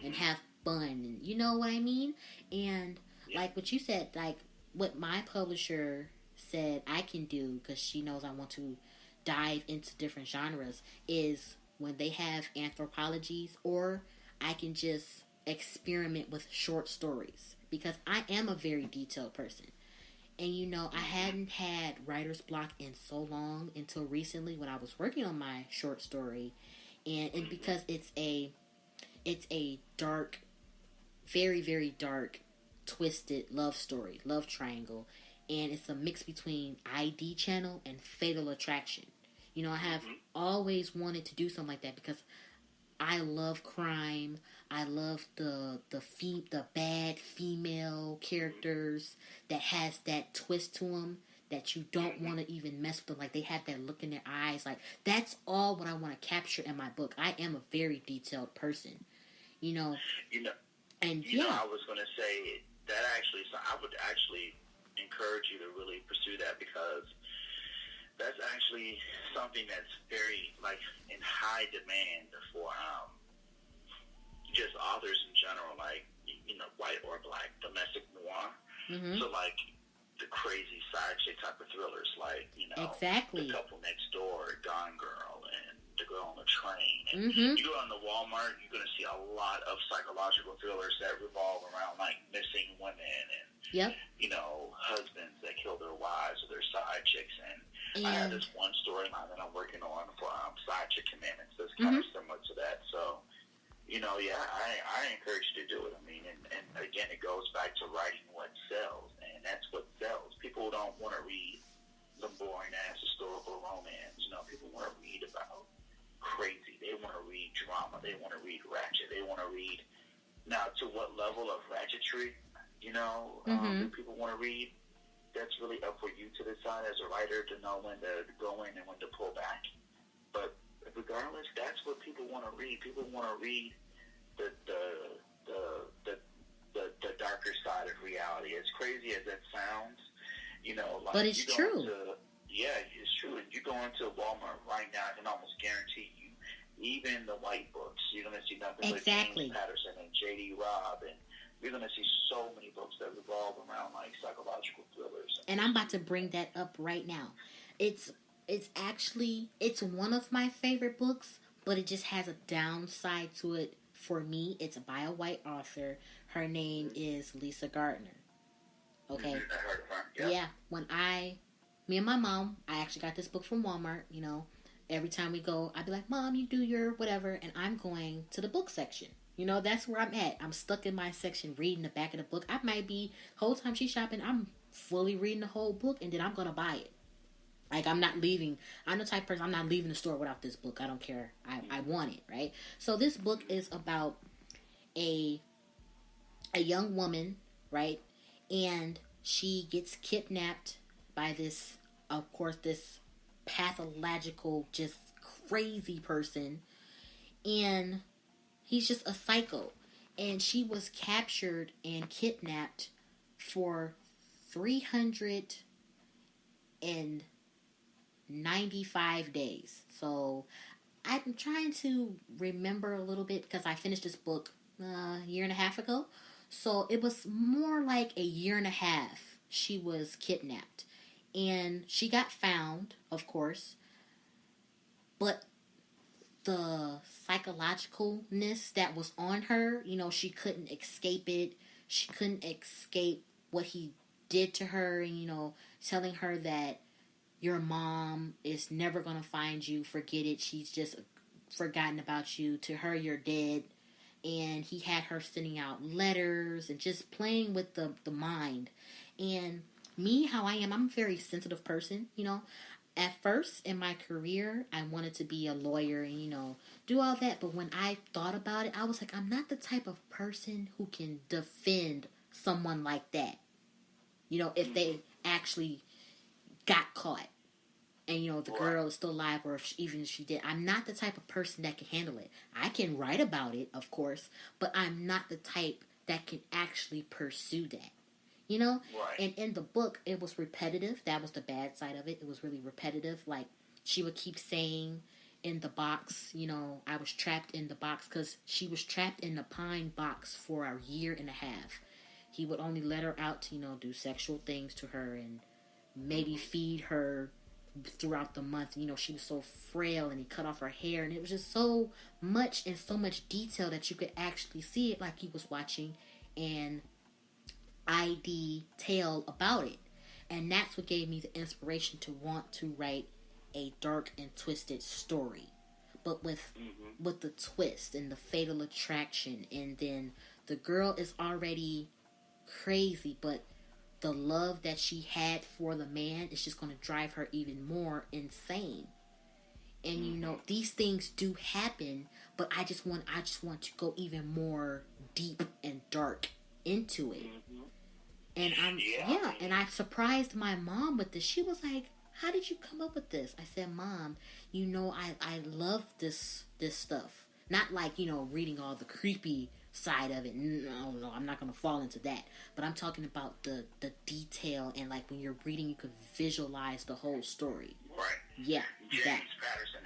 and have fun, and you know what I mean? And like what you said, like what my publisher said I can do, because she knows I want to dive into different genres, is when they have anthologies, or I can just experiment with short stories, because I am a very detailed person. And you know, I hadn't had writer's block in so long until recently when I was working on my short story. And because it's a dark, very, very dark, twisted love story, love triangle. And it's a mix between ID channel and Fatal Attraction. You know, I have always wanted to do something like that because I love crime. I love the bad female characters that has that twist to them that you don't want to even mess with them. Like, they have that look in their eyes. Like, that's all what I want to capture in my book. I am a very detailed person, you know. And you know, I was going to say that actually, so I would actually encourage you to really pursue that, because that's actually something that's very, like, in high demand for just authors in general, like, you know, white or black, domestic noir. So, like, the crazy side chick type of thrillers, like, you know, exactly. The Couple Next Door, Gone Girl, and The Girl on the Train. And you go on the Walmart, you're going to see a lot of psychological thrillers that revolve around, like, missing women and, you know, husbands that kill their wives or their side chicks. And I have this one storyline that I'm working on for Side Chick Commandments that's kind of similar to that. So, you know, I encourage you to do it. I mean, and again, it goes back to writing what sells, and that's what sells. People don't want to read the boring-ass historical romance. You know, people want to read about crazy. They want to read drama. They want to read ratchet. They want to read, now, to what level of ratchetry, you know, do people want to read? That's really up for you to decide as a writer, to know when to go in and when to pull back. But regardless, that's what people want to read. People want to read the darker side of reality. As crazy as that sounds, you know, like, but it's true. It's true. If you go into Walmart right now, I can almost guarantee you, even the white books, you're going to see nothing but James Patterson and J.D. Robb, and you're going to see so many books that revolve around, like, psychological thrillers. And I'm about to bring that up right now. It's one of my favorite books, but it just has a downside to it for me. It's by a white author. Her name is Lisa Gardner. Okay? I heard of her. Yeah. Me and my mom, I actually got this book from Walmart, you know. Every time we go, I'd be like, Mom, you do your whatever, and I'm going to the book section. You know, that's where I'm at. I'm stuck in my section reading the back of the book. I might be, whole time she's shopping, I'm fully reading the whole book, and then I'm going to buy it. Like, I'm not leaving. I'm the type of person, I'm not leaving the store without this book. I don't care. I want it, right? So this book is about a young woman, right? And she gets kidnapped by this, of course, this pathological, just crazy person. And he's just a psycho. And she was captured and kidnapped for 395 days. So I'm trying to remember a little bit, because I finished this book a year and a half ago. So it was more like a year and a half she was kidnapped. And she got found, of course. But the psychologicalness that was on her, you know, she couldn't escape it. She couldn't escape what he did to her, and, you know, telling her that your mom is never going to find you. Forget it. She's just forgotten about you. To her, you're dead. And he had her sending out letters and just playing with the mind. And me, how I am, I'm a very sensitive person, you know. At first in my career, I wanted to be a lawyer and, you know, do all that. But when I thought about it, I was like, I'm not the type of person who can defend someone like that. You know, if they actually got caught. and the girl is still alive, or even if she did. I'm not the type of person that can handle it. I can write about it, of course, but I'm not the type that can actually pursue that. Right. And in the book, it was repetitive. That was the bad side of it. It was really repetitive. Like, she would keep saying in the box, I was trapped in the box, because she was trapped in the pine box for a year and a half. He would only let her out to, do sexual things to her and maybe feed her throughout the month. She was so frail, and he cut off her hair, and it was just so much and so much detail that you could actually see it like he was watching an ID tale about it. And that's what gave me the inspiration to want to write a dark and twisted story, but with the twist and the fatal attraction. And then the girl is already crazy, but the love that she had for the man is just going to drive her even more insane. And these things do happen, but I just want to go even more deep and dark into it. And and I surprised my mom with this. She was like, "How did you come up with this?" I said, "Mom, I love this stuff. Not like, reading all the creepy side of it. No, I'm not going to fall into that. But I'm talking about the detail, and like when you're reading, you could visualize the whole story." Right. Yeah. James Patterson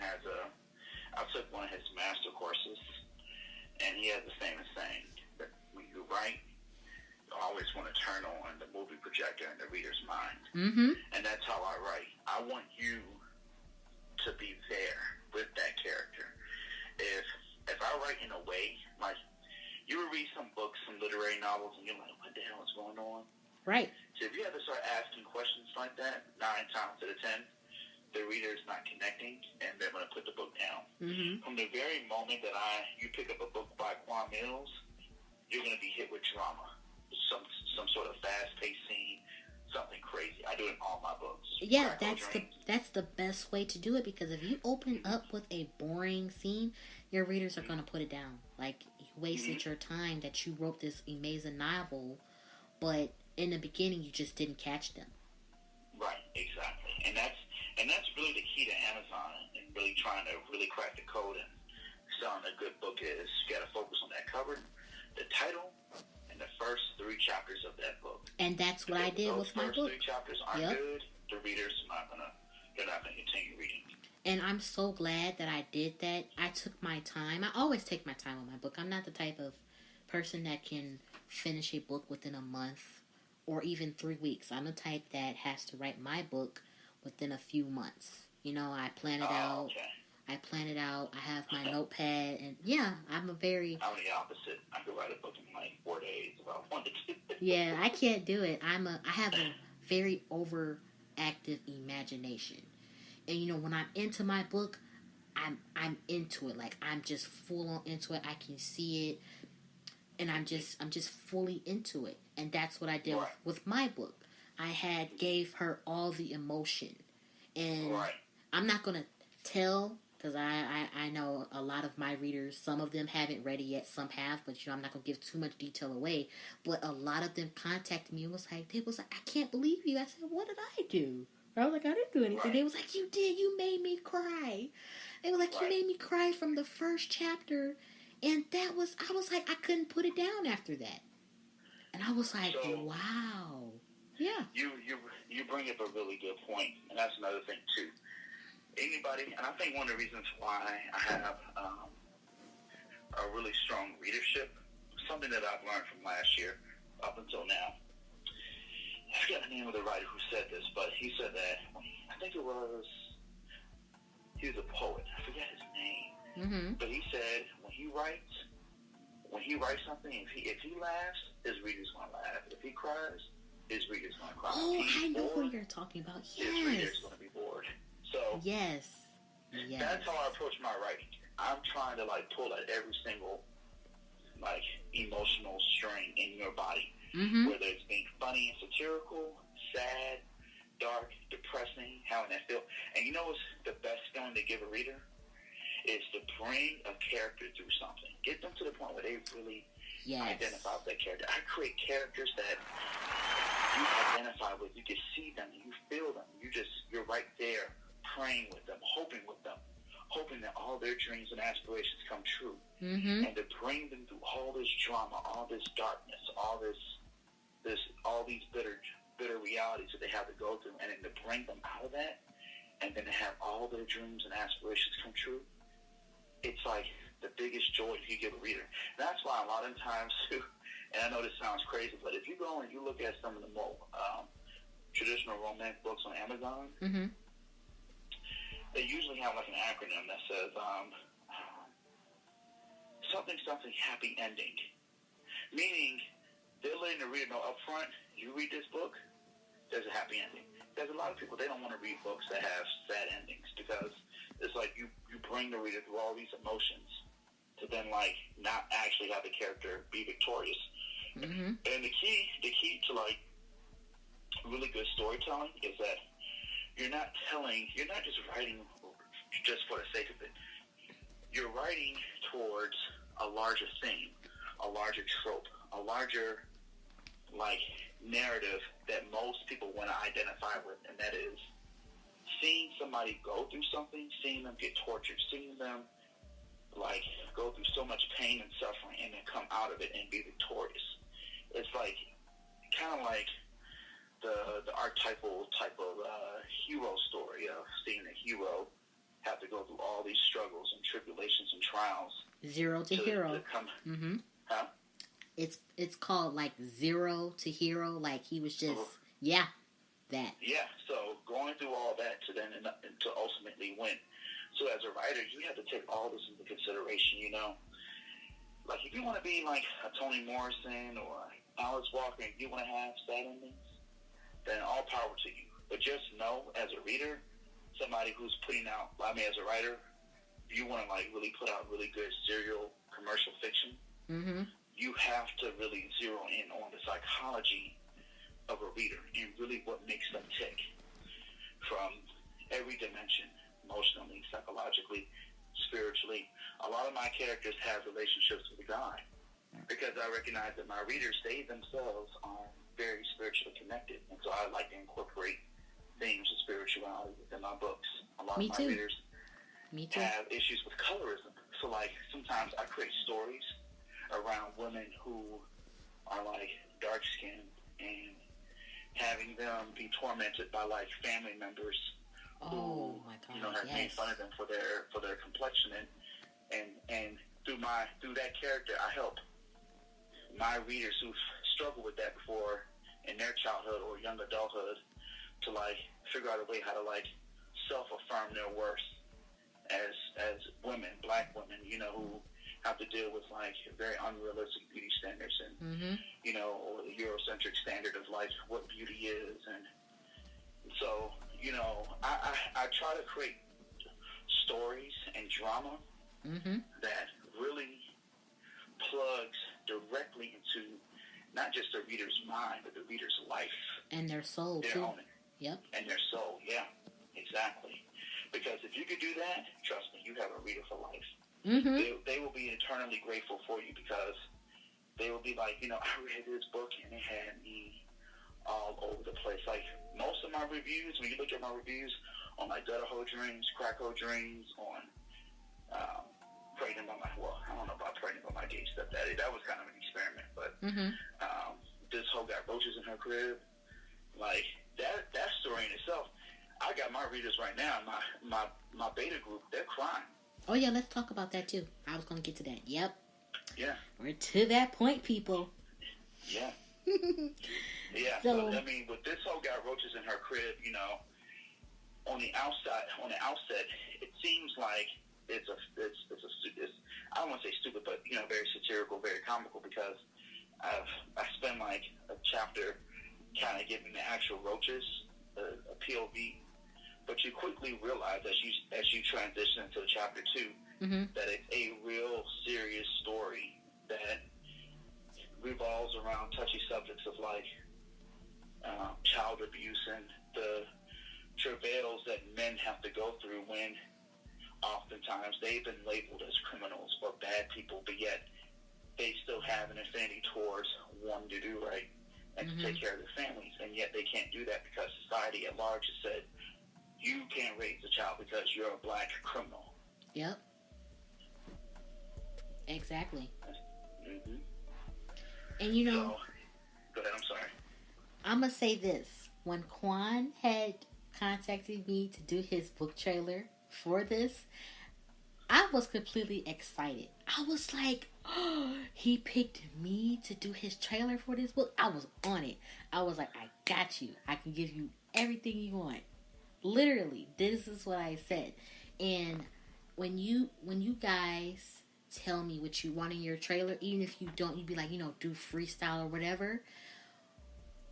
I took one of his master courses, and he has the famous saying that when you write, you always want to turn on the movie projector in the reader's mind. And that's how I write. I want you to be there with that character. If I write in a way, like, you would read some books, some literary novels, and you're like, what the hell is going on? Right. So if you ever start asking questions like that, 9 times out of 10, the reader is not connecting, and they're going to put the book down. From the very moment that you pick up a book by Quan, Millz, you're going to be hit with drama. Some sort of fast-paced scene, something crazy. I do it in all my books. Yeah, that's the best way to do it, because if you open up with a boring scene, your readers are going to put it down. Like, you wasted your time that you wrote this amazing novel, but in the beginning you just didn't catch them. Right, exactly. And that's really the key to Amazon, and really trying to really crack the code and selling a good book is you got to focus on that cover, the title, and the first 3 chapters of that book. And that's what I did with my book. Those 3 chapters aren't good, the readers they're not gonna continue reading. And I'm so glad that I did that. I took my time. I always take my time with my book. I'm not the type of person that can finish a book within a month or even 3 weeks. I'm the type that has to write my book within a few months. I plan it out. Okay. I plan it out. I have my notepad, and I'm I'm the opposite. I could write a book in like 4 days if I wanted to. Yeah, I can't do it. I have a very overactive imagination, and when I'm into my book, I'm into it. Like, I'm just full on into it. I can see it, and I'm just fully into it. And that's what I did with my book. I gave her all the emotion, and I'm not gonna tell, because I know a lot of my readers, some of them haven't read it yet, some have, but I'm not going to give too much detail away. But a lot of them contacted me and was like, I can't believe you. I said, what did I do? I was like, I didn't do anything. They was like, you did. You made me cry. They were like, you made me cry from the first chapter. And I was like, I couldn't put it down after that. And I was like, wow. Yeah. You bring up a really good point, and that's another thing, too. Anybody, and I think one of the reasons why I have a really strong readership, something that I've learned from last year up until now. I forget the name of the writer who said this, but he said that, I think he was a poet. I forget his name. But he said when he writes something, if he laughs, his reader's going to laugh. If he cries, his reader's going to cry. Oh, I know what you're talking about. Yes. His reader's going to be bored. So yes. That's how I approach my writing. I'm trying to pull at every single emotional string in your body, whether it's being funny and satirical, sad, dark, depressing, having that feel. And you know what's the best feeling to give a reader is to bring a character through something. Get them to the point where they really identify with that character. I create characters that you identify with. You can see them, you feel them. You're right there praying with them, hoping that all their dreams and aspirations come true, and to bring them through all this drama, all this darkness, all these bitter realities that they have to go through, and then to bring them out of that, and then to have all their dreams and aspirations come true. It's like the biggest joy if you give a reader. And that's why a lot of times, and I know this sounds crazy, but if you go and you look at some of the more traditional romance books on Amazon, they usually have like an acronym that says something happy ending, meaning they're letting the reader know up front, you read this book, there's a happy ending. There's a lot of people, they don't want to read books that have sad endings, because it's like you bring the reader through all these emotions to then like not actually have the character be victorious. And the key to like really good storytelling is that you're not just writing just for the sake of it. You're writing towards a larger theme, a larger trope, a larger like narrative that most people want to identify with, and that is seeing somebody go through something, seeing them get tortured, seeing them like go through so much pain and suffering and then come out of it and be victorious. It's like kind of like the archetypal type of hero story of seeing a hero have to go through all these struggles and tribulations and trials. Zero to hero. Huh? It's called like Zero to Hero. Like he was just that. Yeah. So going through all that to then to ultimately win. So as a writer, you have to take all this into consideration. You know, like if you want to be like a Toni Morrison or Alice Walker, and you want to have sad endings, then all power to you. But just know, as a reader, somebody who's putting out, I mean, as a writer, if you want to like really put out really good serial commercial fiction, you have to really zero in on the psychology of a reader and really what makes them tick from every dimension, emotionally, psychologically, spiritually. A lot of my characters have relationships with God because I recognize that my readers, they themselves are very spiritually connected, and so I like to incorporate themes of spirituality within my books. A lot of my readers have issues with colorism, so like sometimes I create stories around women who are like dark skinned and having them be tormented by like family members who have made fun of them for their complexion, and through that character I help my readers who've struggled with that before in their childhood or young adulthood to like figure out a way how to like self-affirm their worth as women, black women, you know, who have to deal with like very unrealistic beauty standards and you know, or the Eurocentric standard of like what beauty is. And so, you know, I try to create stories and drama that really plugs directly into not just the reader's mind, but the reader's life. And their soul, too. And their soul, yeah, exactly. Because if you could do that, trust me, you have a reader for life. They will be eternally grateful for you because they will be like, you know, I read this book and it had me all over the place. Like, most of my reviews, when you look at my reviews on like Gutter Hole Dreams, Crack Hole Dreams, on Pregnant by I don't know about Pregnant by My Gay Stepdaddy. That was kind of an experiment, but This Hoe Got Roaches in Her Crib. Like, that story in itself, I got my readers right now, my beta group, they're crying. Oh, yeah, let's talk about that, too. I was going to get to that. Yep. Yeah. We're to that point, people. Yeah. Yeah. So, I mean, with This Hoe Got Roaches in Her Crib, you know, on the outset, it seems like it's I don't want to say stupid, but, you know, very satirical, very comical, because I spend like a chapter kind of giving the actual roaches a POV, but you quickly realize as you transition into chapter 2 that it's a real serious story that revolves around touchy subjects of like child abuse and the travails that men have to go through when oftentimes they've been labeled as criminals or bad people, but yet they still have an affinity towards wanting to do right and to take care of their families, and yet they can't do that because society at large has said you can't raise a child because you're a black criminal. Yep. Exactly. Mm-hmm. And you know, So, go ahead, I'm sorry. I'm going to say this. When Quan had contacted me to do his book trailer for this, I was completely excited. I was like, oh, he picked me to do his trailer for this book. I was on it. I was like, I got you. I can give you everything you want. Literally, this is what I said. And when you guys tell me what you want in your trailer, even if you don't, you'd be like, do freestyle or whatever.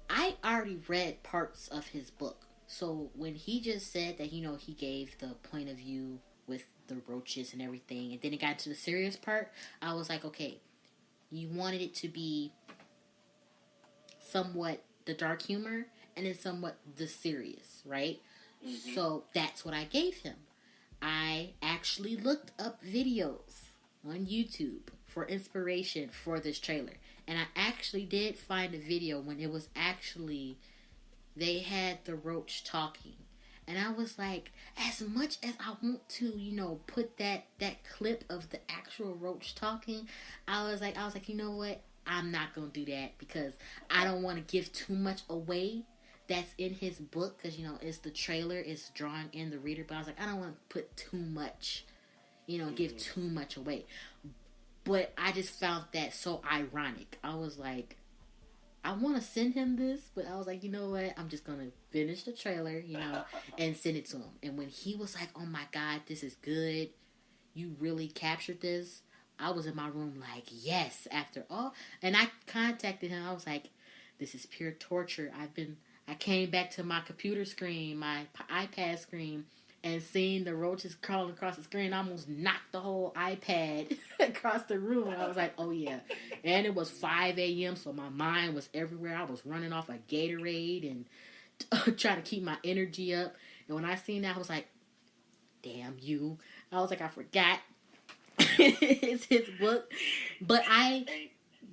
I already read parts of his book. So when he just said that, he gave the point of view with the roaches and everything, and then it got to the serious part, I was like, okay, you wanted it to be somewhat the dark humor and then somewhat the serious, right? Mm-hmm. So that's what I gave him. I actually looked up videos on YouTube for inspiration for this trailer, and I actually did find a video when it was actually, they had the roach talking. And I was like, as much as I want to, put that clip of the actual roach talking, I was like, you know what? I'm not going to do that because I don't want to give too much away that's in his book because, it's the trailer, it's drawing in the reader. But I was like, I don't want to put too much, give too much away. But I just found that so ironic. I was like, I want to send him this, but I was like, you know what? I'm just going to finish the trailer, and send it to him. And when he was like, oh my God, this is good. You really captured this. I was in my room like, yes, after all. And I contacted him. I was like, this is pure torture. I came back to my computer screen, my iPad screen, and seeing the roaches crawling across the screen, I almost knocked the whole iPad across the room. And I was like, oh yeah. And it was 5 a.m., so my mind was everywhere. I was running off a Gatorade and trying to keep my energy up. And when I seen that, I was like, damn you. I was like, I forgot. It's his book. But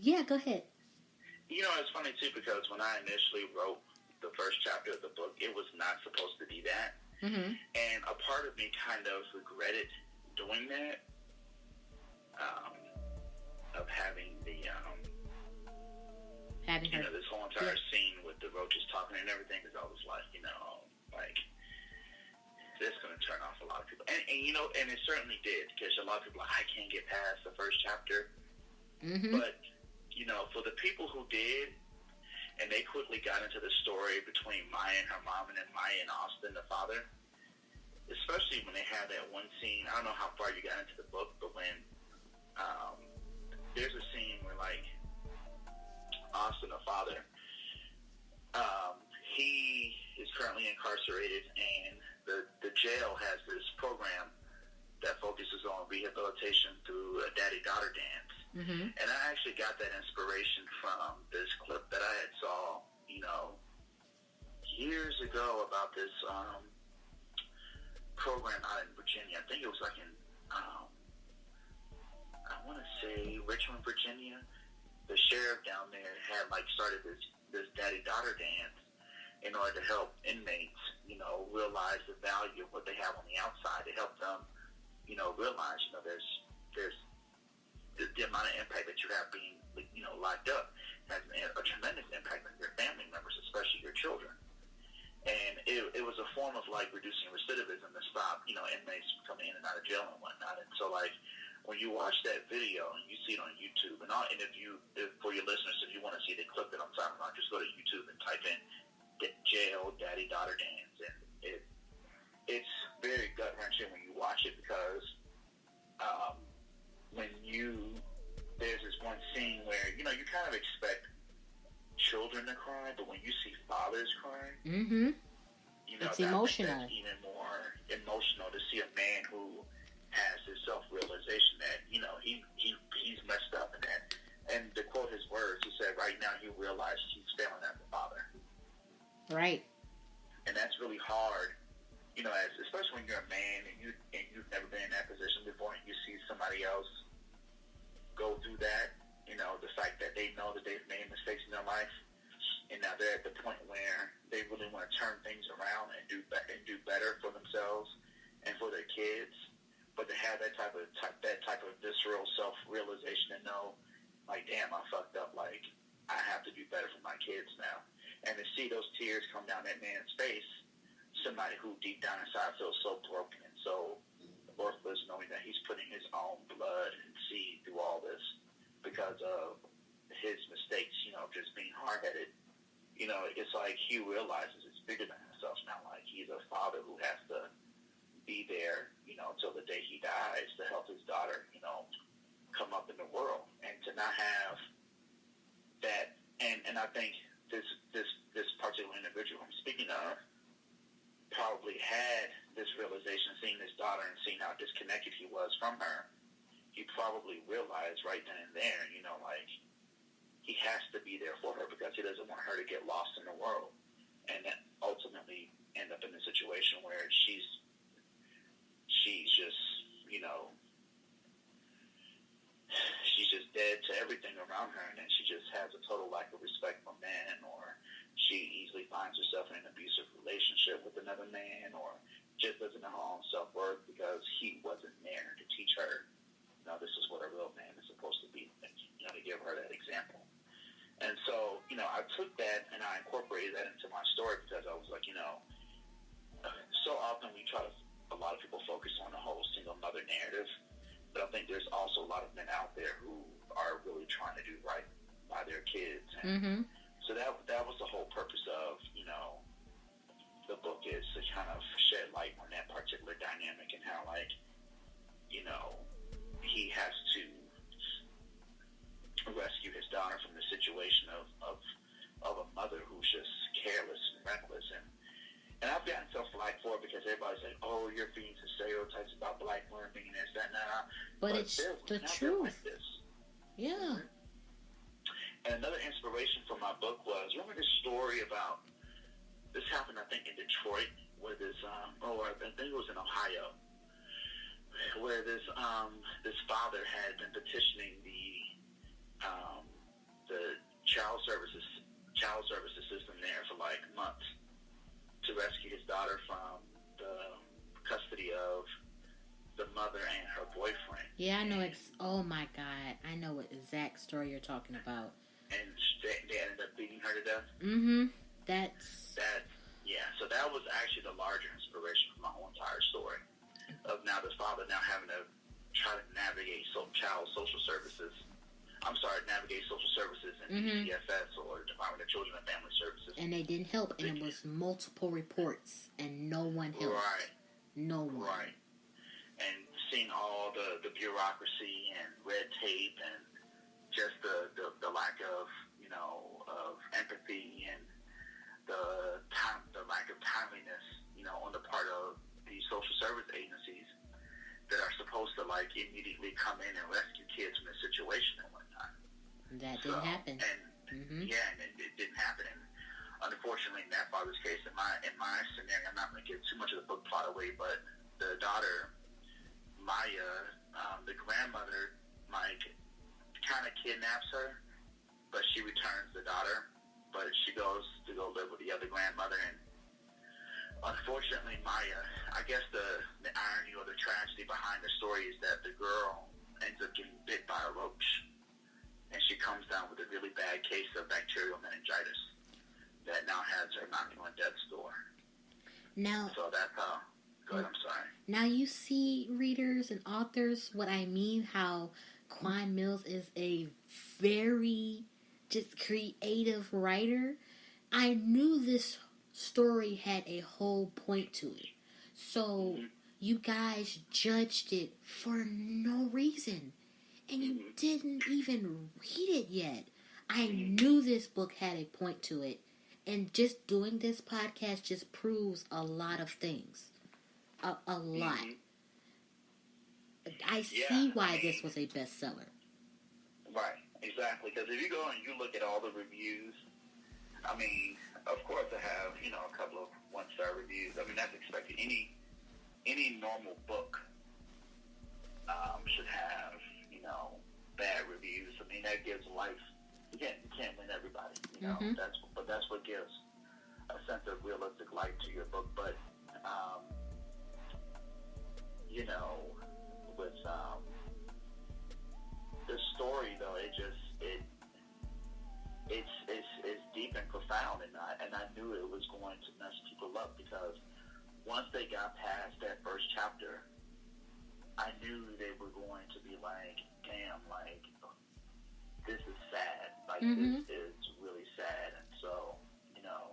yeah, go ahead. It's funny too, because when I initially wrote the first chapter of the book, it was not supposed to be that. Mm-hmm. And a part of me kind of regretted doing that, of having the, this whole entire scene with the roaches talking and everything, because I was like, this is going to turn off a lot of people. And it certainly did, because a lot of people are like, I can't get past the first chapter. Mm-hmm. But, for the people who did, and they quickly got into the story between Maya and her mom, and then Maya and Austin, the father. Especially when they had that one scene. I don't know how far you got into the book, but when there's a scene where, Austin, the father, he is currently incarcerated, and the jail has this program that focuses on rehabilitation through a daddy-daughter dance. Mm-hmm. And I actually got that inspiration from this clip that I had saw, years ago about this program out in Virginia. I think it was in, I want to say Richmond, Virginia. The sheriff down there had started this daddy-daughter dance in order to help inmates, realize the value of what they have on the outside, to help them, realize, there's the amount of impact that you have being, locked up has a tremendous impact on your family members, especially your children. And it was a form of reducing recidivism to stop, inmates coming in and out of jail and whatnot. And so when you watch that video and you see it on YouTube, and if for your listeners, if you want to see the clip that I'm talking about, just go to YouTube and type in jail daddy-daughter dance. And it's very gut-wrenching when you watch it, because there's this one scene where, you kind of expect children to cry, but when you see fathers cry, mm-hmm. It's emotional. That's even more emotional to see a man who has his self-realization that, he's messed up in that. And to quote his words, he said, right now he realized he's failing as a father. Right. And that's really hard, especially when you're a man and you've never been in that position before, and you see somebody else go through that, the fact that they know that they've made mistakes in their life, and now they're at the point where they really want to turn things around and do better for and for their kids, but to have that type of visceral self-realization and know, like, damn, I fucked up. Like, I have to do better for my kids now. And to see those tears come down that man's face, somebody who deep down inside feels so broken and so worthless, knowing that he's putting his own blood and seed through all this because of his mistakes, just being hard-headed. It's like he realizes it's bigger than himself now. Like, he's a father who has to be there, till the day he dies to help his daughter, come up in the world. And to not have that, and I think this particular individual I'm speaking of probably had this realization, seeing his daughter and seeing how disconnected he was from her. He probably realized right then and there, like, he has to be there for her because he doesn't want her to get lost in the world and then ultimately end up in a situation where she's just, she's just dead to everything around her, and then she just has a total lack of respect for men, or she easily finds herself in an abusive relationship with another man, or just doesn't know her own self-worth because he wasn't there to teach her, this is what a real man is supposed to be, to give her that example. And so, I took that and I incorporated that into my story because I was like, so often a lot of people focus on the whole single mother narrative, but I think there's also a lot of men out there who are really trying to do right by their kids. And so that was the whole purpose of, the book, is to kind of shed light on that particular dynamic and how, like, he has to rescue his daughter from the situation of a mother who's just careless and reckless. And I've gotten so flack for it because everybody's like, oh, you're feeding some stereotypes about black women being this, that, and that. But it's the truth. Like this. Yeah. And another inspiration for my book was, remember this story about, this happened, I think, in Detroit, where this, I think it was in Ohio, where this father had been petitioning the child services system there for like months to rescue his daughter from the custody of the mother and her boyfriend. Yeah, I know. Oh my God, I know what exact story you're talking about. And they ended up beating her to death. Yeah. So that was actually the larger inspiration for my whole entire story. Of now the father having to try to navigate navigate social services and DCFS or Department of Children and Family Services. And they didn't help, and it was multiple reports, and no one helped. Right. No one. Right. And seeing all the bureaucracy and red tape and just the lack of, of empathy and the lack of timeliness, on the part of these social service agencies that are supposed to, like, immediately come in and rescue kids from this situation and whatnot. That didn't happen. And yeah, and it didn't happen. And unfortunately, in that father's case, in my scenario, I'm not going to give too much of the book plot away, but the daughter, Maya, the grandmother, Mike, kind of kidnaps her, but she returns the daughter, but she goes to go live with the other grandmother. And unfortunately, Maya, I guess the irony or the tragedy behind the story is that the girl ends up getting bit by a roach, and she comes down with a really bad case of bacterial meningitis that now has her knocking on death's door. Now, so that's how. Go ahead, I'm sorry. Now you see, readers and authors, what I mean, how Quan Millz is a very just creative writer. I knew this story had a whole point to it. So you guys judged it for no reason. And you didn't even read it yet. I knew this book had a point to it. And just doing this podcast just proves a lot of things. A lot. I see why this was a bestseller. Right, exactly. Because if you go and you look at all the reviews, I mean, of course I have, a couple of one-star reviews. I mean, that's expected. Any normal book should have, bad reviews. I mean, that gives life. You can't win everybody, That's what gives a sense of realistic life to your book. But once they got past that first chapter, I knew they were going to be like, damn, like, this is sad. Like, this is really sad. And so, you know,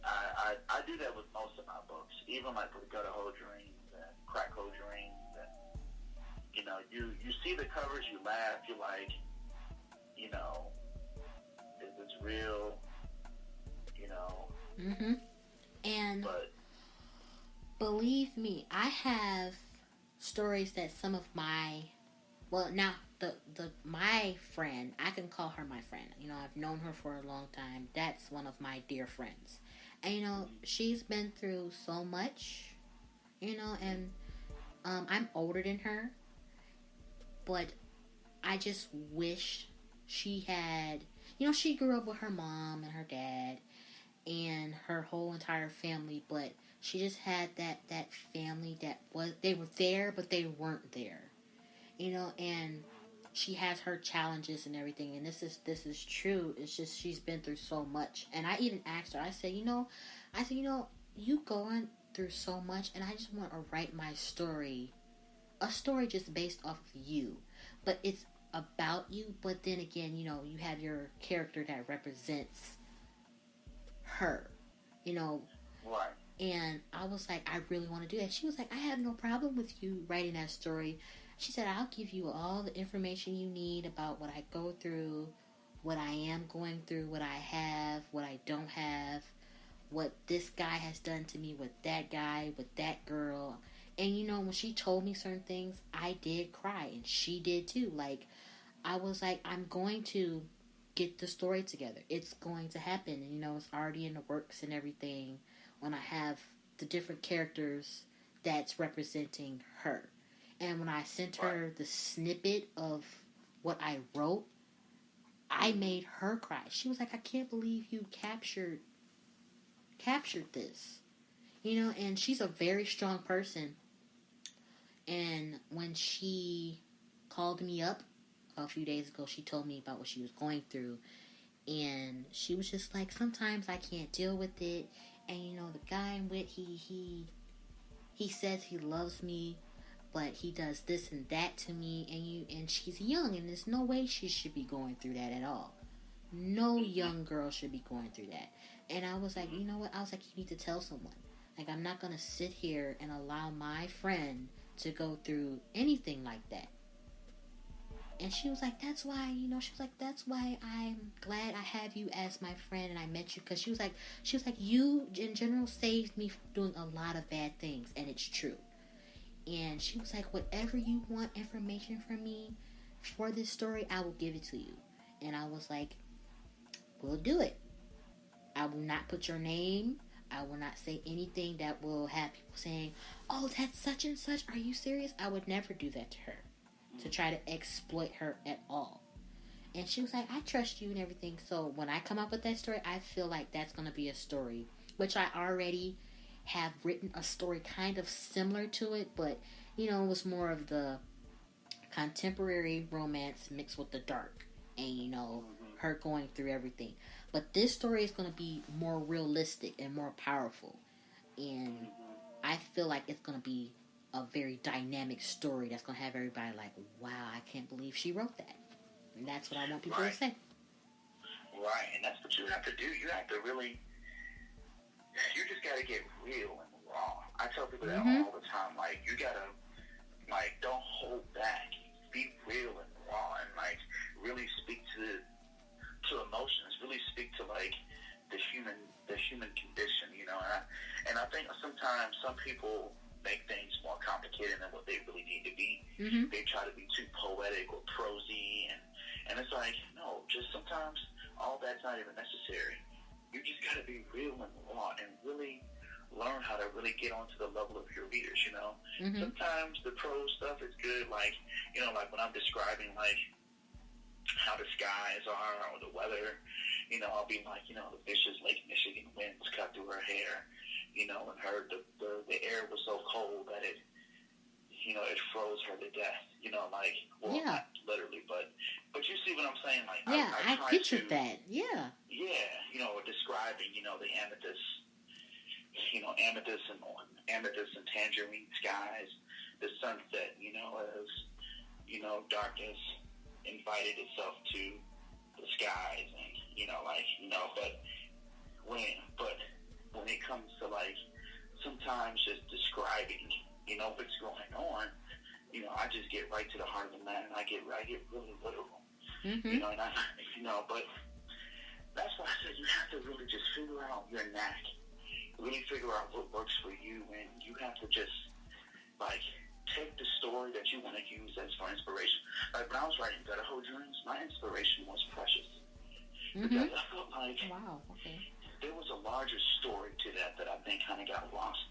I do that with most of my books, even like with Gutter Hole Dreams and Crack Hole Dreams. And, you know, you see the covers, you laugh, you're like, you know, is this real? You know? And believe me, I have stories that some of my, well, now my friend, I can call her my friend. You know, I've known her for a long time. That's one of my dear friends. And, you know, she's been through so much, you know, and I'm older than her. But I just wish she had, you know, she grew up with her mom and her dad and her whole entire family, but she just had that family that was, they were there, but they weren't there, you know, and she has her challenges and everything, and this is true. It's just she's been through so much. And I even asked her, I said, you know, you going through so much, and I just want to write my story, a story just based off of you, but it's about you, but then again, you know, you have your character that represents her, you know. Right. And I was like, I really want to do that. She was like, I have no problem with you writing that story. She said, I'll give you all the information you need about what I go through, what I am going through, what I have, what I don't have, what this guy has done to me with that guy, with that girl. And, you know, when she told me certain things, I did cry, and she did too. Like, I was like, I'm going to get the story together. It's going to happen. And, you know, it's already in the works and everything when I have the different characters that's representing her. And when I sent her the snippet of what I wrote, I made her cry. She was like, I can't believe you captured this. You know, and she's a very strong person. And when she called me up a few days ago, she told me about what she was going through. And she was just like, sometimes I can't deal with it. And, you know, the guy I'm with, he says he loves me, but he does this and that to me, and she's young, and there's no way she should be going through that at all. No young girl should be going through that. And I was like, you know what? I was like, you need to tell someone. Like, I'm not going to sit here and allow my friend to go through anything like that. And she was like, that's why, you know, she was like, that's why I'm glad I have you as my friend and I met you. Because she was like, you in general saved me from doing a lot of bad things. And it's true. And she was like, whatever you want information from me for this story, I will give it to you. And I was like, we'll do it. I will not put your name. I will not say anything that will have people saying, oh, that's such and such. Are you serious? I would never do that to her, to try to exploit her at all. And she was like, I trust you and everything. So when I come up with that story, I feel like that's going to be a story, which I already have written a story kind of similar to it, but, you know, it was more of the contemporary romance mixed with the dark and, you know, her going through everything. But this story is going to be more realistic and more powerful. And I feel like it's going to be a very dynamic story that's going to have everybody like, wow, I can't believe she wrote that. And that's what I want people to say. Right, and that's what you have to do. You have to really, you just got to get real and raw. I tell people that all the time. Like, you got to, like, don't hold back. Be real and raw and, like, really speak to emotions. Really speak to, like, the human condition, you know. And I think sometimes some people make things more complicated than what they really need to be. They try to be too poetic or prosy, and it's like, no, just sometimes all that's not even necessary. You just got to be real and raw and really learn how to really get onto the level of your readers, you know. Sometimes the prose stuff is good, like, you know, like when I'm describing, like, how the skies are or the weather, you know, I'll be like, you know, the vicious Lake Michigan winds cut through her hair, you know, and the air was so cold that it, you know, it froze her to death, you know, like, well, not literally, but you see what I'm saying? Like, yeah, I pictured to, that, yeah. Yeah, you know, describing, you know, the amethyst amethyst and tangerine skies, the sunset, as, darkness invited itself to the skies, and, but when it comes to, like, sometimes just describing, what's going on, I just get right to the heart of the matter, and I get really literal, Mm-hmm. But that's why I said you have to really just figure out your knack, really figure out what works for you, and you have to just, like, take the story that you want to use as for inspiration. Like, when I was writing Better Whole Dreams, my inspiration was Precious. Mm-hmm. Because I felt like Wow. Okay. there was a larger story to that I think kind of got lost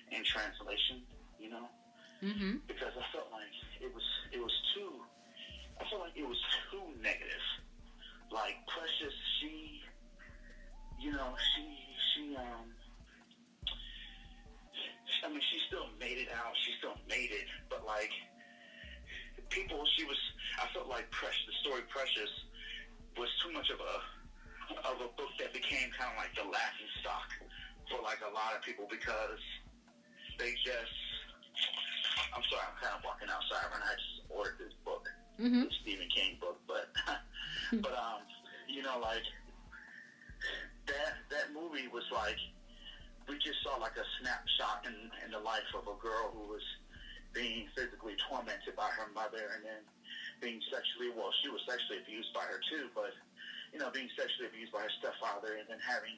in translation, Mm-hmm. because I felt like it was too negative. Like, Precious, she still made it out. She still made it, but, like, I felt like the story Precious was too much of a book that became kind of like the laughing stock for, like, a lot of people, because they just, I'm sorry, I'm kind of walking outside when I just ordered this book, Mm-hmm. the Stephen King book, but like, that movie was like, we just saw like a snapshot in the life of a girl who was being physically tormented by her mother, and then being she was sexually abused by her too, but, being sexually abused by her stepfather, and then having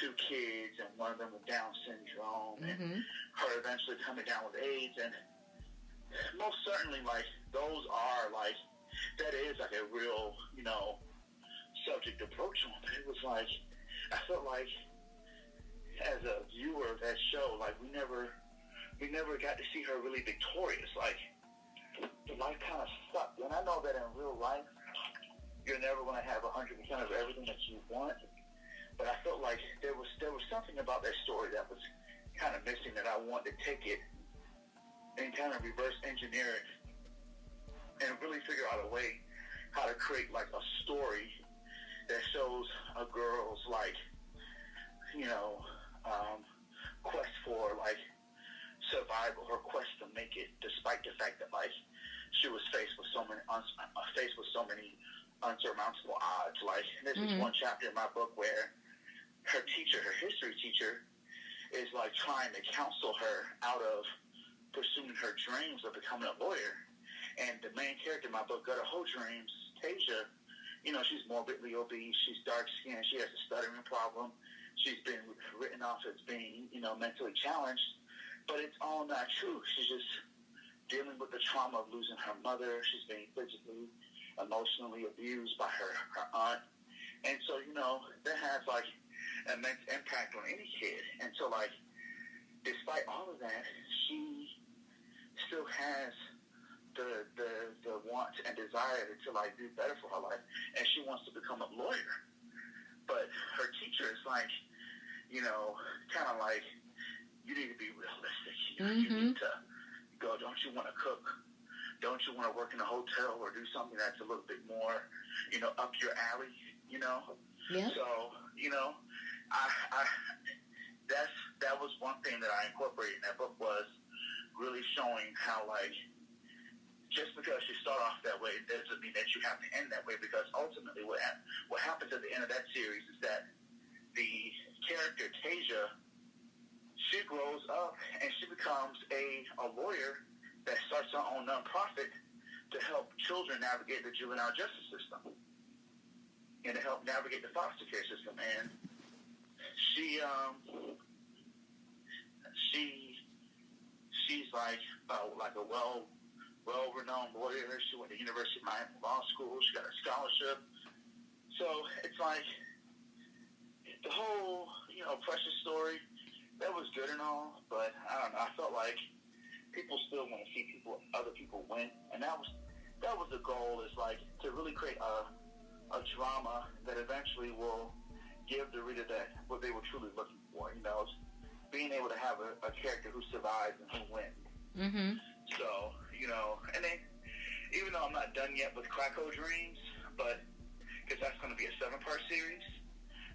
2 kids, and one of them with Down syndrome, Mm-hmm. and her eventually coming down with AIDS, and most certainly, like, those are, like, that is like a real, subject approach on, but it was like, I felt like, as a viewer of that show, like, we never got to see her really victorious. Like, the life kind of sucked, and I know that in real life, you're never going to have 100% of everything that you want, but I felt like there was something about that story that was kind of missing, that I wanted to take it and kind of reverse engineer it and really figure out a way how to create, like, a story that shows a girl's, like, quest for, like, survival, her quest to make it, despite the fact that, like, she was faced with so many unsurmountable odds. Like, this is one chapter in my book where her history teacher, is, like, trying to counsel her out of pursuing her dreams of becoming a lawyer. And the main character in my book, Better Whole Dreams, Tasia, she's morbidly obese, she's dark-skinned, she has a stuttering problem, she's been written off as being, mentally challenged, but it's all not true. She's just dealing with the trauma of losing her mother. She's being physically, emotionally abused by her aunt. And so, that has, like, immense impact on any kid. And so, like, despite all of that, she still has the want and desire to, like, do better for her life, and she wants to become a lawyer. But her teacher is like, kind of like, you need to be realistic. You need to go. Don't you want to cook? Don't you want to work in a hotel or do something that's a little bit more, up your alley? Yeah. So, that was one thing that I incorporated in that book, was really showing how, like, just because you start off that way doesn't mean that you have to end that way, because ultimately what happens at the end of that series is that the character Tasia, she grows up and she becomes a lawyer that starts her own nonprofit to help children navigate the juvenile justice system and to help navigate the foster care system. And she's like a well-renowned lawyer. She went to University of Miami Law School. She got a scholarship. So it's like the whole, Precious story, that was good and all, but I don't know. I felt like people still want to see other people win, and that was the goal, is like to really create a drama that eventually will give the reader what they were truly looking for. Being able to have a character who survives and who wins. Mm-hmm. So, and then, even though I'm not done yet with Cracko Dreams, but, because that's going to be a 7-part series,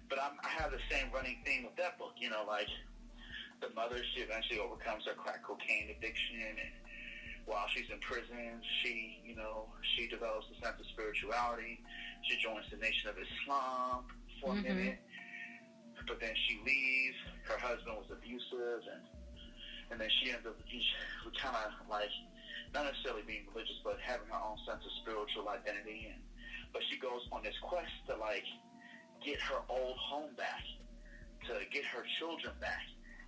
but I have the same running theme with that book, like, the mother, she eventually overcomes her crack cocaine addiction, and while she's in prison, she develops a sense of spirituality. She joins the Nation of Islam for a minute, but then she leaves. Her husband was abusive, and then she ends up kind of like, not necessarily being religious, but having her own sense of spiritual identity. But she goes on this quest to like get her old home back, to get her children back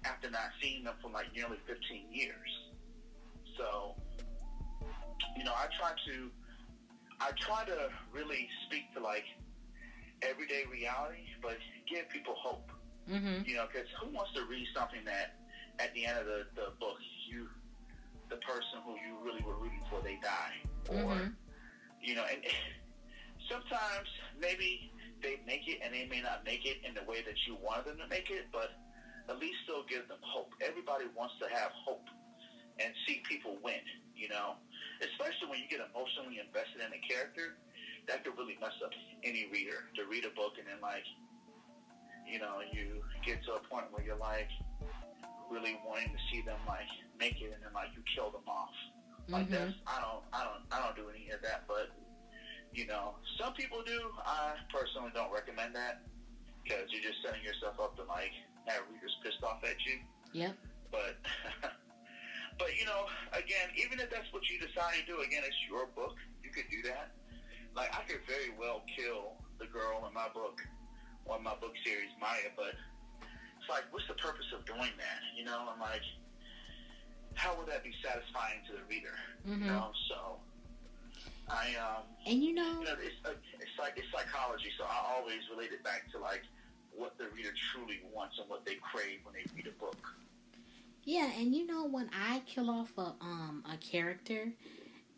after not seeing them for like nearly 15 years. So, I try to really speak to like everyday reality, but give people hope. Because who wants to read something that at the end of the book, the person who you really were rooting for, they die, or and sometimes maybe they make it and they may not make it in the way that you wanted them to make it, but at least still give them hope. Everybody wants to have hope and see people win, especially when you get emotionally invested in a character. That could really mess up any reader to read a book and then you get to a point where you're like really wanting to see them like make it, and then like you kill them off. Like that's I don't do any of that, but some people do. I personally don't recommend that, because you're just setting yourself up to like have readers pissed off at you. Yep. But again, even if that's what you decide to do, again, it's your book. You could do that. Like, I could very well kill the girl in my book, or my book series, Maya, but it's like, what's the purpose of doing that? I'm like, how would that be satisfying to the reader? So it's psychology, so I always relate it back to like what the reader truly wants and what they crave when they read a book. Yeah, and when I kill off a character,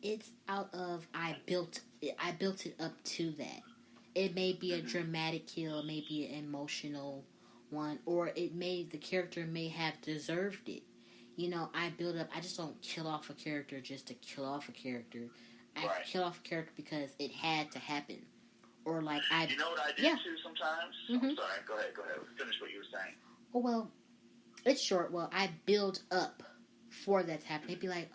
it's out of I built it up to that. It may be a dramatic kill, it may be an emotional one, or the character may have deserved it. I build up. I just don't kill off a character just to kill off a character. I kill off a character because it had to happen, or like I. You know what I do too sometimes? I'm sorry. Go ahead. Finish what you were saying. Oh well. It's short. Well, I build up for that to happen. They'd be like,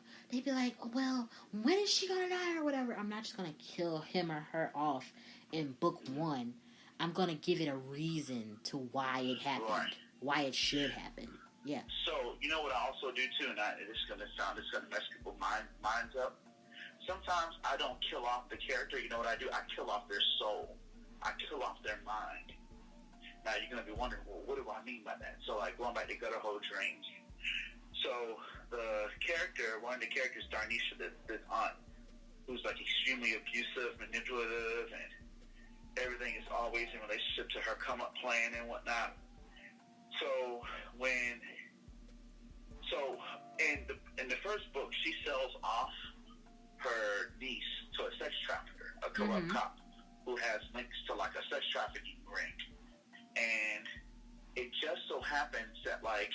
oh, well, when is she gonna die or whatever? I'm not just gonna kill him or her off in book one. I'm gonna give it a reason to why it happened, why it should happen. Yeah. So you know what I also do too, and it's gonna mess people's minds up. Sometimes I don't kill off the character. You know what I do? I kill off their soul. I kill off their mind. Now, you're going to be wondering, well, what do I mean by that? So, like, going back to Gutter Hole Dreams. So, one of the characters, Darnisha, this aunt, who's, like, extremely abusive, manipulative, and everything is always in relationship to her come-up plan and whatnot. So, in the first book, she sells off her niece to a sex trafficker, a corrupt cop, who has links to, like, a sex trafficking ring. And it just so happens that, like,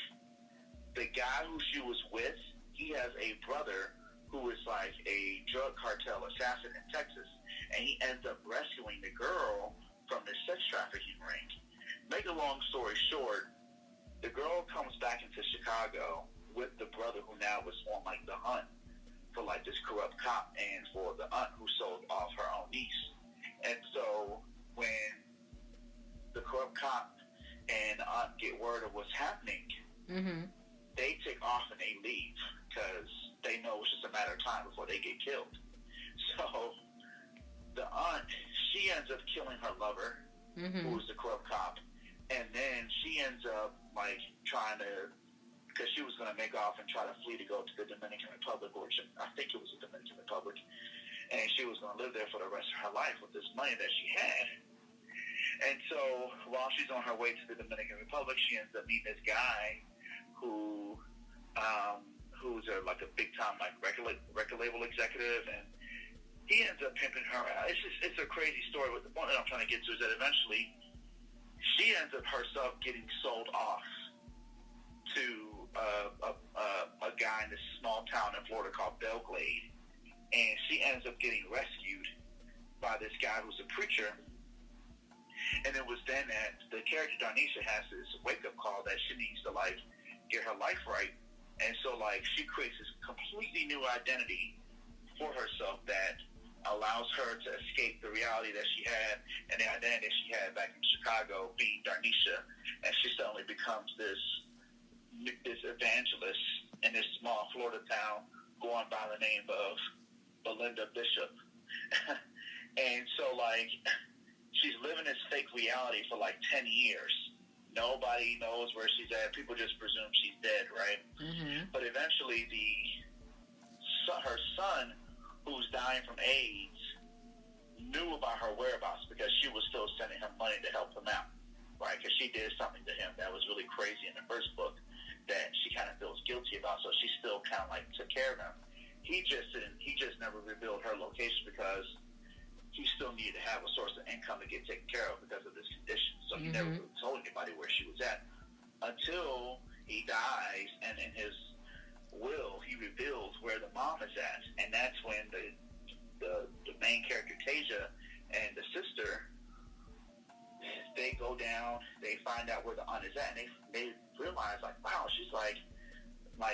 the guy who she was with, he has a brother who is, like, a drug cartel assassin in Texas. And he ends up rescuing the girl from the sex trafficking ring. Make a long story short, the girl comes back into Chicago with the brother who now was on, like, the hunt for, like, this corrupt cop and for the aunt who sold off her own niece. And so when the corrupt cop and the aunt get word of what's happening, they take off and they leave, because they know it's just a matter of time before they get killed. So the aunt, she ends up killing her lover, who was the corrupt cop, and then she ends up like trying to, because she was going to make off and try to flee to go to the Dominican Republic, or I think it was the Dominican Republic, and she was going to live there for the rest of her life with this money that she had. And so while she's on her way to the Dominican Republic, she ends up meeting this guy who's like a big time like record label executive, and he ends up pimping her out. It's a crazy story, but the point that I'm trying to get to is that eventually she ends up herself getting sold off to a guy in this small town in Florida called Belglade, and she ends up getting rescued by this guy who's a preacher. And it was then that the character Darnisha has this wake-up call that she needs to, like, get her life right. And so, like, she creates this completely new identity for herself that allows her to escape the reality that she had and the identity that she had back in Chicago, being Darnisha. And she suddenly becomes this evangelist in this small Florida town going by the name of Belinda Bishop. And so, like, she's living this fake reality for, like, 10 years. Nobody knows where she's at. People just presume she's dead, right? Mm-hmm. But eventually, her son, who's dying from AIDS, knew about her whereabouts because she was still sending him money to help him out, right? Because she did something to him that was really crazy in the first book that she kind of feels guilty about. So she still kind of like took care of him. He just never revealed her location because he still needed to have a source of income to get taken care of because of this condition. So he never really told anybody where she was at until he dies, and in his will, he reveals where the mom is at, and that's when the main character, Tasia, and the sister, they go down, they find out where the aunt is at, and they realize, like, wow, she's like,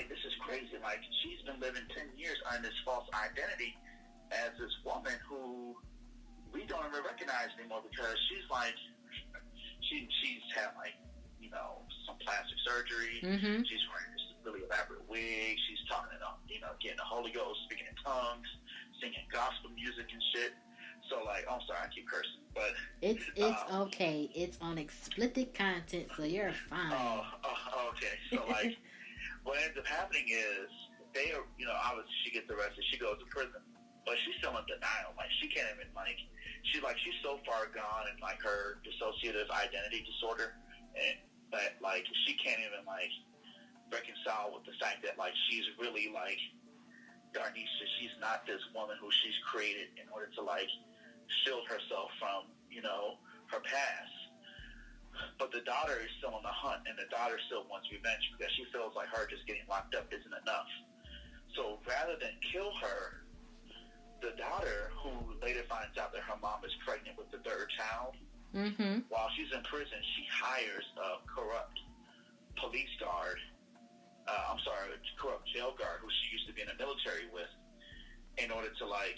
this is crazy. Like, she's been living 10 years under this false identity as this woman who we don't even recognize anymore because she's like, she's had, like, you know, some plastic surgery. Mm-hmm. She's wearing this really elaborate wig. She's talking about, you know, getting the Holy Ghost, speaking in tongues, singing gospel music and shit. So, like, I'm sorry, I keep cursing, but it's okay. It's on explicit content, so you're fine. Okay. So, like, what ends up happening is they are, you know, obviously she gets arrested, she goes to prison, but she's still in denial. Like, she can't even, like, she's so far gone in, like, her dissociative identity disorder, and that, like, she can't even, like, reconcile with the fact that, like, she's really, like, Darnisha. She's not this woman who she's created in order to, like, shield herself from, you know, her past. But the daughter is still on the hunt, and the daughter still wants revenge because she feels like her just getting locked up isn't enough. So rather than kill her, the daughter, who later finds out that her mom is pregnant with the third child, while she's in prison, she hires a corrupt corrupt jail guard who she used to be in the military with, in order to, like,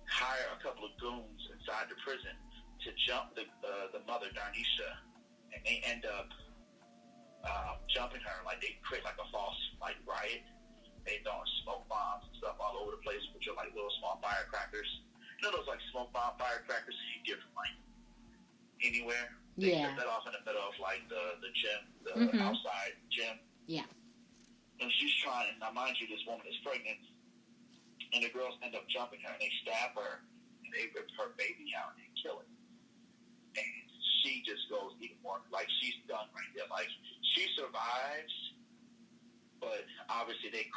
hire a couple of goons inside the prison to jump the mother, Darnisha, and they end up jumping her. Like, they create, like, a false, like, riot. They throwing smoke bombs and stuff all over the place, which are, like, little small firecrackers. You know those, like, smoke bomb firecrackers you get from, like, anywhere? They set that off in the middle of, like, the gym, the outside gym. Yeah. And she's trying, and now mind you, this woman is pregnant, and the girls end up jumping her, and they stab her, and they rip her baby out and kill it. And she just goes even more, like, she's done right there. Like, she survives, but obviously they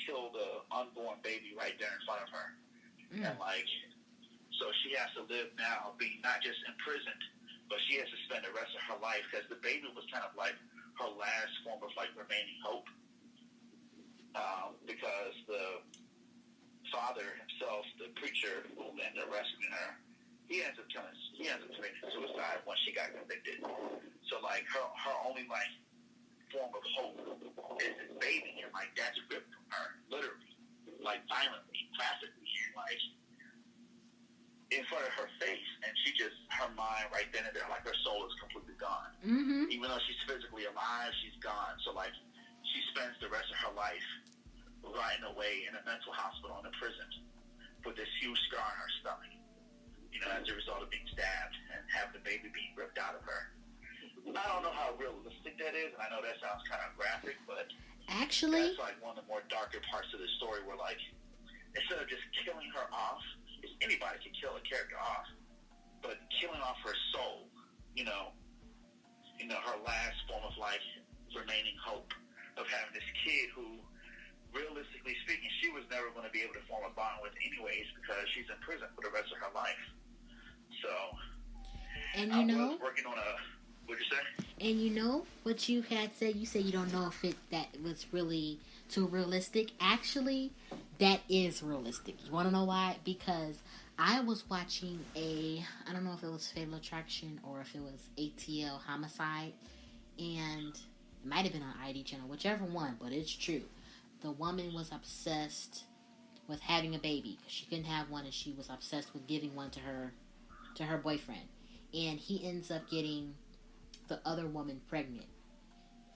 kill the unborn baby right there in front of her. And, like, so she has to live now being not just imprisoned, but she has to spend the rest of her life, because the baby was kind of like her last form of, like, remaining hope. Because the father himself, the preacher who ended up rescuing her, he ends up committing suicide once she got convicted. So, like, her only, like, form of hope is this baby, and, like, that's ripped from her, literally, like, violently, classically, and, like, in front of her face, and she just, her mind right then and there, like, her soul is completely gone. Even though she's physically alive, she's gone. So, like, she spends the rest of her life rotting away in a mental hospital in a prison with this huge scar on her stomach, you know, as a result of being stabbed and having the baby being ripped out of her. I don't know how realistic that is, and I know that sounds kind of graphic, but actually, that's, like, one of the more darker parts of the story where, like, instead of just killing her off, because anybody can kill a character off, but killing off her soul, you know, her last form of, like, remaining hope of having this kid who, realistically speaking, she was never going to be able to form a bond with anyways because she's in prison for the rest of her life. So, and you know, working on what'd you say? And you know what you had said? You said you don't know if that was really too realistic. Actually, that is realistic. You want to know why? Because I was watching I don't know if it was Fatal Attraction or if it was ATL Homicide, and It might have been on ID channel, whichever one, but it's true. The woman was obsessed with having a baby. She couldn't have one, and she was obsessed with giving one to her boyfriend. And he ends up getting the other woman pregnant.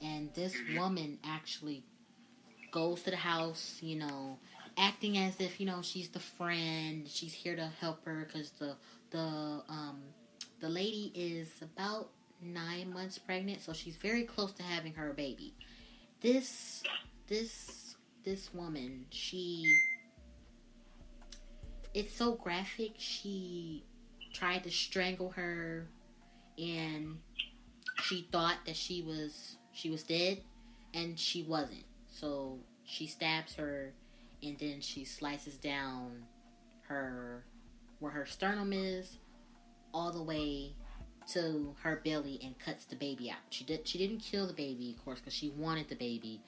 And this woman actually goes to the house, you know, acting as if, you know, she's the friend. She's here to help her because the lady is about 9 months pregnant, so she's very close to having her baby. This woman, it's so graphic. She tried to strangle her, and she thought that she was dead, and she wasn't. So she stabs her, and then she slices down where her sternum is, all the way to her belly, and cuts the baby out. She didn't kill the baby, of course, because she wanted the baby,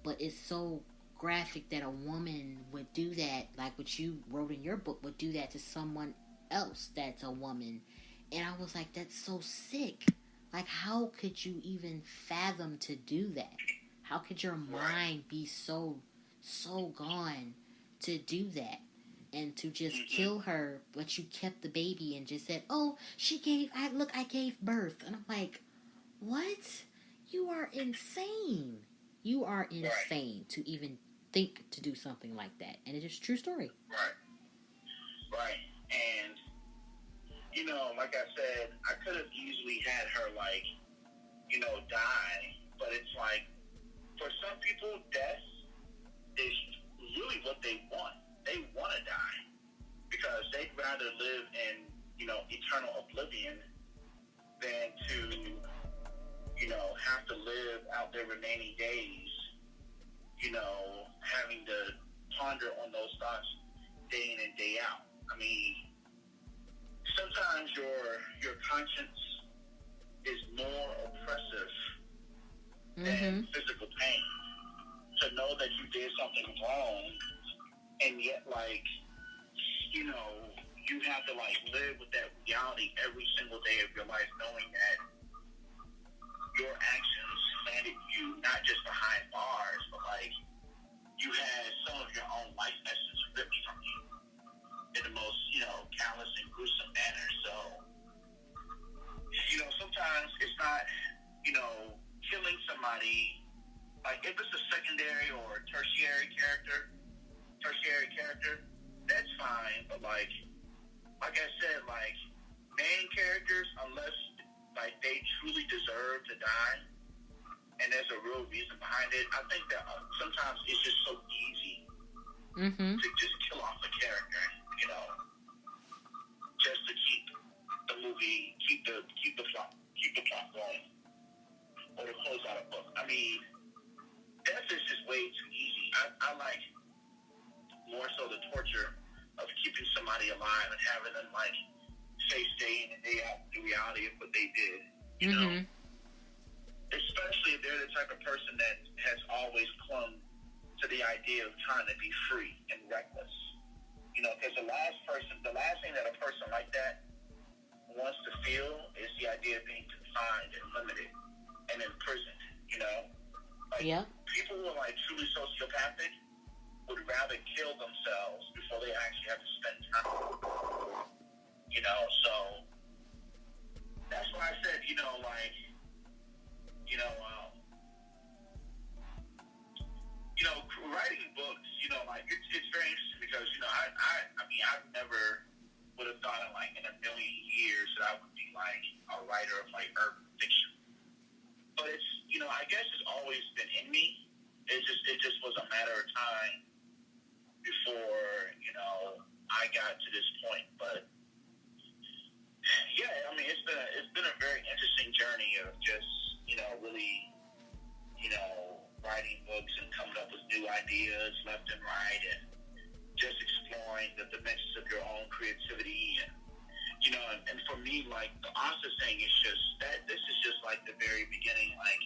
but it's so graphic that a woman would do that, like what you wrote in your book, would do that to someone else that's a woman. And I was like, that's so sick. Like, how could you even fathom to do that? How could your mind be so gone to do that? And to just kill her, but you kept the baby and just said, oh, I gave birth. And I'm like, what? You are insane. You are insane to even think to do something like that. And it is a true story. Right. And, you know, like I said, I could have easily had her, like, you know, die. But it's like, for some people, death is really what they want. They want to die because they'd rather live in, you know, eternal oblivion than to, you know, have to live out their remaining days, you know, having to ponder on those thoughts day in and day out. I mean, sometimes your conscience is more oppressive than physical pain. To know that you did something wrong, and yet, like, you know, you have to, like, live with that reality every single day of your life, knowing that your actions landed you not just behind bars, but, like, you had some of your own life essence ripped from you in the most, you know, callous and gruesome manner. So, you know, sometimes it's not, you know, killing somebody. Like, if it's a secondary or tertiary character, that's fine. But, like I said, like, main characters, unless, like, they truly deserve to die, and there's a real reason behind it, I think that sometimes it's just so easy to just kill off a character, you know, just to keep the movie, keep the plot going, or to close out a book. I mean, death is just way too easy. I like more so the torture of keeping somebody alive and having them, like, face day in and day out the reality of what they did, you know? Especially if they're the type of person that has always clung to the idea of trying to be free and reckless. You know, because the last thing that a person like that wants to feel is the idea of being confined and limited and imprisoned, you know? Like, people who are, like, truly sociopathic would rather kill themselves before they actually have to spend time, you know? So that's why I said, you know, like, writing books, you know, like, it's very interesting because, you know, I mean, I never would have thought in, like, in a million years that I would be, like, a writer of, like, urban fiction. But it's, you know, I guess it's always been in me. It just was a matter of time before, you know, I got to this point. But yeah, I mean, it's been a very interesting journey of just, you know, really, you know, writing books and coming up with new ideas left and right, and just exploring the dimensions of your own creativity. And, you know, and for me, like, the author thing is just that this is just like the very beginning. Like,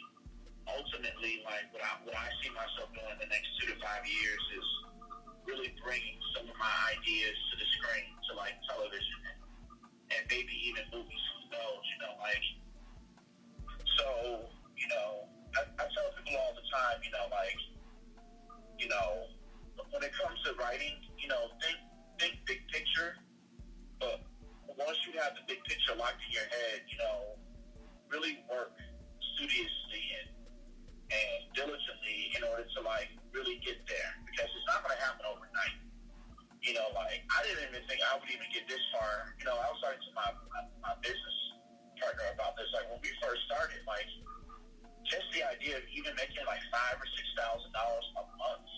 ultimately, like, what I see myself doing in the next 2 to 5 years is really bringing some of my ideas to the screen, to, like, television and maybe even movies. Who knows, you know, like, so, you know, I tell people all the time, when it comes to writing, think big picture, but once you have the big picture locked in your head, really work studiously and diligently in order to really get there, because it's not going to happen overnight. I didn't even think I would even get this far. I was talking to my business partner about this. When we first started, just the idea of even making $5,000 or $6,000 a month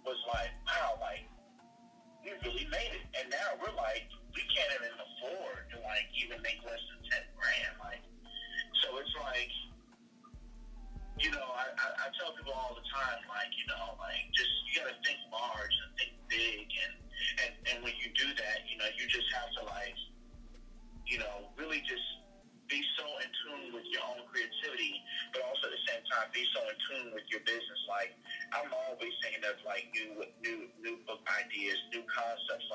was wow, we really made it. And now we're we can't even afford to even make less than 10 grand. So it's I tell people all the time, just you gotta think large and think big, and when you do that, you just have to really just be so in tune with your own creativity, but also at the same time be so in tune with your business. I'm always thinking of new book ideas, new concepts.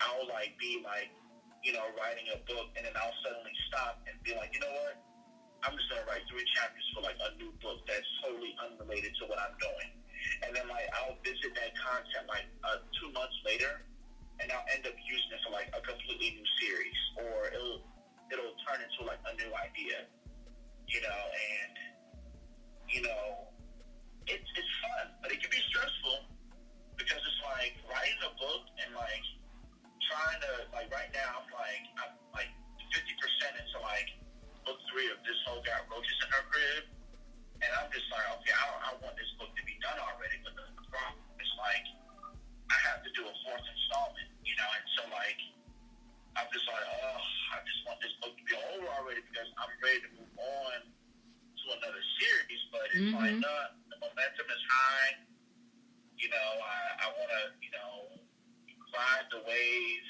I'll be writing a book, and then I'll suddenly stop and be like, you know what? I'm just gonna write 3 chapters for a new book that's totally unrelated to what I'm doing, and then I'll visit that content 2 months later, and I'll end up using it for a completely new series, or it'll turn into a new idea, and it's fun, but it can be stressful, because it's writing a book and trying to right now I'm 50% into book 3 of This Whole Got Roaches in Her Crib, and I'm just okay, I want this book to be done already, but the problem is I have to do a 4th installment, and so I'm just I just want this book to be over already, because I'm ready to move on to another series, but it's no, the momentum is high, I want to, ride the wave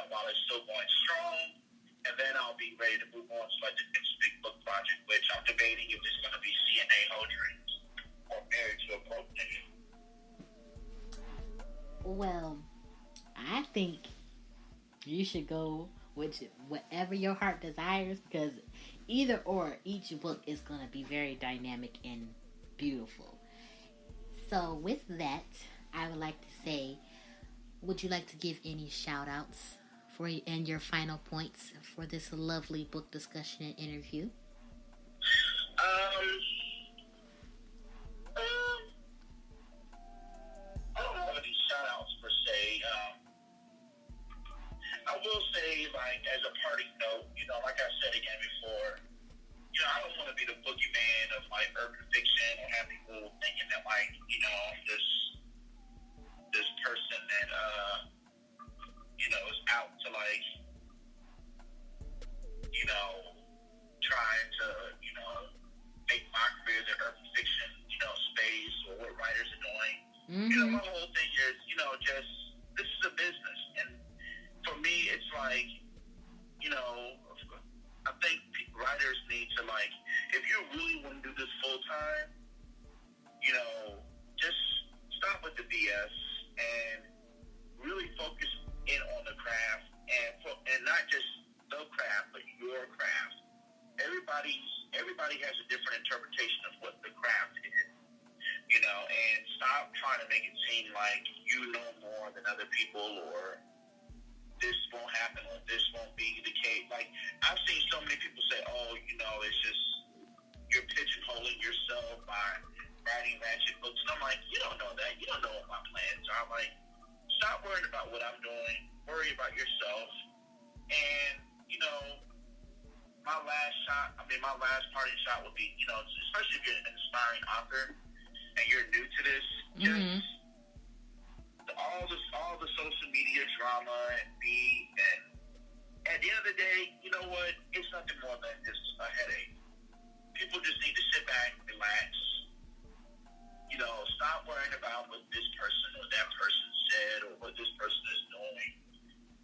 while it's still going strong, and then I'll be ready to move on to the next big book project, which I'm debating if it's going to be CNA Whole Dreams or Married to a Broke Nigga. Well, I think you should go with whatever your heart desires, because either or, each book is going to be very dynamic and beautiful. So with that, I would like to say, would you like to give any shout outs and your final points for this lovely book discussion and interview? I don't have any shout outs per se. I will say, as a parting note, like I said again before, I don't want to be the boogeyman of urban fiction, or have people thinking that this person that is out to trying to make my career the urban fiction space, or what writers are doing. My whole thing is just this is a business, and for me it's I think writers need to if you really want to do this full time, just stop with the BS and really focus in on the craft, and not just the craft, but your craft. Everybody has a different interpretation of what the craft is, and stop trying to make it seem like you know more than other people, or this won't happen, or this won't be the case. I've seen so many people say, it's just you're pigeonholing yourself by writing ratchet books, and I'm you don't know that. You don't know what my plans are. Stop worrying about what I'm doing. Worry about yourself. And, my last parting shot would be, especially if you're an aspiring author and you're new to this, just all the social media drama and at the end of the day, you know what? It's nothing more than just a headache. People just need to sit back, relax. Stop worrying about what this person or that person said, or what this person is doing.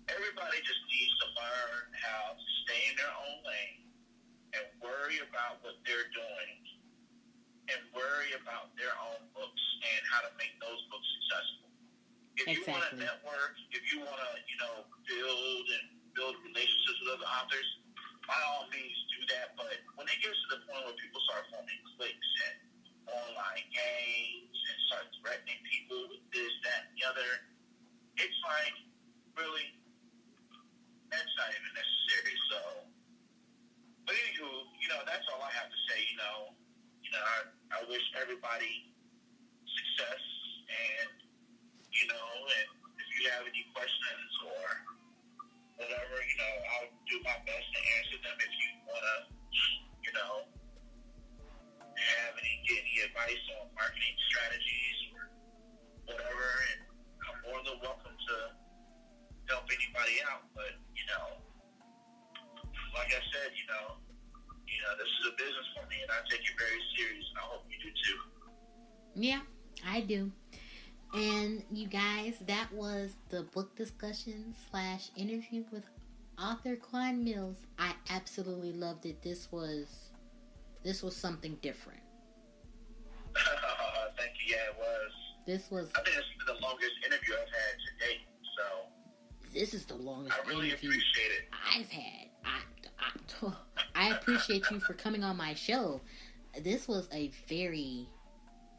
Everybody just needs to learn how to stay in their own lane and worry about what they're doing, and worry about their own books and how to make those books successful. If you want to network, if you want to, build relationships with other authors, by all means do that. But when it gets to the point where people start forming cliques online games and start threatening people with this, that, and the other. It's like, really, that's not even necessary. So, but anywho, that's all I have to say. I wish everybody success, and and if you have any questions or whatever, I'll do my best to answer them. If you wanna, get any advice on marketing strategies or whatever, and I'm more than welcome to help anybody out. But like I said, this is a business for me, and I take it very serious, and I hope you do too. Yeah, I do. And you guys, that was the book discussion / interview with author Quan Millz. I absolutely loved it. This was something different. Thank you. Yeah, it was. I think this is the longest interview I've had to date. So this is the longest I really interview appreciate it. I've had. I appreciate you for coming on my show. This was a very,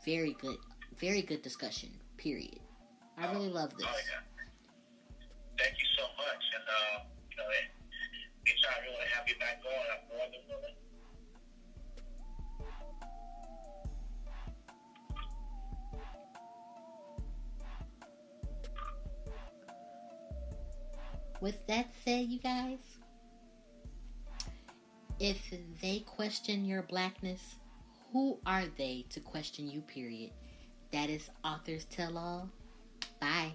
very good discussion. Period. I really love this. Oh, yeah. Thank you so much. And, anytime you want to have me back on, I'm more than willing. With that said, you guys, if they question your blackness, who are they to question you, period? That is Authors Tell All. Bye.